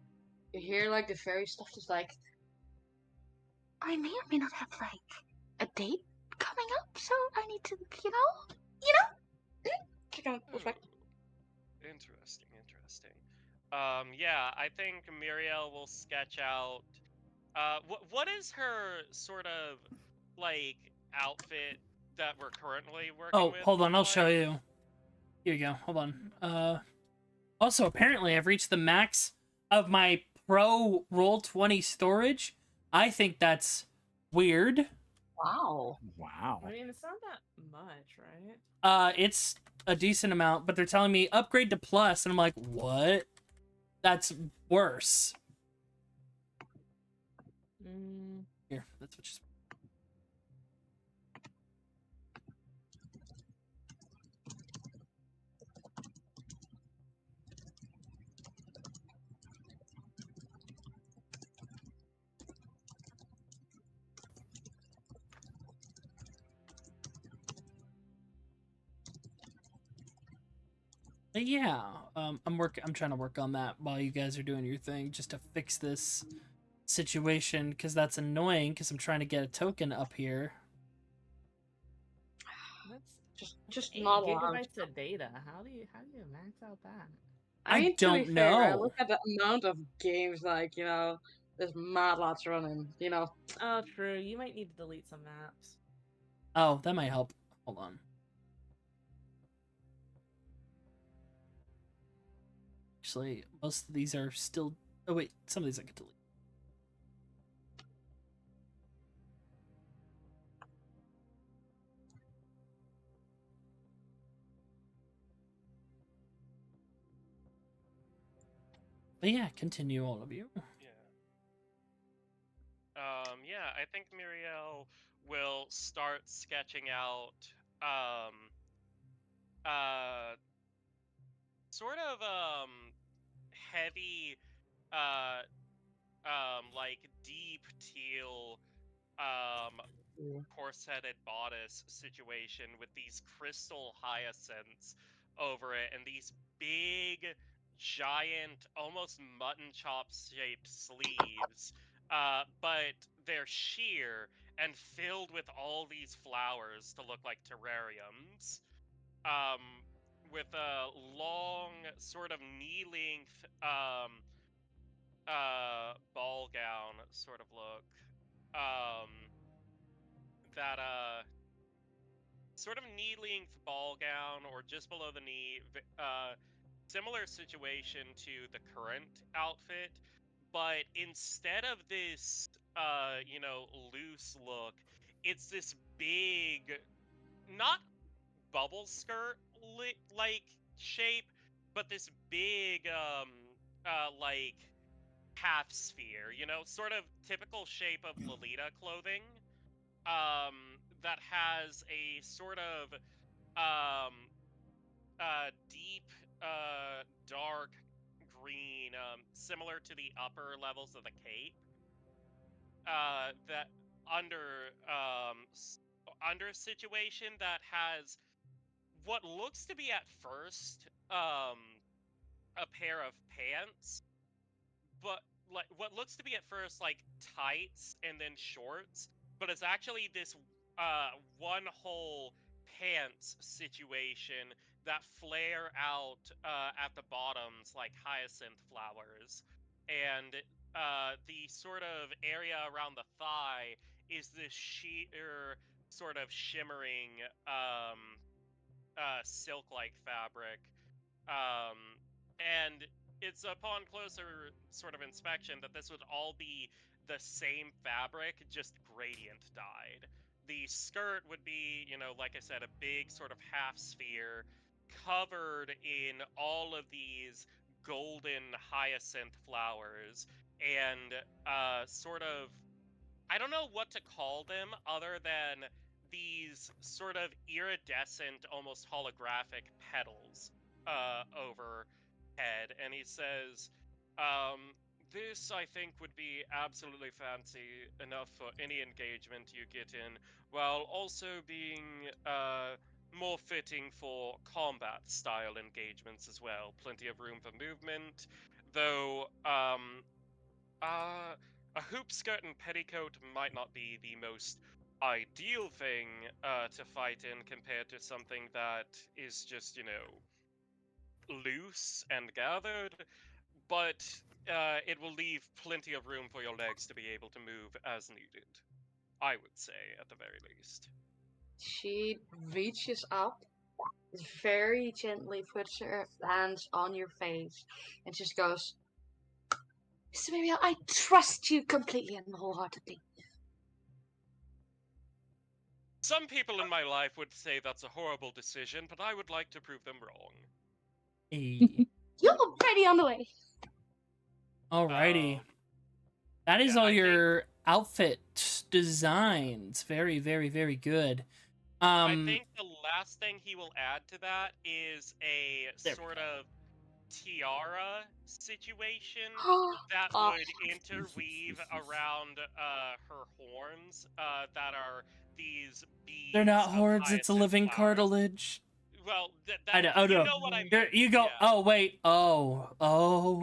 you hear like the fairy stuff is like, I may or may not have like a date coming up, so I need to, She kind of goes back. Interesting, interesting. Yeah, I think Muriel will sketch out. What is her sort of like outfit that we're currently working Oh, with? hold on, look I'll show like? you. Here you go. Hold on. Also, apparently, I've reached the max of my Pro Roll20 storage. I think that's weird. Wow. Wow. I mean, it's not that much, right? It's a decent amount, but they're telling me upgrade to plus, and I'm like, what? That's worse. Here, that's what she's. But yeah, I'm trying to work on that while you guys are doing your thing, just to fix this situation, because that's annoying. Because I'm trying to get a token up here. That's Just 8 not allowed. gigabytes of data. How do you max out that? I mean, to be don't fair, I know. look at the amount of games, like, there's mad lots running, Oh, true. You might need to delete some maps. Oh, that might help. Hold on. Actually, most of these are still. Oh wait, some of these I could delete. But yeah, continue, all of you. Yeah, I think Muriel will start sketching out uh sort of heavy like deep teal corseted bodice situation with these crystal hyacinths over it and these big giant almost mutton chop shaped sleeves, but they're sheer and filled with all these flowers to look like terrariums, with a long sort of knee length ball gown sort of look, that sort of knee length ball gown or just below the knee, similar situation to the current outfit, but instead of this loose look, it's this big, not bubble skirt like shape, but this big like half sphere, sort of typical shape of Lolita clothing, that has a sort of deep dark green, similar to the upper levels of the cape, that under a situation that has what looks to be at first a pair of pants, but like what looks to be at first like tights and then shorts, but it's actually this one whole pants situation that flare out at the bottoms like hyacinth flowers, and the sort of area around the thigh is this sheer sort of shimmering silk-like fabric, um, and it's upon closer sort of inspection that this would all be the same fabric, just gradient dyed. The skirt would be, like I said, a big sort of half sphere covered in all of these golden hyacinth flowers and sort of, I don't know what to call them other than these sort of iridescent, almost holographic petals overhead. And he says, this, I think, would be absolutely fancy enough for any engagement you get in, while also being more fitting for combat-style engagements as well. Plenty of room for movement, though a hoop skirt and petticoat might not be the most ideal thing to fight in compared to something that is just, loose and gathered, but it will leave plenty of room for your legs to be able to move as needed. I would say, at the very least. She reaches up, very gently puts her hands on your face, and just goes, Mr. Muriel, I trust you completely and wholeheartedly. Some people in my life would say that's a horrible decision, but I would like to prove them wrong. Hey. You're already on the way. Alrighty. That is yeah, all I your outfit designs. Very, very, very good. I think the last thing he will add to that is a There we sort of tiara situation Oh, that would interweave around her horns that are these beads. they're not of hordes, it's a hyacinth living flowers. cartilage. Well, I know, oh, you no. know what I mean. There, you go, Yeah. oh, wait, oh,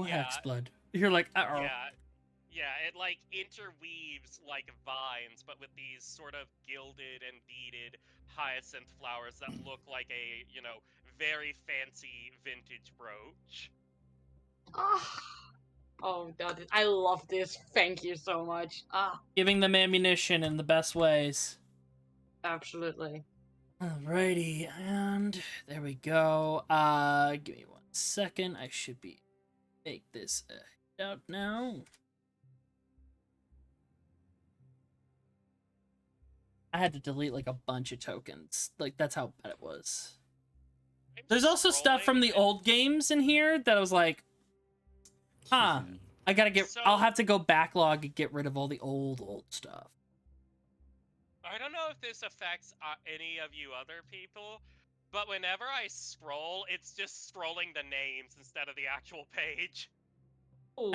Yeah. Hexblood. You're like, uh-oh. Yeah, it like interweaves like vines, but with these sort of gilded and beaded hyacinth flowers that look like a, very fancy vintage brooch. Oh god, I love this. Thank you so much. Giving them ammunition in the best ways. Absolutely. Alrighty, and there we go. Give me 1 second. I should make this out now. I had to delete like a bunch of tokens. Like that's how bad it was. There's also stuff from the old games in here that I was like, huh. I gotta get. I'll have to go backlog and get rid of all the old stuff. I don't know if this affects any of you other people, but whenever I scroll, it's just scrolling the names instead of the actual page. Oh.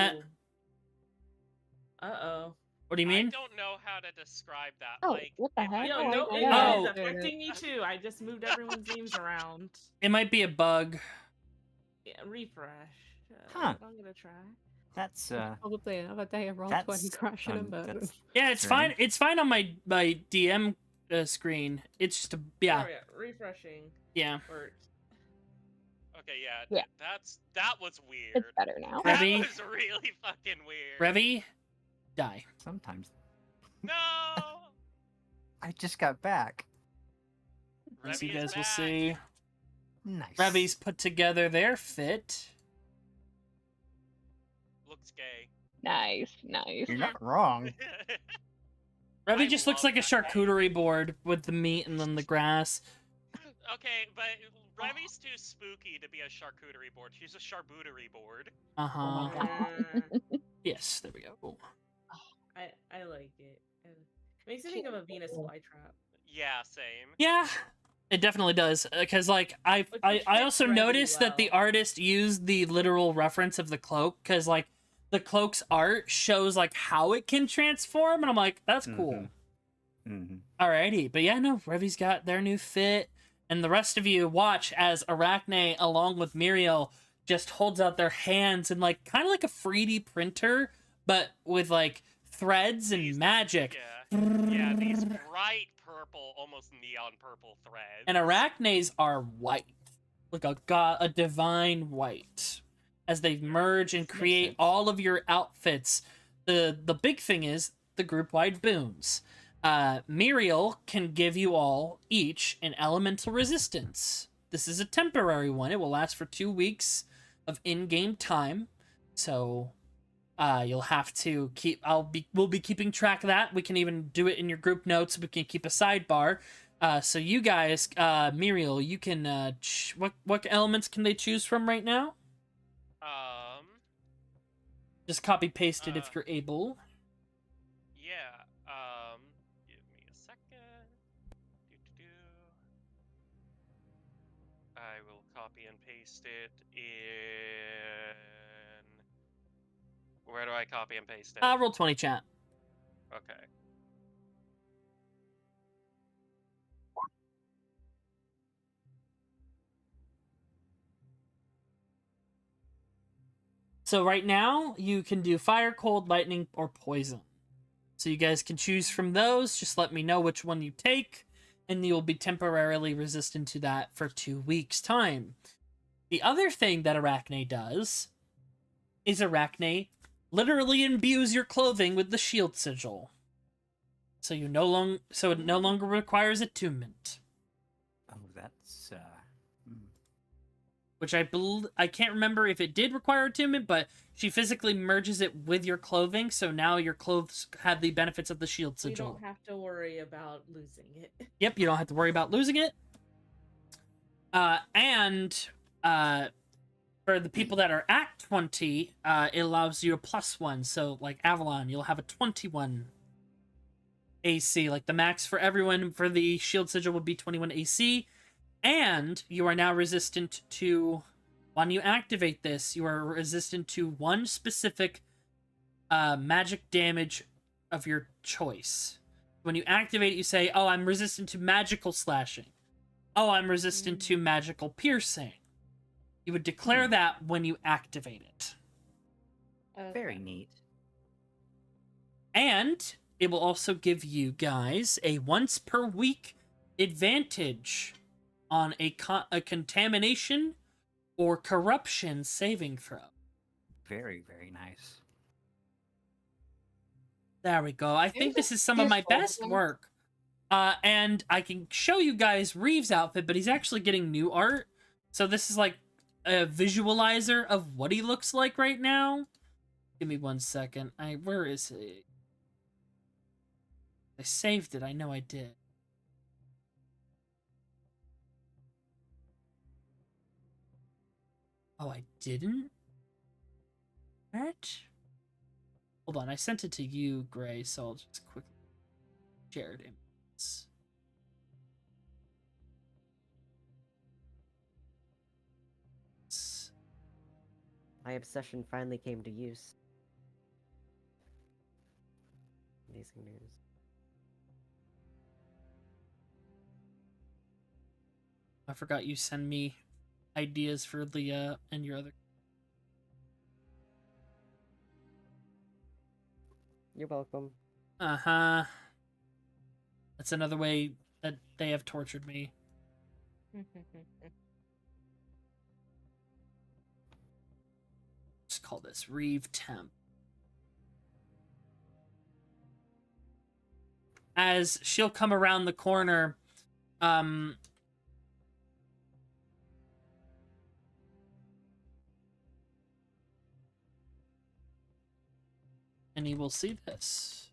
Uh-oh. What do you mean? I don't know how to describe that. Oh, like, what the heck? Yo, no, it Oh. is affecting me too. I just moved everyone's names around. It might be a bug. Yeah, refresh. Huh. I'm gonna try. That's Probably another day of Roll20 that's, crashing and burning. that's Yeah, it's strange. fine. It's fine on my DM screen. It's just yeah. Oh, yeah, refreshing. Yeah. Worked. Okay, yeah, Yeah. that was weird. It's better now. That Revy? was really fucking weird. Revy, die. Sometimes. No. I just got back. As you Revy is guys will back. see, Nice. Revy's put together their fit. Looks gay. Nice. You're not wrong. Revy I just looks love like a that. charcuterie board with the meat and then the grass. Okay, but Revy's too spooky to be a charcuterie board. She's a charcuterie board. Uh-huh. Uh, Yes, there we go. I like it. And it makes me think of a Venus flytrap. Yeah, same. Yeah, it definitely does. Because like I fits also Revy noticed that the well. artist used the literal reference of the cloak because like the cloak's art shows like how it can transform, and I'm like, that's cool. Mm-hmm. Alrighty, but yeah, no, Revy's got their new fit, and the rest of you watch as Arachne, along with Muriel, just holds out their hands and like kind of like a 3D printer, but with like threads and magic. Yeah, these bright purple, almost neon purple threads. And Arachnes are white, like a divine white, as they merge and create sense. all of your outfits. The big thing is the group wide boons. Muriel can give you all each an elemental resistance. This is a temporary one. It will last for 2 weeks of in-game time. So you'll have to keep we'll be keeping track of that. We can even do it in your group notes. We can keep a sidebar. So you guys, Muriel, you can what elements can they choose from right now? Just copy paste it if you're able. Yeah. Give me a second. I will copy and paste it in. Where do I copy and paste it? Roll 20 chat. Okay. So right now, you can do fire, cold, lightning, or poison. So you guys can choose from those. Just let me know which one you take, and you'll be temporarily resistant to that for 2 weeks' time. The other thing that Arachne does is Arachne literally imbues your clothing with the shield sigil. So it no longer requires attunement. Oh, that's Which I can't remember if it did require attunement, but she physically merges it with your clothing, so now your clothes have the benefits of the shield We sigil. don't have to worry about losing it. Yep, you don't have to worry about losing it. And for the people that are at 20, it allows you a +1. So, like Avalon, you'll have a 21 AC. Like the max for everyone for the shield sigil would be 21 AC. And you are now resistant to, when you activate this, you are resistant to one specific magic damage of your choice. When you activate it, you say, oh, I'm resistant to magical slashing. Oh, I'm resistant to magical piercing. You would declare that when you activate it. very neat. And it will also give you guys a once per week advantage on a contamination or corruption saving throw. Very, very nice. There we go. I think this is some of my best work. And I can show you guys Reeves' outfit, but he's actually getting new art. So this is like a visualizer of what he looks like right now. Give me 1 second. Where is he? I saved it. I know I did. Oh, I didn't? What? Hold on, I sent it to you, Gray, so I'll just quickly share it in. My obsession finally came to use. Amazing news. I forgot you send me ideas for Leah and your other. You're welcome. Uh-huh. That's another way that they have tortured me. Just call this Reeve Temp. As she'll come around the corner, and you will see this.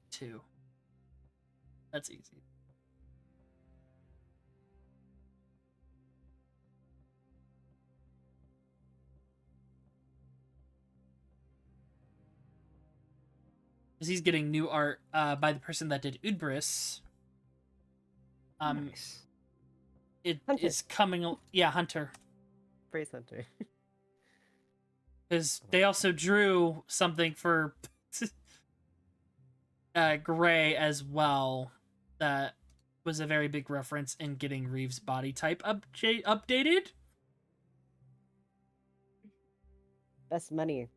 Two. That's easy. Because he's getting new art by the person that did Udbris. Nice. It Hunter. is coming. Yeah, Hunter. Brace Hunter. Because they also drew something for Gray as well. That was a very big reference in getting Reeves' body type updated. Best money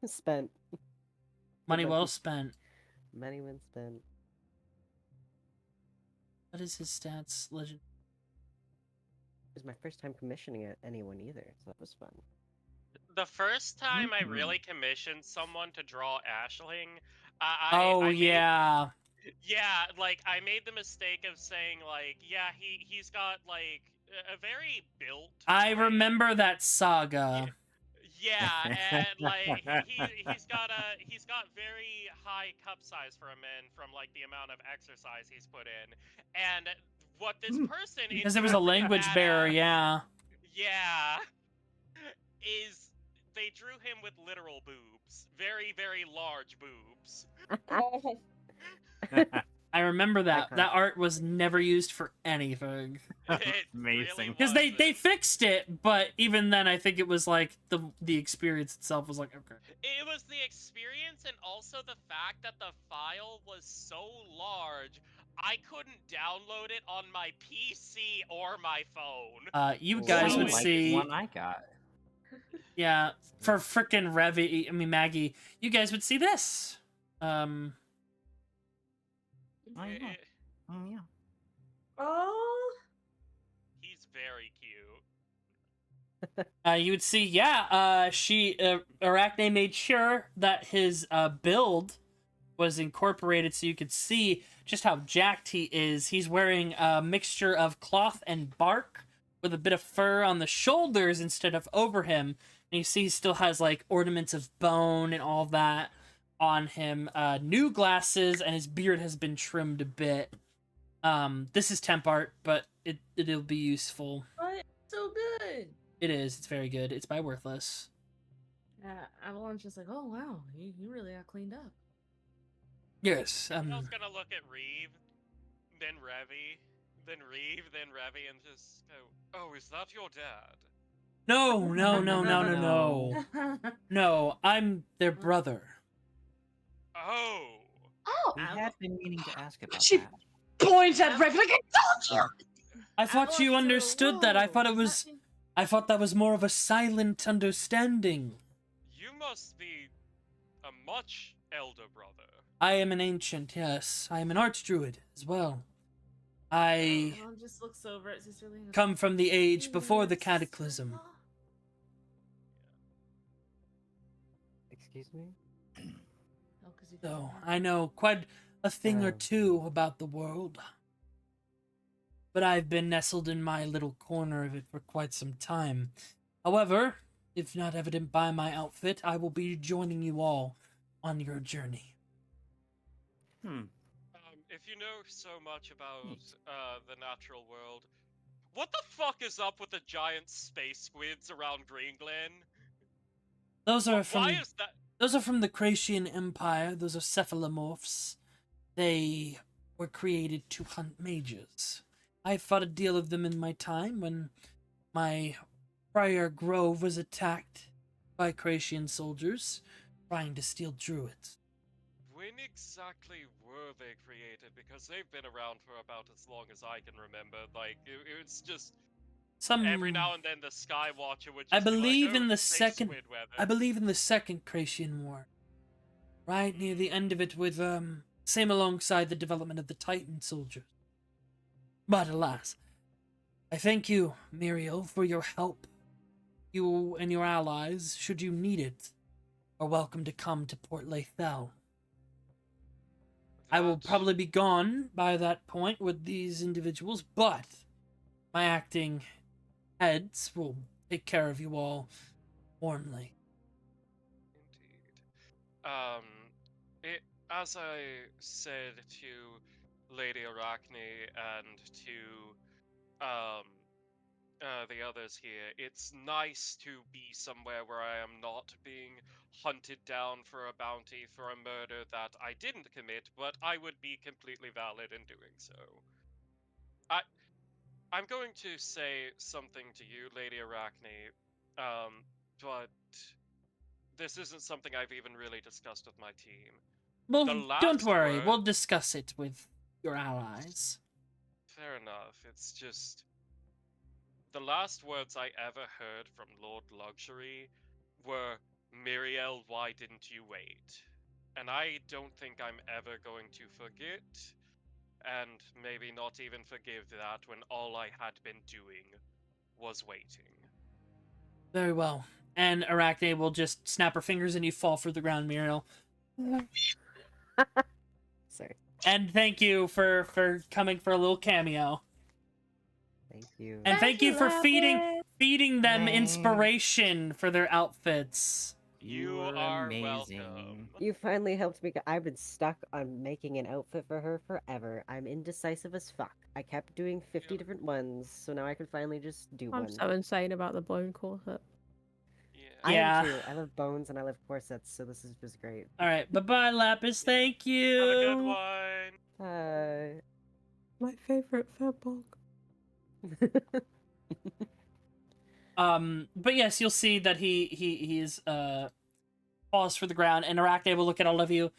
spent. Money well spent. Money well spent. What is his stats? Legend. It was my first time commissioning anyone either, so that was fun. The first time I Mhm. really commissioned someone to draw Ashling, Oh, I made- yeah. yeah, like I made the mistake of saying like, yeah, he's got like a very built. I type. remember that saga. Yeah, and like he's got very high cup size for a man from like the amount of exercise he's put in, and what this person Because it was a interpreted language that barrier, as, yeah. yeah, is they drew him with literal boobs, very very large boobs. Oh, I remember that. Iconic. That art was never used for anything. It Amazing. really Because they wasn't. fixed it, but even then, I think it was like the experience itself was like, okay. It was the experience and also the fact that the file was so large, I couldn't download it on my PC or my phone. You Well, guys So would it- like see, one I got. yeah, for frickin' Maggie, you guys would see this. Oh yeah. it- Oh yeah. Oh, he's very cute. You would see, yeah, Arachne made sure that his build was incorporated so you could see just how jacked he is. He's wearing a mixture of cloth and bark with a bit of fur on the shoulders instead of over him. And you see he still has like ornaments of bone and all that on him. New glasses, and his beard has been trimmed a bit. This is temp art, but it'll be useful. what? So good. It is. It's very good. It's by Worthless. Avalon's just like, oh wow, you really got cleaned up. Yes. I was gonna look at Reeve, then Revy, then Reeve, then Revy, and just go, oh, is that your dad? No. No, I'm their brother. Oh. oh! We had been meaning to ask about She- that. Point at Rev like I told you. I thought you Avalon's understood that. I "Whoa, thought it does was. that mean-" I thought that was more of a silent understanding. You must be a much elder brother. I am an ancient, yes. I am an archdruid as well. I Avalon just looks over at Sister Lena. come from the age before the "Yes, cataclysm. Sister-in-law." Excuse me? Oh, 'cause you So don't I know quite a thing or Oh. two about the world. But I've been nestled in my little corner of it for quite some time. However, if not evident by my outfit, I will be joining you all on your journey. If you know so much about the natural world, what the fuck is up with the giant space squids around Green Glen? Those are from Why is that? Those are from the Kracian Empire. Those are cephalomorphs. They were created to hunt mages. I fought a deal of them in my time when my prior grove was attacked by Kracian soldiers trying to steal druids. When exactly were they created? Because they've been around for about as long as I can remember. Like, it's just every now and then the Skywatcher would just I be like, believe "Oh, in the space second. squid weather." I believe in the second Kracian War. Right near the end of it, with same alongside the development of the Titan soldiers. But alas, I thank you, Muriel, for your help. You and your allies, should you need it, are welcome to come to Port Lethal. I will That- probably be gone by that point with these individuals, but my acting heads will take care of you all warmly. Indeed. As I said to Lady Arachne and to the others here, it's nice to be somewhere where I am not being hunted down for a bounty for a murder that I didn't commit, but I would be completely valid in doing so. I'm going to say something to you, Lady Arachne, but this isn't something I've even really discussed with my team. Well, The don't last worry. word- We'll discuss it with your allies. Fair enough. It's just the last words I ever heard from Lord Luxury were, "Miriel, why didn't you wait?" And I don't think I'm ever going to forget, and maybe not even forgive that when all I had been doing was waiting. Very well. And Arachne will just snap her fingers and you fall through the ground, Muriel. Sorry. And thank you for coming for a little cameo. Thank you. And thank you for feeding feeding them Thanks. inspiration for their outfits. You You're are amazing. welcome. You finally helped me. I've been stuck on making an outfit for her forever. I'm indecisive as fuck. I kept doing 50 Yeah. different ones, so now I can finally just do I'm one. so insane about the bone corset. Yeah. I Yeah. am too. I love bones and I love corsets, so this is just great. All right, bye-bye, Lapis. Thank you. Have a good one. Hi. My favorite Febog. But yes, you'll see that he is falls for the ground, and Arachne will look at all of you.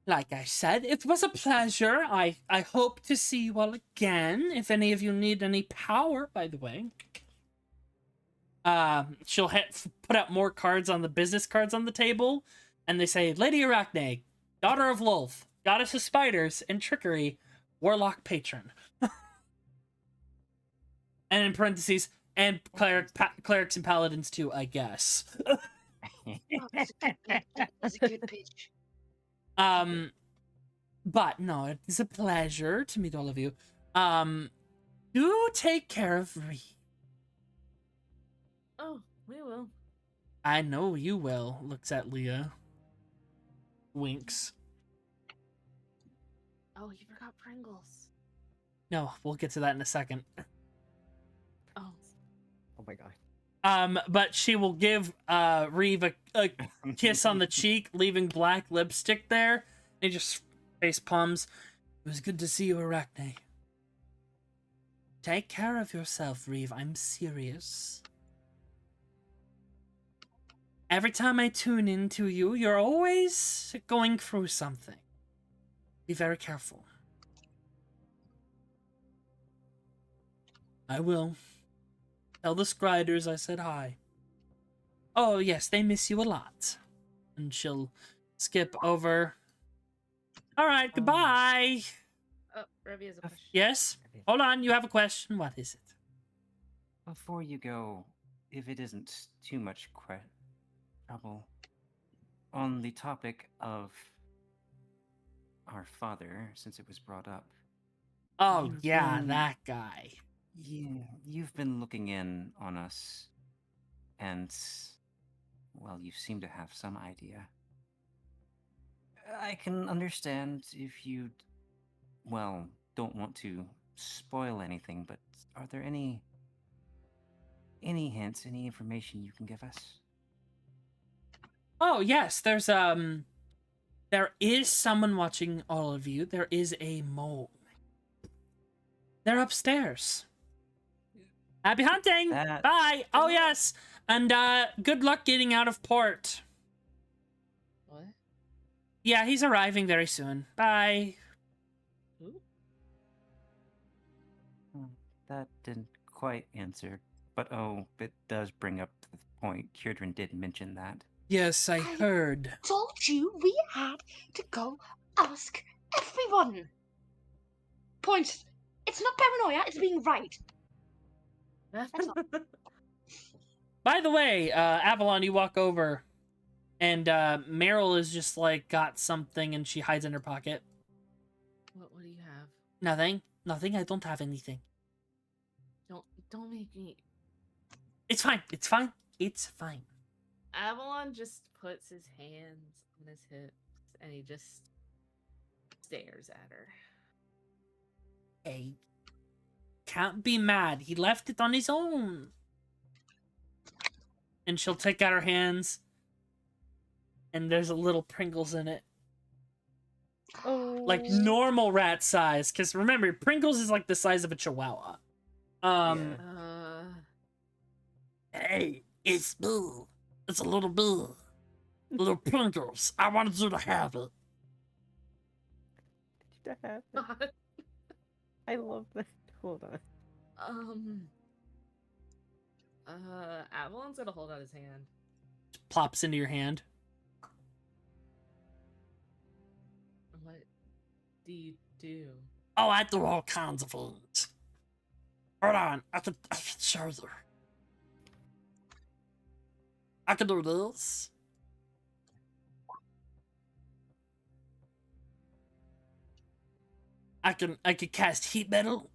Like I said, it was a pleasure. I hope to see you all again. If any of you need any power, by the way. She'll put out more cards on the business cards on the table, and they say, Lady Arachne, daughter of Lolth, goddess of spiders and trickery, warlock patron. And in parentheses, and clerics and paladins too, I guess. That's a good pitch. But no, it's a pleasure to meet all of you. Do take care of Reed. Oh, we will. I know you will. Looks at Leah. Winks. Oh, you forgot Pringles. No, we'll get to that in a second. Oh. Oh my god. But she will give Reeve a kiss on the cheek, leaving black lipstick there. And he just face palms. It was good to see you, Arachne. Take care of yourself, Reeve. I'm serious. Every time I tune into you, you're always going through something. Be very careful. I will. Tell the Scriders I said hi. Oh, yes, they miss you a lot. And she'll skip over. All right, goodbye. Oh, Revy has a question. Yes? Hold on, you have a question. What is it? Before you go, if it isn't too much trouble, on the topic of our father, since it was brought up. Oh, you've yeah, been- that guy. Yeah, you've been looking in on us, and, well, you seem to have some idea. I can understand if you, well, don't want to spoil anything, but are there any hints, any information you can give us? Oh, yes, there is someone watching all of you. There is a mole. They're upstairs. Happy hunting! That- Bye! Oh, yes! And, good luck getting out of port. What? Yeah, he's arriving very soon. Bye. Who? That didn't quite answer, but it does bring up the point. Kieran did mention that. Yes, I heard. Told you we had to go ask everyone. Point. It's not paranoia, it's being right. That's all. By the way, Avalon, you walk over, and Meryl is just like got something, and she hides in her pocket. What do you have? Nothing. Nothing. I don't have anything. Don't make me. It's fine. It's fine. It's fine. Avalon just puts his hands on his hips and he just stares at her. Hey, can't be mad. He left it on his own. And she'll take out her hands, and there's a little Pringles in it. Oh. Like normal rat size, because remember, Pringles is like the size of a chihuahua. Hey, it's Boo. It's a little Boo. Little Pringles. I wanted you to have it. Did you have it? I love that. Hold on. Avalon's gonna hold out his hand. Plops into your hand. What do you do? Oh, I do all kinds of things. Hold on, I can show you. I can do this. I can cast heat metal.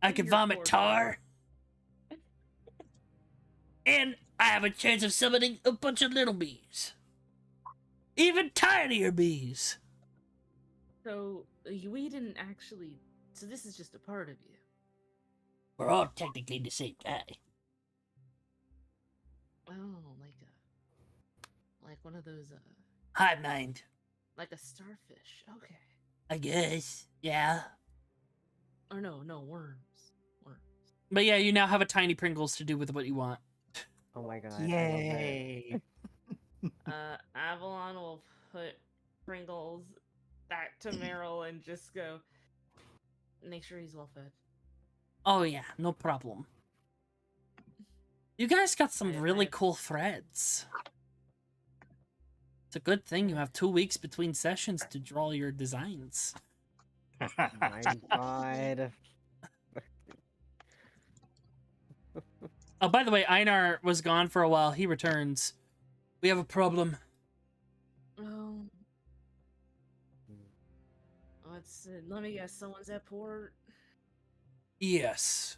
I can Your vomit poor tar. And I have a chance of summoning a bunch of little bees. Even tinier bees. So we didn't actually. So this is just a part of you. We're all technically the same guy. Oh, like one of those Hive mind, like a starfish. Okay. I guess. Yeah. Or no, worms. Worms. But yeah, you now have a tiny Pringles to do with what you want. Oh my god. I love Yay! Avalon will put Pringles back to Meryl and just go make sure he's well fed. Oh yeah, no problem. You guys got some I- really I- cool threads. It's a good thing you have 2 weeks between sessions to draw your designs. Oh my god. Oh, by the way, Einar was gone for a while. He returns. We have a problem. Oh. Let me guess, someone's at port. Yes.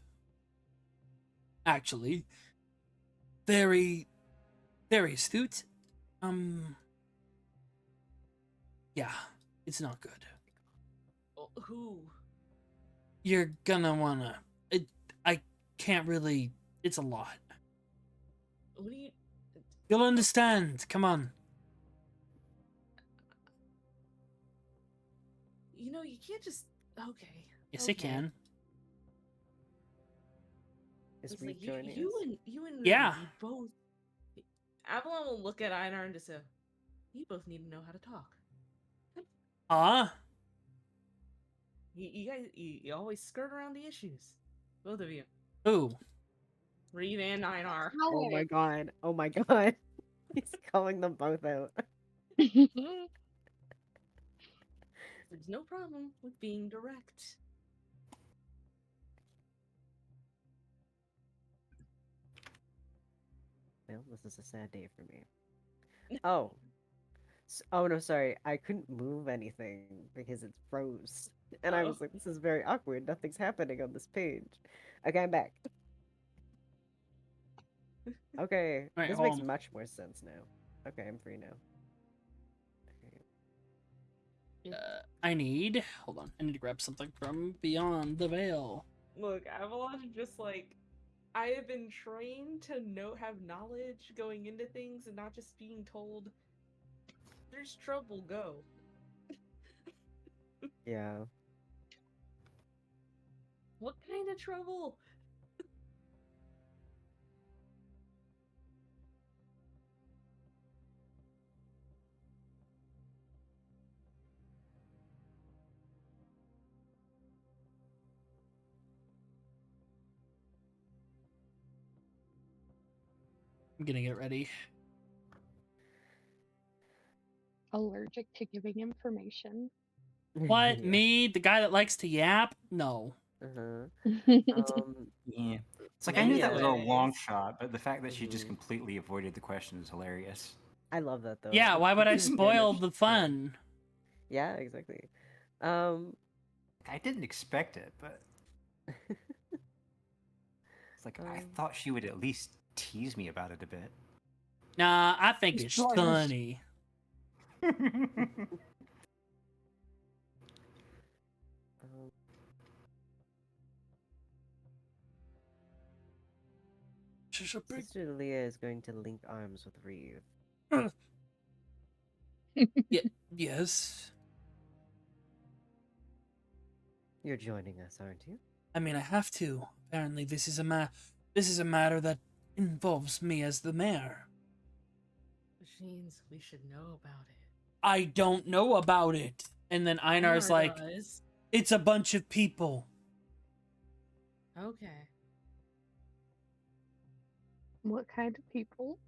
Actually. Very, very astute. Yeah, it's not good. Oh, who? You're gonna wanna... I can't really... It's a lot. What do you? You'll understand. Come on. You know, you can't just. Okay. Yes, I okay. can. Is It's Reed like joining us? you and Yeah. Ruby, you both. Avalon will look at Einar and just say, "You both need to know how to talk. Huh? You guys, you always skirt around the issues, both of you. Ooh. Reed and Einar. Oh my god. Oh my god. He's calling them both out. There's no problem with being direct. Well, this is a sad day for me. Oh. Oh no, sorry. I couldn't move anything because it froze. And I Oh. was like, this is very awkward. Nothing's happening on this page. Okay, I'm back. Okay, Alright, this hold makes on. much more sense now. Okay, I'm free now. I need... Hold on. I need to grab something from Beyond the Veil. Look, Avalon is just like, I have been trained to have knowledge going into things and not just being told, there's trouble, go. Yeah. What kind of trouble? I'm gonna get ready. Allergic to giving information. What? Yeah. Me? The guy that likes to yap? No. Uh-huh. Yeah. It's like I knew that was a long Anyways. shot, but the fact that she just Mhm. completely avoided the question is hilarious. I love that though. Yeah, why would I spoil the Managed. fun? Yeah, exactly. I didn't expect it, but it's like I Um, thought she would at least tease me about it a bit. Nah, I think He's it's joined us. funny. um, Just a big... Sister Leah is going to link arms with Reeve. Yes. You're joining us, aren't you? I mean, I have to. Apparently, this is a matter that involves me as the mayor. Which means we should know about it. I don't know about it. And then Einar's Einar like, does. it's a bunch of people. Okay. What kind of people?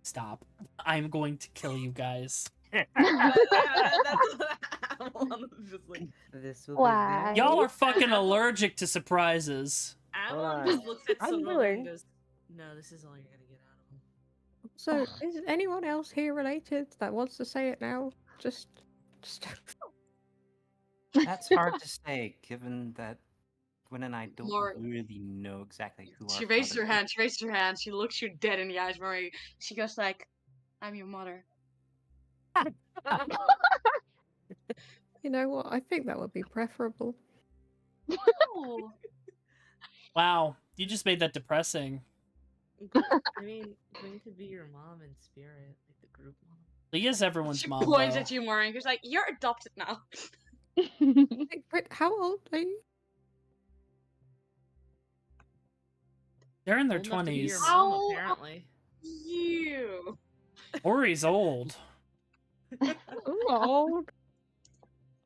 Stop. I'm going to kill you guys. That's what Avalon was just like. This will Why? be Y'all are fucking allergic to surprises. Avalon on. just looks at I'm Sonoma willing. and goes, "No, this is all you're gonna get out of him." So, is anyone else here related that wants to say it now? Just That's hard to say, given that Gwen and I don't More- really know exactly who She our raised her father hand. She raised her hand. She looks you dead in the eyes, Murray. She goes like, "I'm your mother." You know what? I think that would be preferable. Oh. Wow, you just made that depressing. I mean, Gwen could be your mom in spirit, like the group mom. Leah's everyone's She mom, points though. at you, Murray, and goes like, "You're adopted now." Hey, Brit, how old are you? They're in their Old enough to be your 20s. mom, How- apparently. You. Ori's old. Old.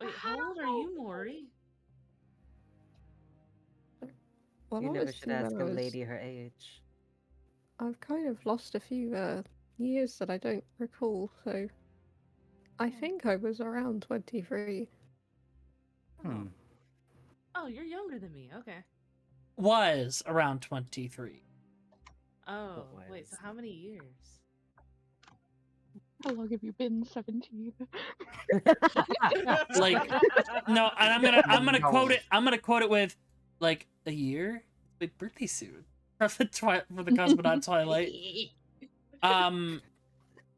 Wait, how old are you, Maury? Well, You never should obviously ask when a I was- lady her age. I've kind of lost a few years that I don't recall, so I think I was around 23. Hmm. Oh, you're younger than me. Okay. Was around 23. Oh, wait. So was. how many years? How long have you been 17? Like, no, and I'm gonna quote it. I'm gonna quote it with, like, a year. My birthday soon for the for the Cosmonaut Twilight.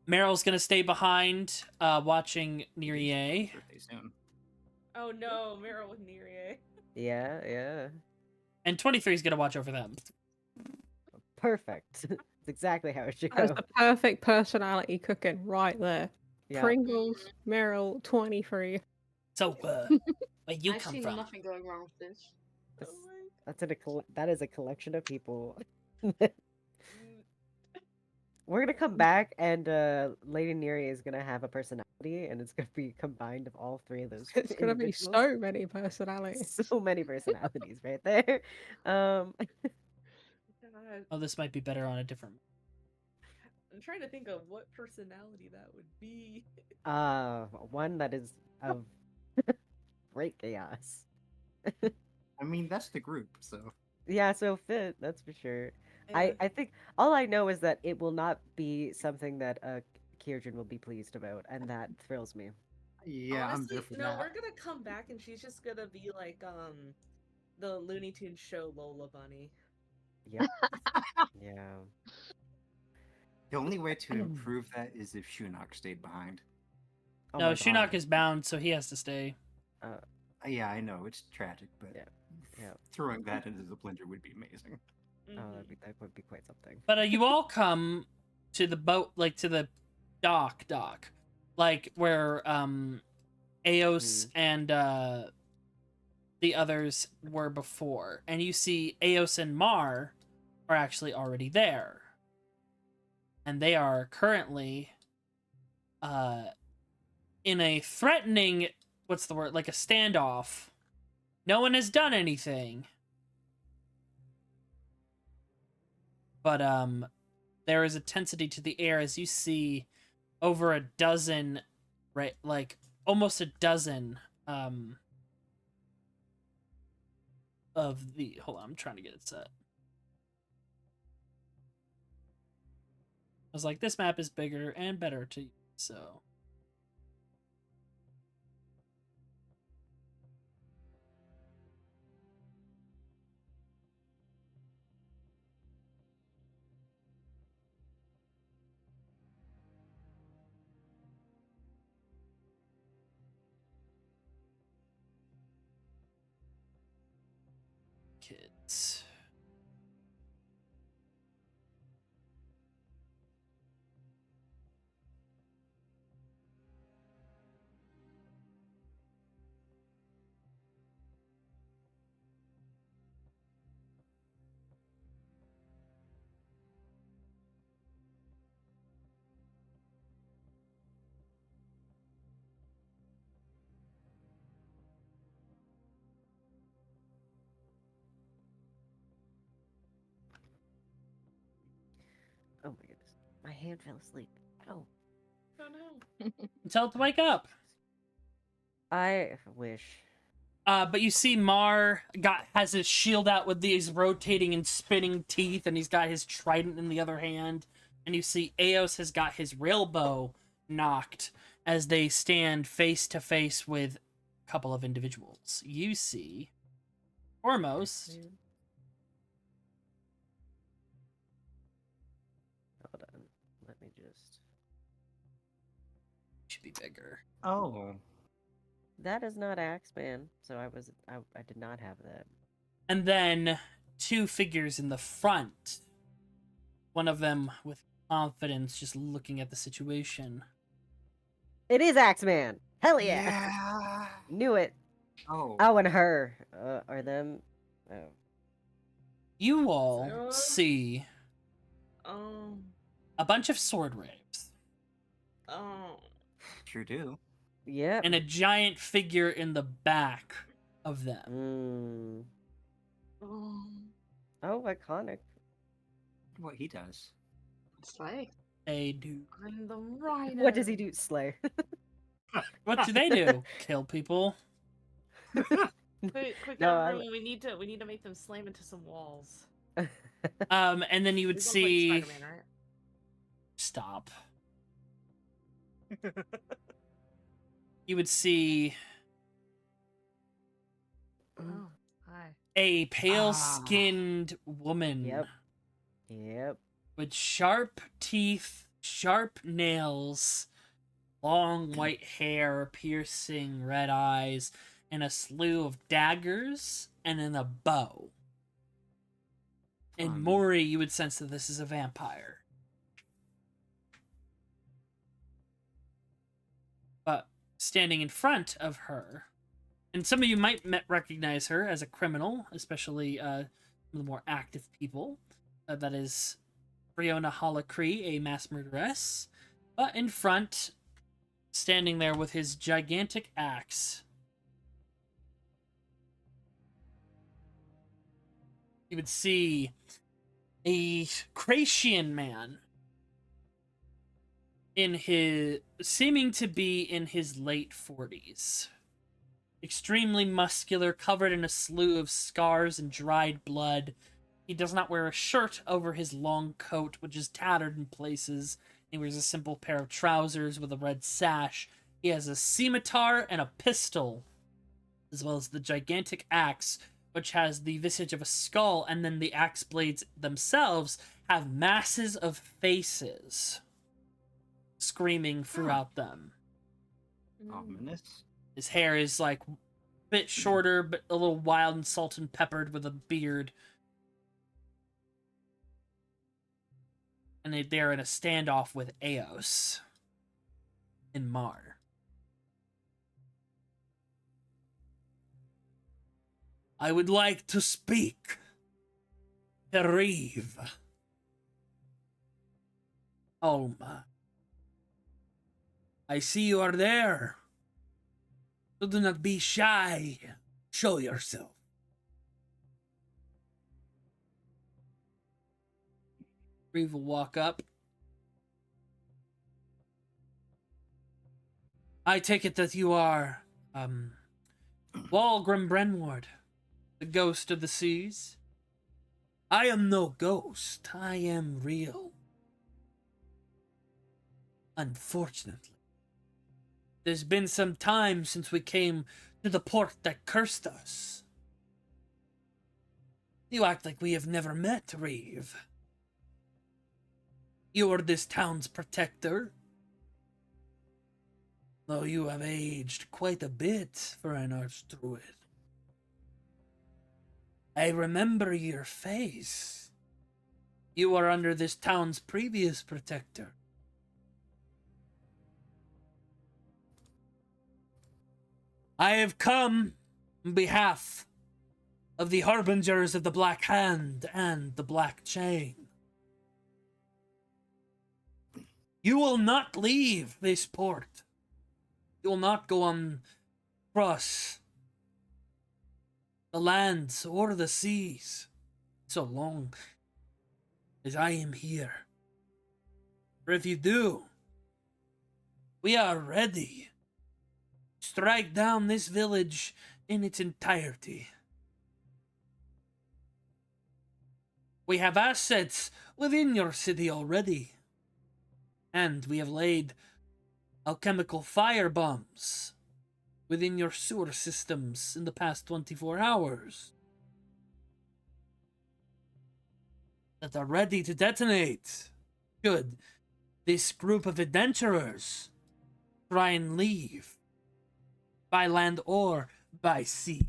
Meryl's gonna stay behind, watching Nirie. Birthday soon. Oh no, Meryl with Nirie. Yeah, yeah. And 23 is gonna watch over them. Perfect. It's exactly how it should That's go. the perfect personality cooking right there. Yeah. Pringles, Meryl, 23. So, where you I come see from? nothing going wrong with this. That is a collection of people. We're gonna come back, and Lady Neri is gonna have a personality, and it's gonna be combined of all three of those. It's gonna be individuals. so many personalities. So many personalities right there. God, Oh, this might be better on a different. I'm trying to think of what personality that would be. One that is of great chaos. I mean, that's the group, so. Yeah, so fit, that's for sure. I think all I know is that it will not be something that Kieran will be pleased about, and that thrills me. Yeah, I'm Honestly, there for no, that. we're gonna come back and she's just gonna be like the Looney Tunes show Lola Bunny. Yep. Yeah. The only way to improve that is if Shunok stayed behind. Oh No, my Shinnok God. is bound, so he has to stay. Yeah, I know it's tragic, but Yeah. throwing that into the blender would be amazing. Oh, that would be quite something. But you all come to the boat, like to the dock, like where Eos and the others were before, and you see Eos and Mar are actually already there, and they are currently in a threatening, what's the word, like a standoff. No one has done anything. But there is a tensity to the air as you see over a dozen, right, like almost a dozen of the, hold on, I'm trying to get it set. I was like, this map is bigger and better to use, so. Kids. Oh my goodness. My hand fell asleep. Oh. Oh no. Tell it to wake up. I wish. But you see Mar has his shield out with these rotating and spinning teeth, and he's got his trident in the other hand. And you see Eos has got his railbow knocked as they stand face to face with a couple of individuals. You see foremost, Hold on. Let me just. should be bigger. Oh. That is not Axeman, so I did not have that. And then 2 figures in the front. One of them with confidence, just looking at the situation. It is Axeman! Hell yeah! Yeah. Knew it! Oh. Oh, and her. Are them. Oh. You all Sarah? see Oh. a bunch of sword raves Oh. Sure do. Yep. and a giant figure in the back of them. Mm. Oh. Oh, iconic. What he does. Slay. They do. I'm the rider. What does he do? Slay. What do they do? Kill people. Quick, No, everyone, we need to make them slam into some walls. And then you would These look see. like Spider-Man, right? Stop. You would see Oh, hi. a pale-skinned woman Yep. Yep. with sharp teeth, sharp nails, long white hair, piercing red eyes, and a slew of daggers, and then a bow. And Fun. Mori, you would sense that this is a vampire. But standing in front of her, and some of you might recognize her as a criminal, especially some of the more active people. That is Briona Holacree, a mass murderess. But in front, standing there with his gigantic axe, you would see a Kracian man seeming to be in his late 40s. Extremely muscular, covered in a slew of scars and dried blood. He does not wear a shirt over his long coat, which is tattered in places. He wears a simple pair of trousers with a red sash. He has a scimitar and a pistol, as well as the gigantic axe, which has the visage of a skull, and then the axe blades themselves have masses of faces screaming throughout them. Ominous. His hair is like a bit shorter, but a little wild and salt and peppered with a beard. And they're in a standoff with Eos and Mar. I would like to speak to Reeve. Alma. I see you are there. So do not be shy. Show yourself. Reeve will walk up. I take it that you are, Walgrim Brenward, the ghost of the seas. I am no ghost. I am real. Unfortunately. There's been some time since we came to the port that cursed us. You act like we have never met, Reeve. You are this town's protector. Though you have aged quite a bit for an archdruid. I remember your face. You were under this town's previous protector. I have come on behalf of the Harbingers of the Black Hand and the Black Chain. You will not leave this port. You will not go on across the lands or the seas so long as I am here. For if you do, we are ready. Strike down this village in its entirety. We have assets within your city already, and we have laid alchemical fire bombs within your sewer systems in the past 24 hours. that are ready to detonate should this group of adventurers try and leave by land or by sea.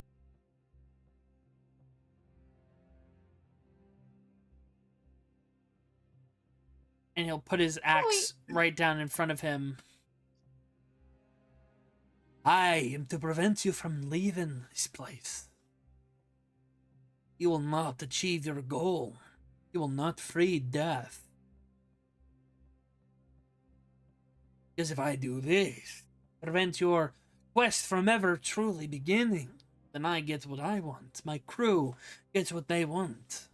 And he'll put his axe right down in front of him. I am to prevent you from leaving this place. You will not achieve your goal. You will not free death. Because if I do this, prevent your quest from ever truly beginning, then I get what I want. My crew gets what they want.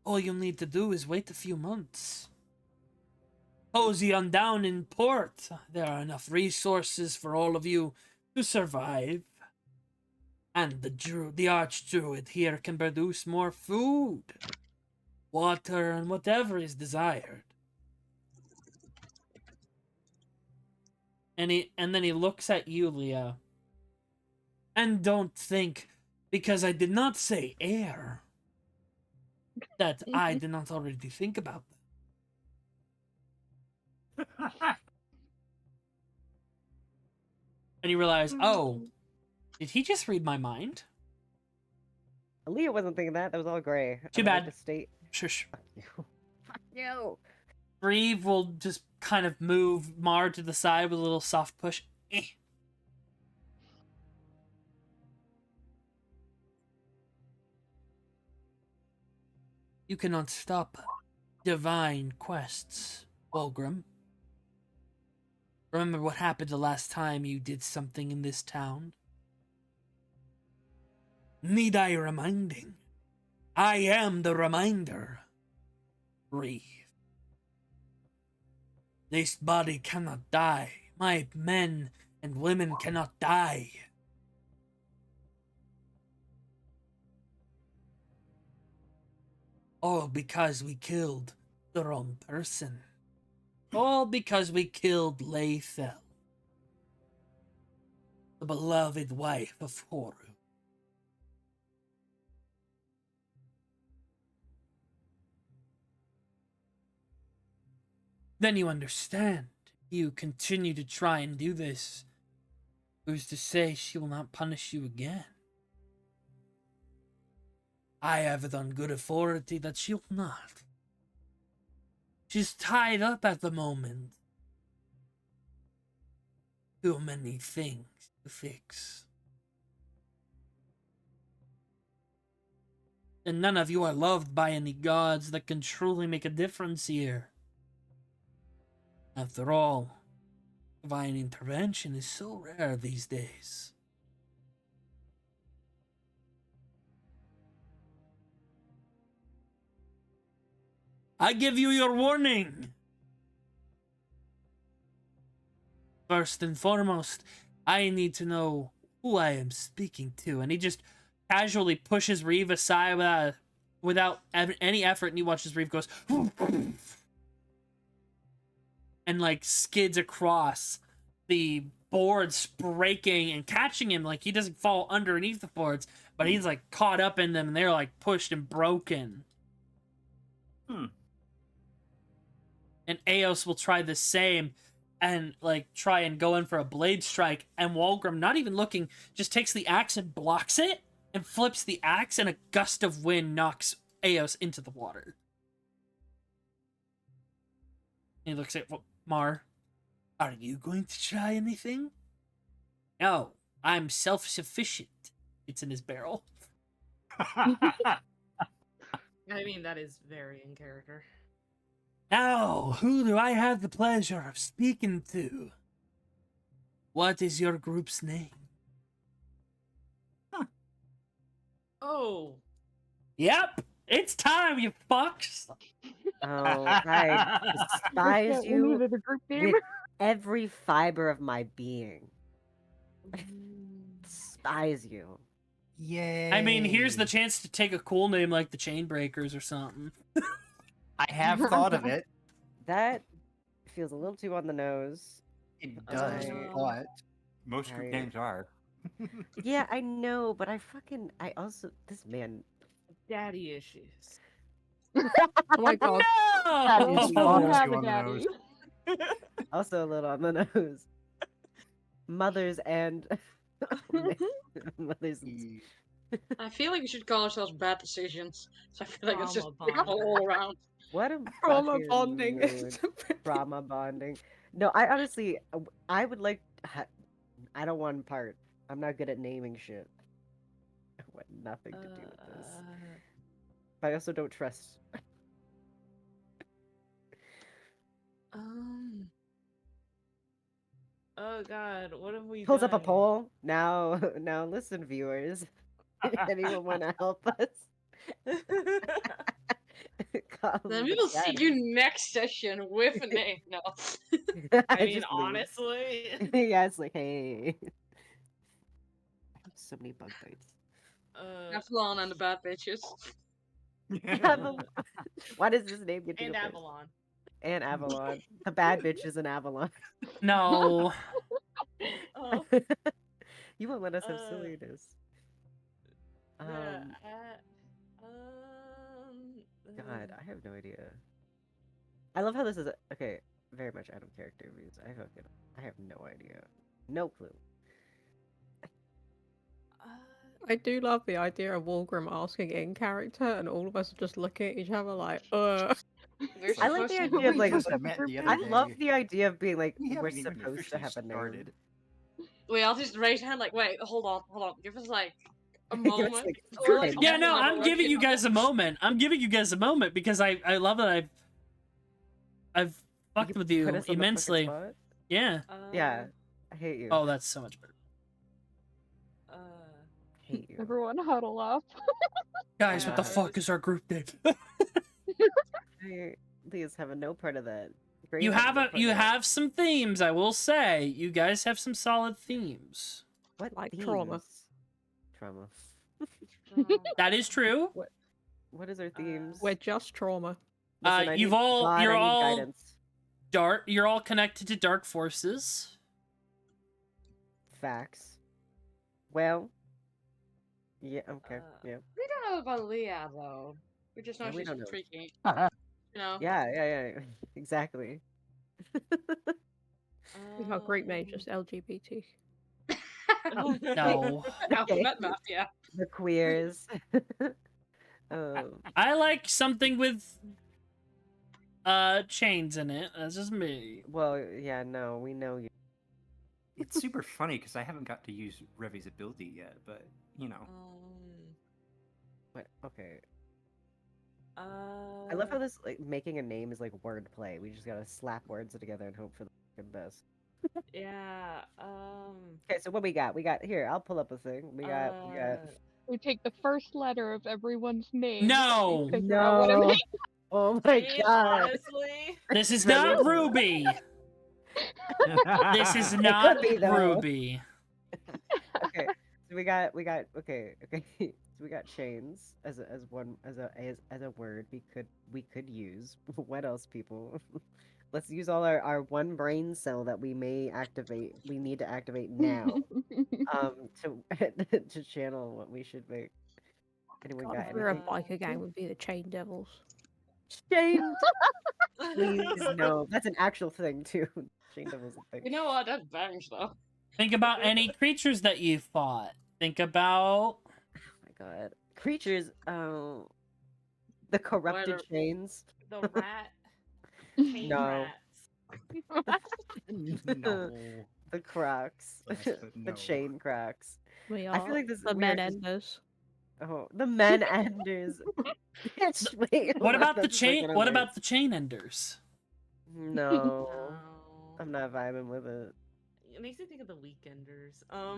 All you need to do is wait a few months. Cozy on down in port. There are enough resources for all of you to survive. And the archdruid here can produce more food, water, and whatever is desired. And then he looks at you, Leah. And don't think, because I did not say air, that I did not already think about that. And you realize, oh, did he just read my mind? Aaliyah wasn't thinking that. That was all Gray. Too I like bad. to state. Shush. Fuck you. Fuck you. Breve will just kind of move Mar to the side with a little soft push. Eh. You cannot stop divine quests, Walgrim. Remember what happened the last time you did something in this town? Need I reminding? I am the reminder. Breathe. This body cannot die. My men and women cannot die. All because we killed the wrong person. All because we killed Laythel, the beloved wife of Horu. Then you understand. You continue to try and do this. Who's to say she will not punish you again? I have it on good authority that she will not. She's tied up at the moment. Too many things to fix. And none of you are loved by any gods that can truly make a difference here. After all, divine intervention is so rare these days. I give you your warning. First and foremost, I need to know who I am speaking to. And he just casually pushes Reeve aside without any effort, and you watch as Reeve goes and like skids across the boards, breaking and catching him. Like he doesn't fall underneath the boards, but he's like caught up in them, and they're like pushed and broken. And Eos will try the same and like try and go in for a blade strike, and Walgrim, not even looking, just takes the axe and blocks it and flips the axe, and a gust of wind knocks Eos into the water. And he looks at Mar. Are you going to try anything? No, I'm self-sufficient. It's in his barrel. I mean, that is very in character. Now, who do I have the pleasure of speaking to? What is your group's name? Oh. Yep, it's time, you fucks. Oh, I despise We you needed a group name. with every fiber of my being. Despise you. Yay. I mean, here's the chance to take a cool name like the Chainbreakers or something. I have thought of it. That feels a little too on the nose. It does, I- but Most group I- names are. Yeah, I know, but I also, this man, Daddy issues. Oh my god. That No! is It's so far you too have a on the daddy. nose. Also a little on the nose. Mothers and mothers. E- I feel like we should call ourselves bad decisions. So I feel like it's just Trauma trauma bonding. all around. What a Trauma fucking bonding. mood. Trauma bonding. No, I honestly, I would like. I don't want part. I'm not good at naming shit. I want nothing to do with this. But I also don't trust. Oh god, what have we Pulls up a done? poll. Now, now listen, viewers. Anyone want to help us? Call Then them we will see daddy. you next session with a name. No. I mean, just leave. honestly. Yeah, it's like, hey. I have so many bug bites. Avalon and the bad bitches. Avalon. Why does this name get to And go first? Avalon. And Avalon. The bad bitch is an Avalon. No. Oh, You won't let us have Uh, silliness. the, God, I have no idea. I love how this is okay. Very much out of character reviews. I have no idea. No clue. I do love the idea of Walgrim asking in character, and all of us are just looking at each other like, We're I like supposed the to idea of We like. just met the other I day. love the idea of being like We we're haven't even supposed to officially have a name. started. Wait, I'll just raise a hand like, wait, hold on. Give us like a Give us, moment. like, Or, like, ten Yeah, all no, of I'm our giving you working on guys a moment. I'm giving you guys a moment because I love that I've fucked You with put you us on the fucking immensely. spot? Yeah. Yeah, I hate you. Oh, that's so much better. Hate you. Everyone huddle up. Guys, what the Uh, fuck is our group name? Please have no part of that. Great you has have no a part you of that. have some themes, I will say. You guys have some solid themes. What like trauma. themes? Trauma. That is true. What is our themes? We're just trauma. Listen, I you've need all- God, you're I need all- guidance. You're all connected to dark forces. Facts. Well. Yeah. Okay. Yeah. We don't know about Leah though. We just know Yeah, we she's don't know. freaky. You know. Yeah. Exactly. Our group name just LGBT. No. Alphabet math, yeah. The queers. I like something with chains in it. That's just me. Well, yeah. No, we know you. It's super funny because I haven't got to use Revi's ability yet, but you know. What? Okay. I love how this like making a name is like wordplay. We just gotta slap words together and hope for the fucking best. Yeah. Okay, so what we got? We got here. I'll pull up a thing. We got. We take the first letter of everyone's name. No. and we figure out what it No. means. Oh my Hey, god. honestly. This is Really? not Ruby. This is It not could be, though. Ruby. Okay. So we got. Okay. So we got chains as a word we could use. What else, people? Let's use all our one brain cell that we may activate. We need to activate now. To to channel what we should make. Anyone God, got if we were a anything? biker gang, would be the Chain Devils. Chain. Please no. That's an actual thing too. Chain devil's a You thing. know what? That bangs though. Think about any creatures that you fought. Think about Oh my god. Creatures. Oh. The corrupted Whatever. chains. The rat. Chain No. rats. No. The Crocs. Yes, but The no. chain Crocs. We I are feel like this. the we Men are just- Enders. Oh, the men enders. Bitch, wait, what hold on, about the that's chain? second What alert. about the chain enders? No, No. I'm not vibing with it. It makes me think of the Weekenders. Oh,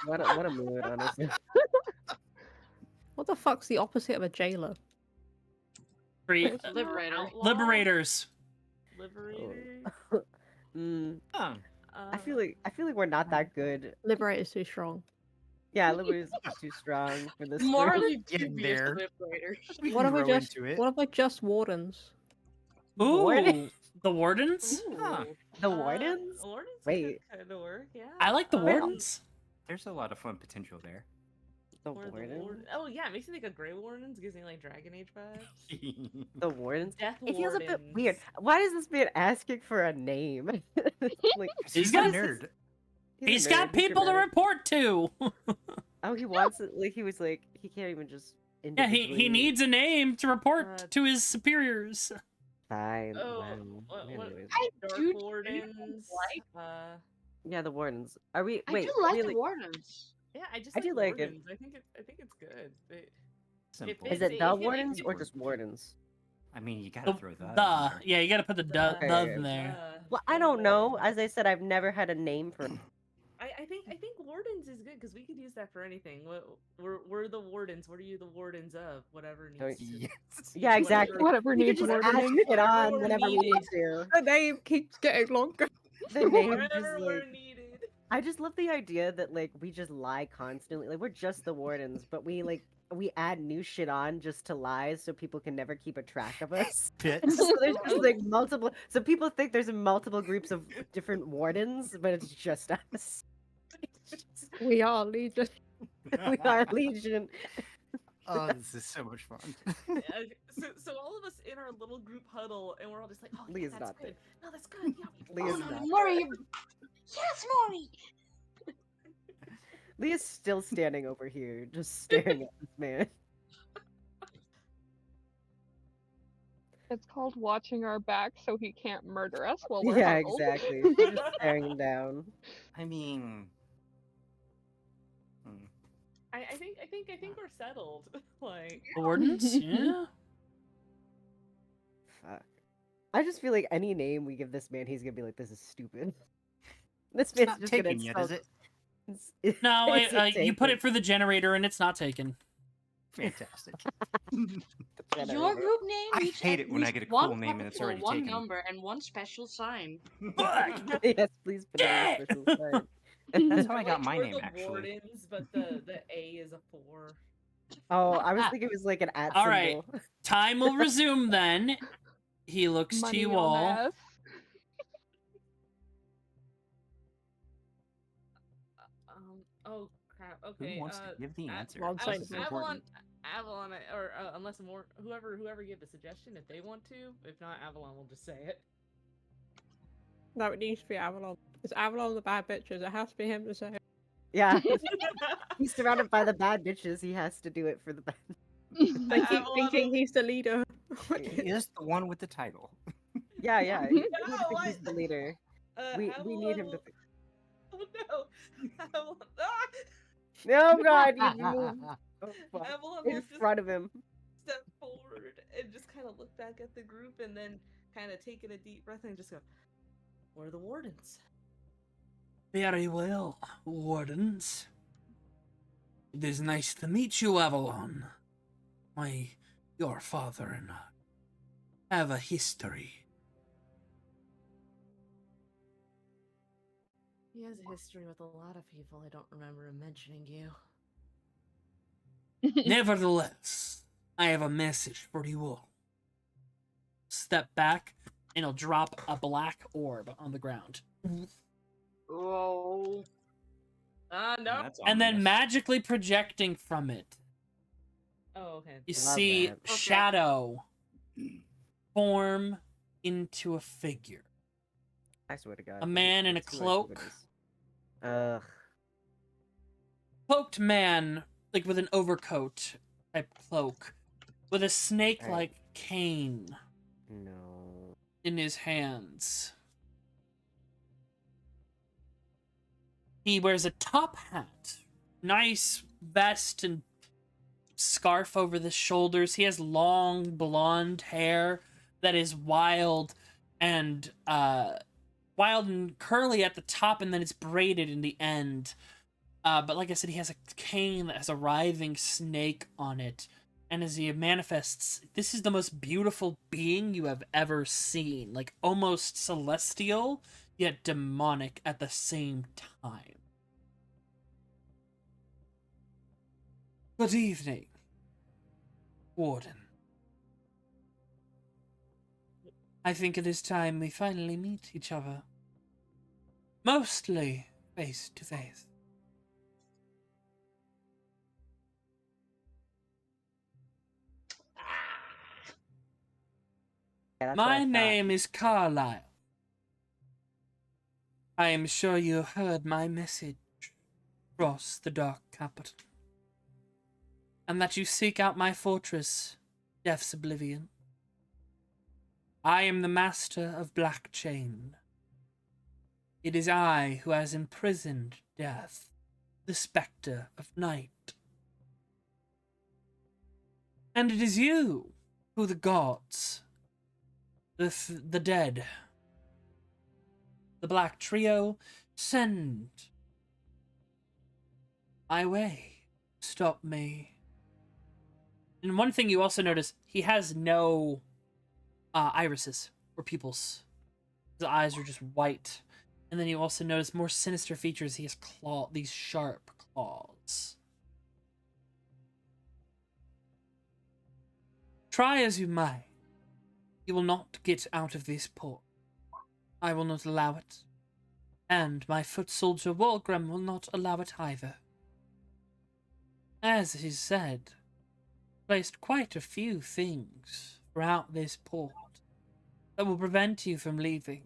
what a mood, honestly. What the fuck's the opposite of a jailer? Liberator. Outlaw? Liberators. Liberators. Mm, Huh. I feel like we're not that good. Liberator's too strong. Yeah, Liberator's too strong for this. group. Morally Getting dubious there. liberators. We What can if I grow just into it. what if I just wardens? Ooh, Warden- the wardens. Huh. The wardens? Wardens Wait. could kind of work, yeah. I like the Wait. wardens. There's a lot of fun potential there. The Or the warden? warden. Oh yeah, it makes me think of Grey Wardens, gives me like Dragon Age vibes. The wardens? Death It feels a bit Wardens. weird. Why is this man asking for a name? Like, He's what got- is this- nerd. He's a got nerd, he's people to dramatic. report to. Oh, he wants it. Like he was like he can't even just. Yeah, he individually- needs a name to report to his superiors. Fine. Oh, wow. Anyways. Dark do Wardens. Yeah, the wardens. Are we? I Wait. do like really? the wardens. Yeah, I just I do like it. Wardens. I think it's good. Simple. Is fits it if the you- wardens if or you- just wardens? I mean, you gotta throw that. The. Yeah, you gotta put the The- the in there. Well, I don't know. As I said, I've never had a name for. I think Wardens is good because we could use that for anything. We're the Wardens. What are you the Wardens of? Whatever needs. Yes. Yeah, exactly. Whatever We could needs just add wardening. it on Whatever whenever we need needed. to. The name keeps getting longer. The name Wherever just we're like. needed. I just love the idea that like we just lie constantly. Like we're just the wardens, but we add new shit on just to lies so people can never keep a track of us. Bits. So there's just like multiple. So people think there's multiple groups of different wardens, but it's just us. We are Legion. We are Legion. Oh, this is so much fun. So all of us in our little group huddle, and we're all just like, oh, yeah, Leah's that's not good. there. No, that's good. Yeah, Leah's Oh, not. Maury. Yes, Maury. Leah's still standing over here, just staring at this man. It's called watching our back so he can't murder us while we're Yeah, huddled. exactly. She's just staring him down. I mean, I think we're settled. Like The wardens? Yeah. Fuck. I just feel like any name we give this man, he's gonna be like, "This is stupid." This man's not just gonna taken yet, is insult- it? No, Is it you put taken? it for the generator and it's not taken. fantastic. Your Generator. group name I needs hate at it when I least get a one cool name and it's capital, already one taken. number, and one special sign. Yes, please put it on a special sign. That's how I Like, got my we're name, the actually. Wardens, but the A is a 4. Oh, I was thinking it was like an at All right. symbol. Time will resume then. He looks Money to you on all. us. Oh crap. Okay. Who wants to give the answer? Well, I'm This saying is it's important. Avalon, or unless more whoever gave the suggestion, if they want to. If not, Avalon will just say it. No, it needs to be Avalon. It's Avalon the bad bitches. It has to be him to say it. Yeah, he's surrounded by the bad bitches. He has to do it for the bad. They keep Avalon thinking will- he's the leader. He is the one with the title. Yeah, yeah. No, We need to think he's I- the leader. We need him to. Oh no! Avalon, Oh God, you moved. Oh, fuck. Avalon In will just front of him. step forward and just kind of look back at the group, and then kind of taking a deep breath and just go, "We're the Wardens." Very well, wardens. It is nice to meet you, Avalon. Your father and I have a history. He has a history with a lot of people. I don't remember him mentioning you. Nevertheless, I have a message for you all. Step back, and he'll drop a black orb on the ground. Oh. No. That's And then ominous. magically projecting from it, Oh, okay. you Love see that. Okay. shadow form into a figure. I swear to God. A man in a I swear to cloak. goodness. Ugh. Cloaked man, like with an overcoat type cloak, with a snake-like cane No. in his hands. He wears a top hat, nice vest and scarf over the shoulders. He has long blonde hair that is wild and curly at the top, and then it's braided in the end. But like I said, he has a cane that has a writhing snake on it. And as he manifests, this is the most beautiful being you have ever seen. Like, almost celestial, yet demonic at the same time. Good evening, Warden. I think it is time we finally meet each other. Mostly face to face. that's what I My thought. name is Carlyle. I am sure you heard my message across the Dark Capital, and that you seek out my fortress, Death's Oblivion. I am the master of Black Chain. It is I who has imprisoned Death, the spectre of night. And it is you who the gods, the dead, the Black Trio, send my way. Stop me. And one thing you also notice, he has no irises or pupils. His eyes are just white. And then you also notice more sinister features. He has these sharp claws. Try as you might, you will not get out of this port. I will not allow it. And my foot soldier Walgrim will not allow it either. As he said, placed quite a few things throughout this port that will prevent you from leaving.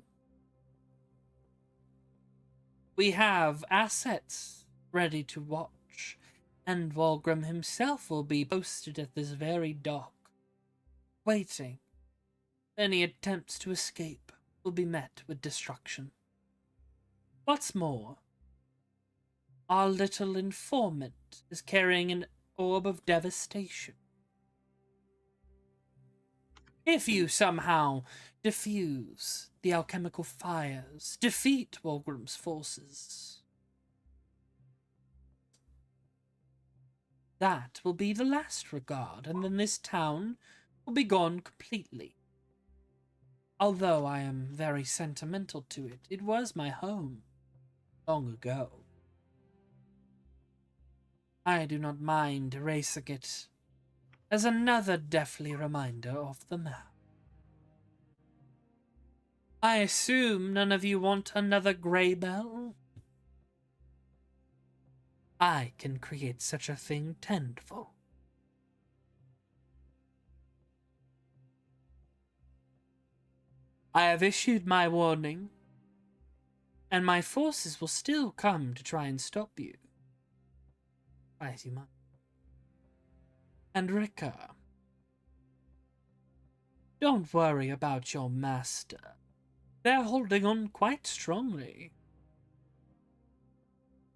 We have assets ready to watch, and Walgrim himself will be posted at this very dock, waiting. Any attempts to escape will be met with destruction. What's more, our little informant is carrying an orb of devastation. If you somehow diffuse the alchemical fires, defeat Walgrim's forces, that will be the last regard, and then this town will be gone completely. Although I am very sentimental to it, it was my home long ago. I do not mind erasing it as another deathly reminder of the map. I assume none of you want another Grey Bell? I can create such a thing tenfold. I have issued my warning, and my forces will still come to try and stop you. Try as you might. And Rika, don't worry about your master. They're holding on quite strongly.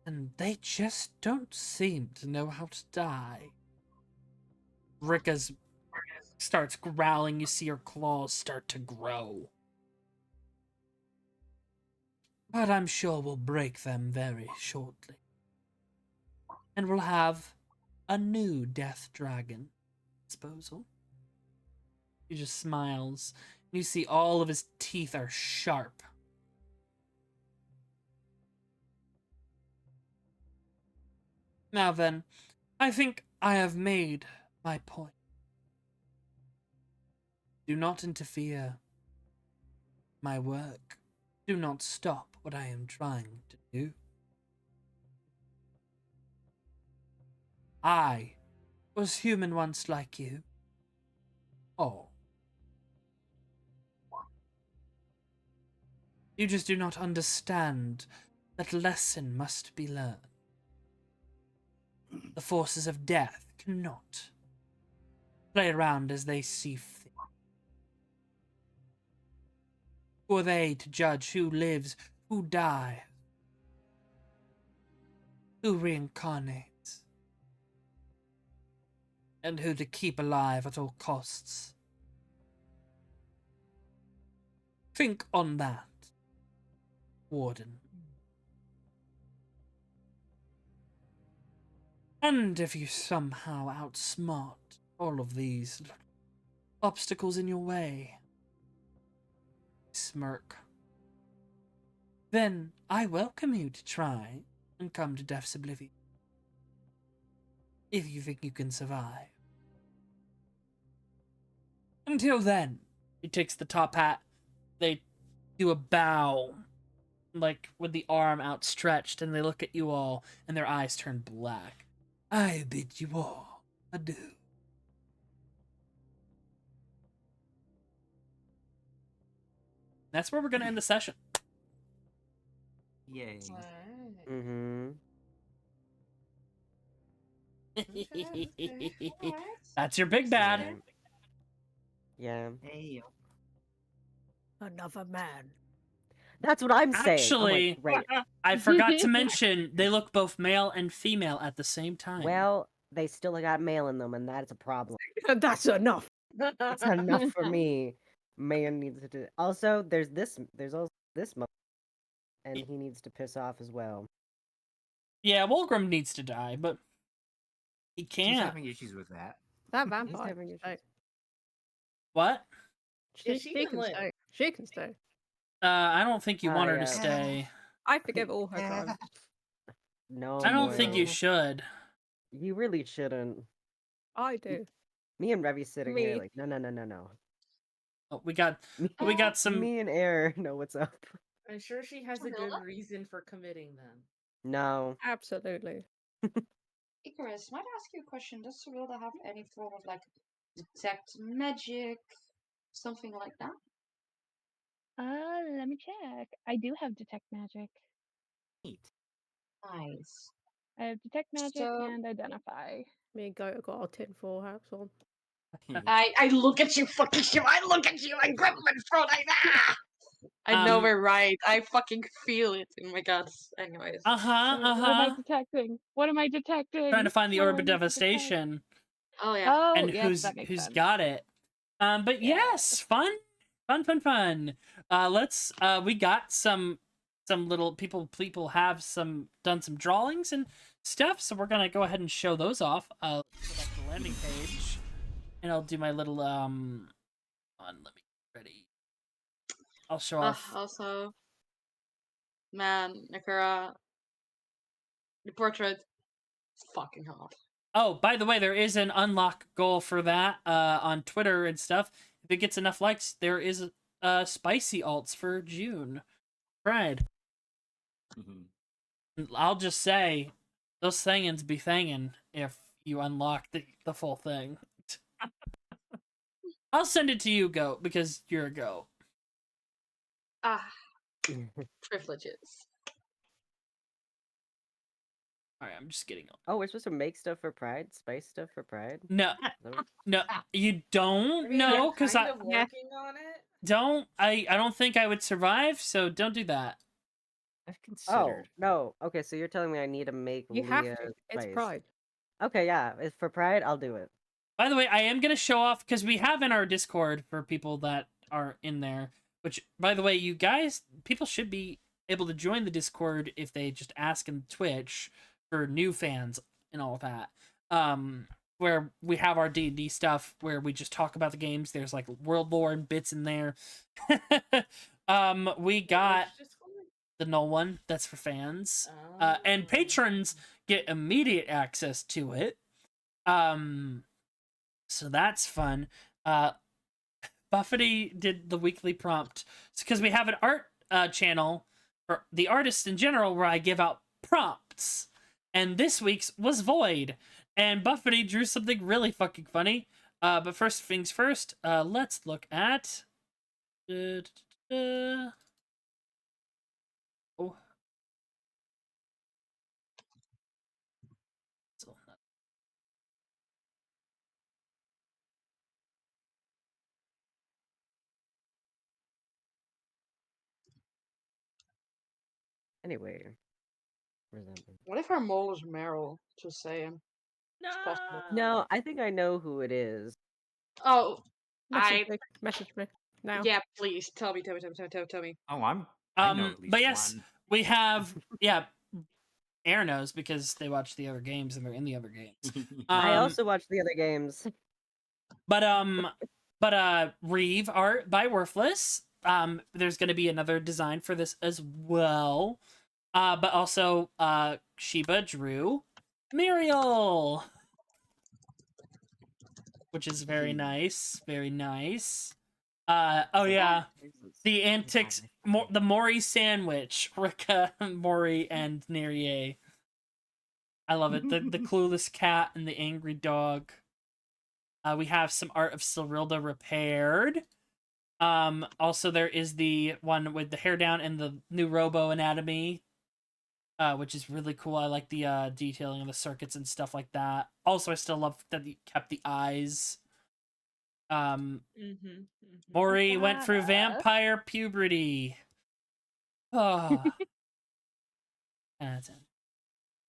And they just don't seem to know how to die. Rika starts growling. You see her claws start to grow. But I'm sure we'll break them very shortly. And we'll have a new death dragon disposal. He just smiles. You see all of his teeth are sharp. Now then, I think I have made my point. Do not interfere. My work. Do not stop what I am trying to do. I was human once like you. Oh. You just do not understand that lesson must be learned. The forces of death cannot play around as they see fit. Who are they to judge who lives, who dies, who reincarnates, and who to keep alive at all costs? Think on that, Warden. And if you somehow outsmart all of these obstacles in your way, smirk, then I welcome you to try and come to Death's Oblivion. If you think you can survive. Until then, he takes the top hat. They do a bow, like with the arm outstretched, and they look at you all, and their eyes turn black. I bid you all adieu. That's where we're gonna end the session. Yay. Alright. Mm-hmm. Alright. That's your big bad. Yeah. Hey. Another man. That's what I'm saying. I'm like, Actually, right. I forgot to mention they look both male and female at the same time. Well, they still got male in them, and that is a problem. That's enough. That's enough for me. Man needs to. Also, there's also this and he needs to piss off as well. Yeah, Wolgrim needs to die, but he She's can't. having issues with that. That vampire. having can issues. stay. What? Yeah, She she can live. stay. She can stay. I don't think you want her to yeah. stay. I forgive all her crimes. No, I don't think you Moyle. should. You really shouldn't. I do. Me and Revy sitting here Me. like, no. Oh, we got Me, some. Me and Air know what's up. I'm sure she has a good Camilla? reason for committing them. No. Absolutely. Icarus, might I ask you a question? Does Serilda have any form of like detect magic, something like that? Let me check. I do have detect magic. Neat. Nice. I have detect magic So- and identify. Me and Goat got our tinfoil hats on. I look at you, fucking shit. I look at you and grab my throat like that. I know Um, we're right. I fucking feel it in my guts. Anyways. Uh huh. What am I detecting? What am I detecting? Trying to find the What do orb I of need to detect? devastation Oh yeah. Oh, and yes, that makes who's sense. got it. But Yeah. yes, fun. Let's we got some little people have done some drawings and stuff, so we're gonna go ahead and show those off. Go back to the landing page, and I'll do my little let me get ready. I'll show off. Also, man, Nakura, the portrait, is fucking hot. Oh, by the way, there is an unlock goal for that on Twitter and stuff. If it gets enough likes, there is spicy alts for June. Right. I'll just say, those thingins be thangin' if you unlock the full thing. I'll send it to you, Goat, because you're a goat. Ah, privileges. Alright, I'm just getting. Oh, we're supposed to make stuff for Pride? Spice stuff for Pride? No, Is that what- no, you don't I mean, know, I'm because kind I of working on it. I don't think I would survive, so don't do that. I've Oh, considered. no. Okay, so you're telling me I need to make You have Leah to. It's Spice. pride. Okay, yeah. If for Pride, I'll do it. By the way, I am going to show off, because we have in our Discord for people that are in there, which, by the way, you guys, people should be able to join the Discord if they just ask in Twitch for new fans and all of that. Where we have our D&D stuff, where we just talk about the games. There's, like, world lore and bits in there. We got Which Discord? the null one, that's for fans. And Oh. patrons get immediate access to it. So that's fun. Buffety did the weekly prompt because we have an art channel for the artists in general where I give out prompts, and this week's was Void, and Buffety drew something really fucking funny. But first things first, let's look at. Oh. Anyway. Resentment. What if our mole is Meryl? Just saying. No. It's possible. No, I think I know who it is. Oh, Message me now. yeah. Please tell me. Oh, I know at least But yes, one. we have Aaron knows because they watch the other games and they're in the other games. I also watched the other games. But Reeve art by Worthless. There's gonna be another design for this as well. But also Sheba drew Muriel, which is very nice. Very nice. Oh yeah, the antics, the Mori sandwich, Rika, Mori, and Nerie. I love it. The clueless cat and the angry dog. We have some art of Cyrilda repaired. Also, there is the one with the hair down and the new Robo Anatomy, which is really cool. I like the detailing of the circuits and stuff like that. Also, I still love that he kept the eyes. Mori went through vampire puberty. Oh. That's it.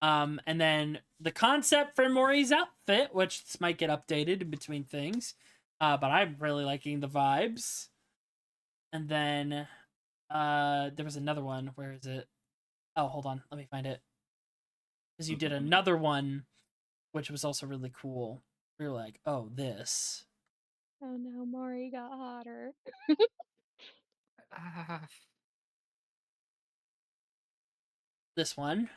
And then the concept for Mori's outfit, which this might get updated in between things, but I'm really liking the vibes. And then there was another one. Where is it? Oh, hold on, let me find it. Because you did another one, which was also really cool. We were like, oh, this. Oh no, Mori got hotter. This one.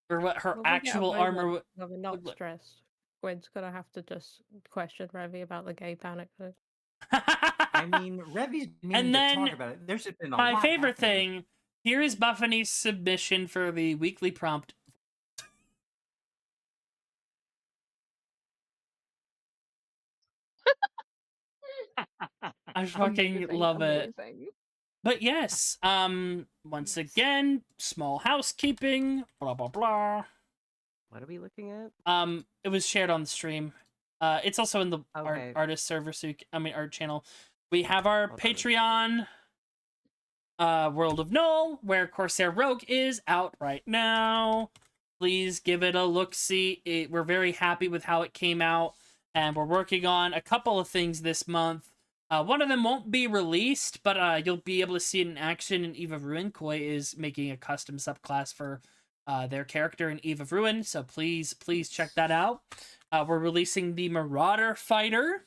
Or what her When we get a actual armor moment where we're not would look. stressed, Gwen's gonna have to just question Revy about the gay panic code. I mean, Revy's meaning And to then talk about it. There's been a my lot favorite happening. thing, here is Buffany's submission for the weekly prompt. I fucking love it. But yes, once again, small housekeeping, blah blah blah. What are we looking at? It was shared on the stream. It's also in the Okay. artist server, so art channel. We have our Hold on a second. Patreon, World of Null, where Corsair Rogue is out right now. Please give it a look-see. We're very happy with how it came out, and we're working on a couple of things this month. One of them won't be released, but you'll be able to see it in action in Eve of Ruin. Koi is making a custom subclass for their character in Eve of Ruin, so please check that out. We're releasing the Marauder Fighter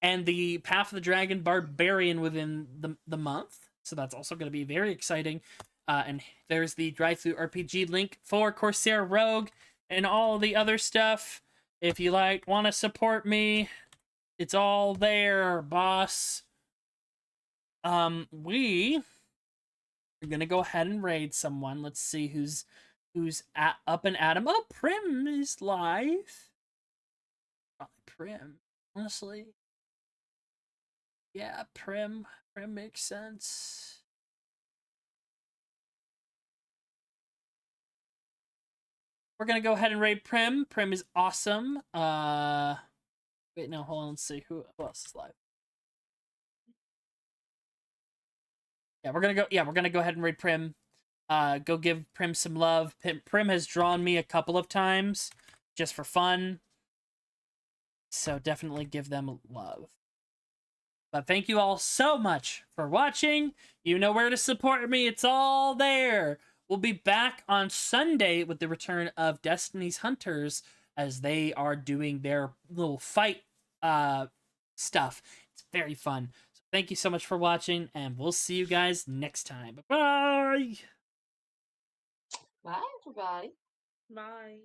and the Path of the Dragon Barbarian within the month, so that's also going to be very exciting. And there's the drive-through RPG link for Corsair Rogue and all the other stuff. If you want to support me, it's all there, boss. We are gonna go ahead and raid someone. Let's see who's up and at him. Oh, Prim is live. Probably Prim, honestly. Yeah, Prim makes sense. We're gonna go ahead and raid Prim. Prim is awesome. Wait, no, hold on. Let's see who else is live. Yeah, we're gonna go ahead and raid Prim. Go give Prim some love. Prim has drawn me a couple of times just for fun, so definitely give them love. But thank you all so much for watching. You know where to support me. It's all there. We'll be back on Sunday with the return of Destiny's Hunters as they are doing their little fight stuff. It's very fun. So thank you so much for watching, and we'll see you guys next time. Bye-bye! Bye, everybody. Bye.